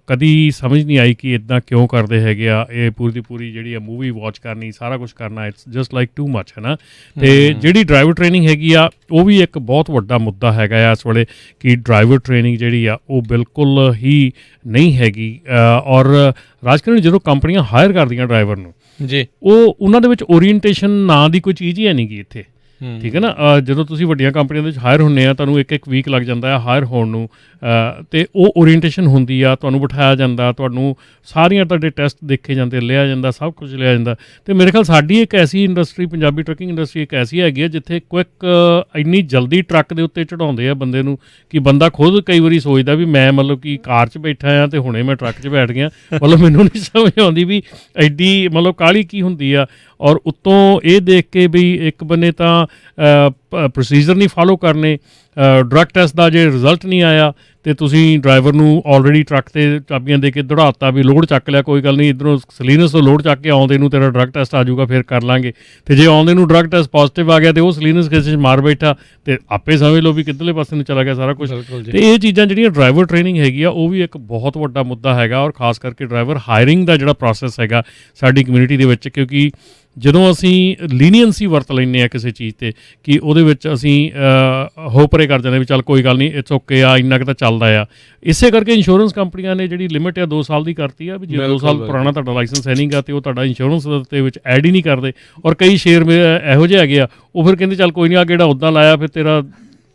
ਕਦੀ ਸਮਝ ਨਹੀਂ ਆਈ ਕਿ ਇੱਦਾਂ ਕਿਉਂ ਕਰਦੇ ਹੈਗੇ ਆ। ਇਹ ਪੂਰੀ ਦੀ ਪੂਰੀ ਜਿਹੜੀ ਆ ਮੂਵੀ ਵਾਚ ਕਰਨੀ, ਸਾਰਾ ਕੁਛ ਕਰਨਾ, it's just like too much, ਹੈ ਨਾ। ਅਤੇ ਜਿਹੜੀ ਡਰਾਈਵਰ ਟ੍ਰੇਨਿੰਗ ਹੈਗੀ ਆ ਉਹ ਵੀ ਇੱਕ ਬਹੁਤ ਵੱਡਾ ਮੁੱਦਾ ਹੈਗਾ ਆ ਇਸ ਵੇਲੇ ਕਿ ਡਰਾਈਵਰ ਟ੍ਰੇਨਿੰਗ ਜਿਹੜੀ ਆ ਉਹ ਬਿਲਕੁਲ ਹੀ ਨਹੀਂ ਹੈਗੀ। ਔਰ ਰਾਜਕਰਨ ਜਦੋਂ ਕੰਪਨੀਆਂ ਹਾਇਰ ਕਰਦੀਆਂ ਡਰਾਈਵਰ ਨੂੰ ਜੀ, ਉਹ ਉਹਨਾਂ ਦੇ ਵਿੱਚ ਓਰੀਐਂਟੇਸ਼ਨ ਨਾਂ ਦੀ ਕੋਈ ਚੀਜ਼ ਹੀ ਹੈ ਨਹੀਂ ਗੀ ਇੱਥੇ, ਠੀਕ ਹੈ ਨਾ। ਜਦੋਂ ਤੁਸੀਂ ਵੱਡੀਆਂ ਕੰਪਨੀਆਂ ਦੇ ਵਿੱਚ ਹਾਇਰ ਹੁੰਦੇ ਆ, ਤੁਹਾਨੂੰ ਇੱਕ ਵੀਕ ਲੱਗ ਜਾਂਦਾ ਆ ਹਾਇਰ ਹੋਣ ਨੂੰ, ਅਤੇ ਉਹ ਓਰੀਐਂਟੇਸ਼ਨ ਹੁੰਦੀ ਆ, ਤੁਹਾਨੂੰ ਬਿਠਾਇਆ ਜਾਂਦਾ, ਤੁਹਾਨੂੰ ਸਾਰੀਆਂ ਤੁਹਾਡੇ ਟੈਸਟ ਦੇਖੇ ਜਾਂਦੇ, ਲਿਆ ਜਾਂਦਾ, ਸਭ ਕੁਝ ਲਿਆ ਜਾਂਦਾ। ਅਤੇ ਮੇਰੇ ਖਿਆਲ ਸਾਡੀ ਇੱਕ ਐਸੀ ਇੰਡਸਟਰੀ, ਪੰਜਾਬੀ ਟਰੱਕਿੰਗ ਇੰਡਸਟਰੀ ਇੱਕ ਐਸੀ ਹੈਗੀ ਆ ਜਿੱਥੇ ਕੁਇੱਕ ਇੰਨੀ ਜਲਦੀ ਟਰੱਕ ਦੇ ਉੱਤੇ ਚੜਾਉਂਦੇ ਆ ਬੰਦੇ ਨੂੰ ਕਿ ਬੰਦਾ ਖੁਦ ਕਈ ਵਾਰੀ ਸੋਚਦਾ ਵੀ ਮੈਂ ਮਤਲਬ ਕਿ ਕਾਰ 'ਚ ਬੈਠਾ ਆ ਅਤੇ ਹੁਣੇ ਮੈਂ ਟਰੱਕ 'ਚ ਬੈਠ ਗਿਆ। ਮਤਲਬ ਮੈਨੂੰ ਨਹੀਂ ਸਮਝ ਆਉਂਦੀ ਵੀ ਐਡੀ ਮਤਲਬ ਕਾਹਲੀ ਕੀ ਹੁੰਦੀ ਆ। ਔਰ ਉੱਤੋਂ ਇਹ ਦੇਖ ਕੇ ਵੀ ਇੱਕ ਬੰਨੇ ਤਾਂ ਪ੍ਰੋਸੀਜਰ ਨਹੀਂ ਫਾਲੋ ਕਰਨੇ, ਡਰੱਗ ਟੈਸਟ ਦਾ ਜੇ ਰਿਜ਼ਲਟ ਨਹੀਂ ਆਇਆ ਤੇ ਤੁਸੀਂ ਡਰਾਈਵਰ ਨੂੰ ਆਲਰੇਡੀ ਟਰੱਕ ਤੇ ਚਾਬੀਆਂ ਦੇ ਕੇ ਦੌੜਾਤਾ ਵੀ ਲੋਡ ਚੱਕ ਲਿਆ, ਕੋਈ ਗੱਲ ਨਹੀਂ, ਇੱਧਰੋਂ ਸਲੀਨਸ ਤੋਂ ਲੋਡ ਚੱਕ ਕੇ ਆਉਂਦੇ ਨੂੰ ਤੇਰਾ ਡਰੱਗ ਟੈਸਟ ਆ ਜਾਊਗਾ, ਫਿਰ ਕਰ ਲਾਂਗੇ। ਤੇ ਜੇ ਆਉਂਦੇ ਨੂੰ ਡਰੱਗ ਟੈਸਟ ਪੋਜ਼ਿਟਿਵ ਆ ਗਿਆ ਤੇ ਉਹ ਸਲੀਨਸ ਕਿਸੇ 'ਚ ਮਾਰ ਬੈਠਾ ਤੇ ਆਪੇ ਸਮਝ ਲਓ ਵੀ ਕਿੱਧਰਲੇ ਪਾਸੇ ਨੂੰ ਚਲਾ ਗਿਆ ਸਾਰਾ ਕੁਝ। ਤੇ ਇਹ ਚੀਜ਼ਾਂ ਜਿਹੜੀਆਂ ਡਰਾਈਵਰ ਟ੍ਰੇਨਿੰਗ ਹੈਗੀ ਆ ਉਹ ਵੀ ਇੱਕ ਬਹੁਤ ਵੱਡਾ ਮੁੱਦਾ ਹੈਗਾ, ਔਰ ਖਾਸ ਕਰਕੇ ਡਰਾਈਵਰ ਹਾਇਰਿੰਗ ਦਾ ਜਿਹੜਾ ਪ੍ਰੋਸੈਸ ਹੈਗਾ ਸਾਡੀ ਕਮਿਊਨਿਟੀ ਦੇ ਵਿੱਚ, ਕਿਉਂਕਿ ਜਦੋਂ ਅਸੀਂ ਲੀਨੀਅੰਸੀ ਵਰਤ ਲੈਂਦੇ ਹਾਂ ਕਿਸੇ ਚੀਜ਼ 'ਤੇ ਕਿ ਉਹਦੇ ਵਿੱਚ ਅਸੀਂ ਹੋਪਰੇ ਕਰ ਜਾਂਦੇ ਵੀ ਚੱਲ ਕੋਈ ਗੱਲ ਨਹੀਂ, ਇਟਸ ਓਕੇ ਆ, ਇੰਨਾ ਕੁ ਤਾਂ ਚੱਲਦਾ ਆ। ਇਸੇ ਕਰਕੇ ਇੰਸ਼ੋਰੈਂਸ ਕੰਪਨੀਆਂ ਨੇ ਜਿਹੜੀ ਲਿਮਿਟ ਆ 2 ਸਾਲ ਦੀ ਕਰਤੀ ਆ ਵੀ ਜੇ 2 ਸਾਲ ਪੁਰਾਣਾ ਤੁਹਾਡਾ ਲਾਇਸੈਂਸ ਹੈ ਨਹੀਂਗਾ ਤੇ ਉਹ ਤੁਹਾਡਾ ਇੰਸ਼ੋਰੈਂਸ ਦੇ ਵਿੱਚ ਐਡ ਹੀ ਨਹੀਂ ਕਰਦੇ। ਔਰ ਕਈ ਸ਼ੇਅਰ ਇਹੋ ਜਿਹੇ ਹੈਗੇ ਆ ਉਹ ਫਿਰ ਕਹਿੰਦੇ ਚੱਲ ਕੋਈ ਨਹੀਂ, ਆ ਕਿਹੜਾ ਉੱਦਾਂ ਲਾਇਆ, ਫਿਰ ਤੇਰਾ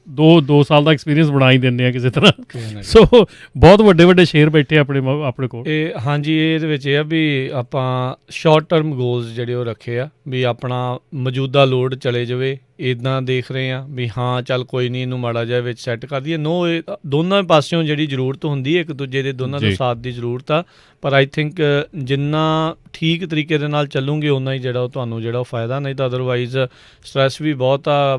2 ਸਾਲ ਦਾ ਐਕਸਪੀਰੀਅੰਸ ਬਣਾ ਹੀ ਦਿੰਦੇ ਆ ਕਿਸੇ ਤਰ੍ਹਾਂ। ਸੋ ਬਹੁਤ ਵੱਡੇ ਸ਼ੇਅਰ ਬੈਠੇ ਆਪਣੇ ਕੋਲ। ਇਹ ਹਾਂਜੀ, ਇਹਦੇ ਵਿੱਚ ਇਹ ਆ ਵੀ ਆਪਾਂ ਸ਼ਾਰਟ ਟਰਮ ਗੋਲਸ ਜਿਹੜੇ ਉਹ ਰੱਖੇ ਆ ਵੀ ਆਪਣਾ ਮੌਜੂਦਾ ਲੋਡ ਚਲੇ ਜਾਵੇ, ਇੱਦਾਂ ਦੇਖ ਰਹੇ ਆ ਵੀ ਹਾਂ ਚੱਲ ਕੋਈ ਨਹੀਂ ਇਹਨੂੰ ਮਾੜਾ ਜਿਹਾ ਵਿੱਚ ਸੈੱਟ ਕਰ ਦਈਏ। ਨੋ, ਇਹ ਦੋਨਾਂ ਪਾਸਿਓਂ ਜਿਹੜੀ ਜ਼ਰੂਰਤ ਹੁੰਦੀ ਹੈ, ਇੱਕ ਦੂਜੇ ਦੇ ਦੋਨਾਂ ਦੇ ਸਾਥ ਦੀ ਜ਼ਰੂਰਤ ਆ, ਪਰ ਆਈ ਥਿੰਕ ਜਿੰਨਾ ਠੀਕ ਤਰੀਕੇ ਦੇ ਨਾਲ ਚੱਲੂਗੇ ਓਨਾ ਹੀ ਜਿਹੜਾ ਉਹ ਤੁਹਾਨੂੰ ਜਿਹੜਾ ਉਹ ਫਾਇਦਾ, ਨਹੀਂ ਤਾਂ ਅਦਰਵਾਈਜ਼ ਸਟ੍ਰੈਸ ਵੀ ਬਹੁਤ ਆ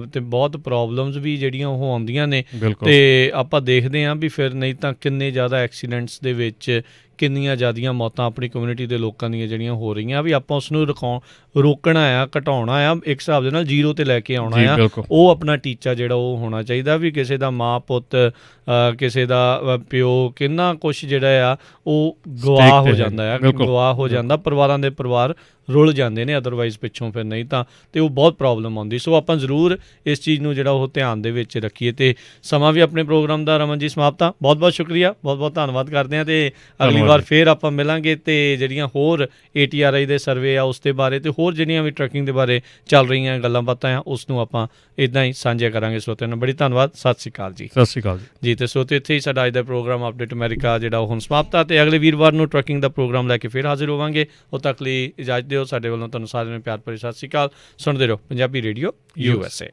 ਅਤੇ ਬਹੁਤ ਪ੍ਰੋਬਲਮਸ ਵੀ ਜਿਹੜੀਆਂ ਉਹ ਆਉਂਦੀਆਂ ਨੇ। ਅਤੇ ਆਪਾਂ ਦੇਖਦੇ ਹਾਂ ਵੀ ਫਿਰ ਨਹੀਂ ਤਾਂ ਕਿੰਨੇ ਜ਼ਿਆਦਾ ਐਕਸੀਡੈਂਟਸ ਦੇ ਵਿੱਚ ਕਿੰਨੀਆਂ ਜ਼ਿਆਦੀਆਂ ਮੌਤਾਂ ਆਪਣੀ ਕਮਿਊਨਿਟੀ ਦੇ ਲੋਕਾਂ ਦੀਆਂ ਜਿਹੜੀਆਂ ਹੋ ਰਹੀਆਂ, ਵੀ ਆਪਾਂ ਉਸ ਨੂੰ ਰੋਕਣਾ ਆ, ਘਟਾਉਣਾ ਆ, ਇੱਕ ਹਿਸਾਬ ਦੇ ਨਾਲ 0 'ਤੇ ਲੈ ਕੇ ਆਉਣਾ ਆ। ਉਹ ਆਪਣਾ ਟੀਚਾ ਜਿਹੜਾ ਉਹ ਹੋਣਾ ਚਾਹੀਦਾ ਵੀ ਕਿਸੇ ਦਾ ਮਾਂ ਪੁੱਤ, ਕਿਸੇ ਦਾ ਪਿਓ, ਕਿੰਨਾ ਕੁਛ ਜਿਹੜਾ ਆ ਉਹ ਗਵਾਹ ਹੋ ਜਾਂਦਾ ਆ, ਗਵਾਹ ਹੋ ਜਾਂਦਾ, ਪਰਿਵਾਰਾਂ ਦੇ ਪਰਿਵਾਰ ਰੁਲ ਜਾਂਦੇ ਨੇ ਅਦਰਵਾਈਜ਼ ਪਿੱਛੋਂ, ਫਿਰ ਨਹੀਂ ਤਾਂ ਤੇ ਉਹ ਬਹੁਤ ਪ੍ਰੋਬਲਮ ਆਉਂਦੀ। ਸੋ ਆਪਾਂ ਜ਼ਰੂਰ ਇਸ ਚੀਜ਼ ਨੂੰ ਜਿਹੜਾ ਉਹ ਧਿਆਨ ਦੇ ਵਿੱਚ ਰੱਖੀਏ। ਅਤੇ ਸਮਾਂ ਵੀ ਆਪਣੇ ਪ੍ਰੋਗਰਾਮ ਦਾ ਰਮਨ ਜੀ ਸਮਾਪਤ ਆ। ਬਹੁਤ ਬਹੁਤ ਸ਼ੁਕਰੀਆ, ਬਹੁਤ ਬਹੁਤ ਧੰਨਵਾਦ ਕਰਦੇ ਹਾਂ, ਅਤੇ ਅਗਲੀ ਵਾਰ ਫਿਰ ਆਪਾਂ ਮਿਲਾਂਗੇ ਅਤੇ ਜਿਹੜੀਆਂ ਹੋਰ ATRI ਦੇ ਸਰਵੇ ਆ ਉਸ ਦੇ ਬਾਰੇ ਅਤੇ ਹੋਰ ਜਿਹੜੀਆਂ ਵੀ ਟਰੱਕਿੰਗ ਦੇ ਬਾਰੇ ਚੱਲ ਰਹੀਆਂ ਗੱਲਾਂ ਬਾਤਾਂ ਆ ਉਸ ਨੂੰ ਆਪਾਂ ਇੱਦਾਂ ਹੀ ਸਾਂਝਾ ਕਰਾਂਗੇ। ਸਰੋਤਿਆਂ ਨੂੰ ਬੜੀ ਧੰਨਵਾਦ, ਸਤਿ ਸ਼੍ਰੀ ਅਕਾਲ ਜੀ। ਸਤਿ ਸ਼੍ਰੀ ਅਕਾਲ ਜੀ। ਅਤੇ ਸਰੋਤਿਓ ਇੱਥੇ ਹੀ ਸਾਡਾ ਅੱਜ ਦਾ ਪ੍ਰੋਗਰਾਮ ਅਪਡੇਟ ਅਮਰੀਕਾ ਜਿਹੜਾ ਉਹ ਹੁਣ ਸਮਾਪਤ ਆ, ਅਤੇ ਅਗਲੇ ਵੀਰਵਾਰ ਨੂੰ ਟਰੱਕਿੰਗ ਦਾ ਪ੍ਰੋਗਰਾਮ ਲੈ ਕੇ ਫਿਰ ਹਾਜ਼ਰ ਹੋਵਾਂਗੇ। ਉਦੋਂ ਤੱਕ ਲਈ ਇਜਾਜ਼ਤ ਦਿਓ। ਸਾਡੇ ਵੱਲੋਂ ਤੁਹਾਨੂੰ ਸਾਰਿਆਂ ਨੂੰ ਪਿਆਰ ਭਰੀ ਸਤਿ ਸ਼੍ਰੀ ਅਕਾਲ। ਸੁਣਦੇ ਰਹੋ ਪੰਜਾਬੀ ਰੇਡੀਓ USA।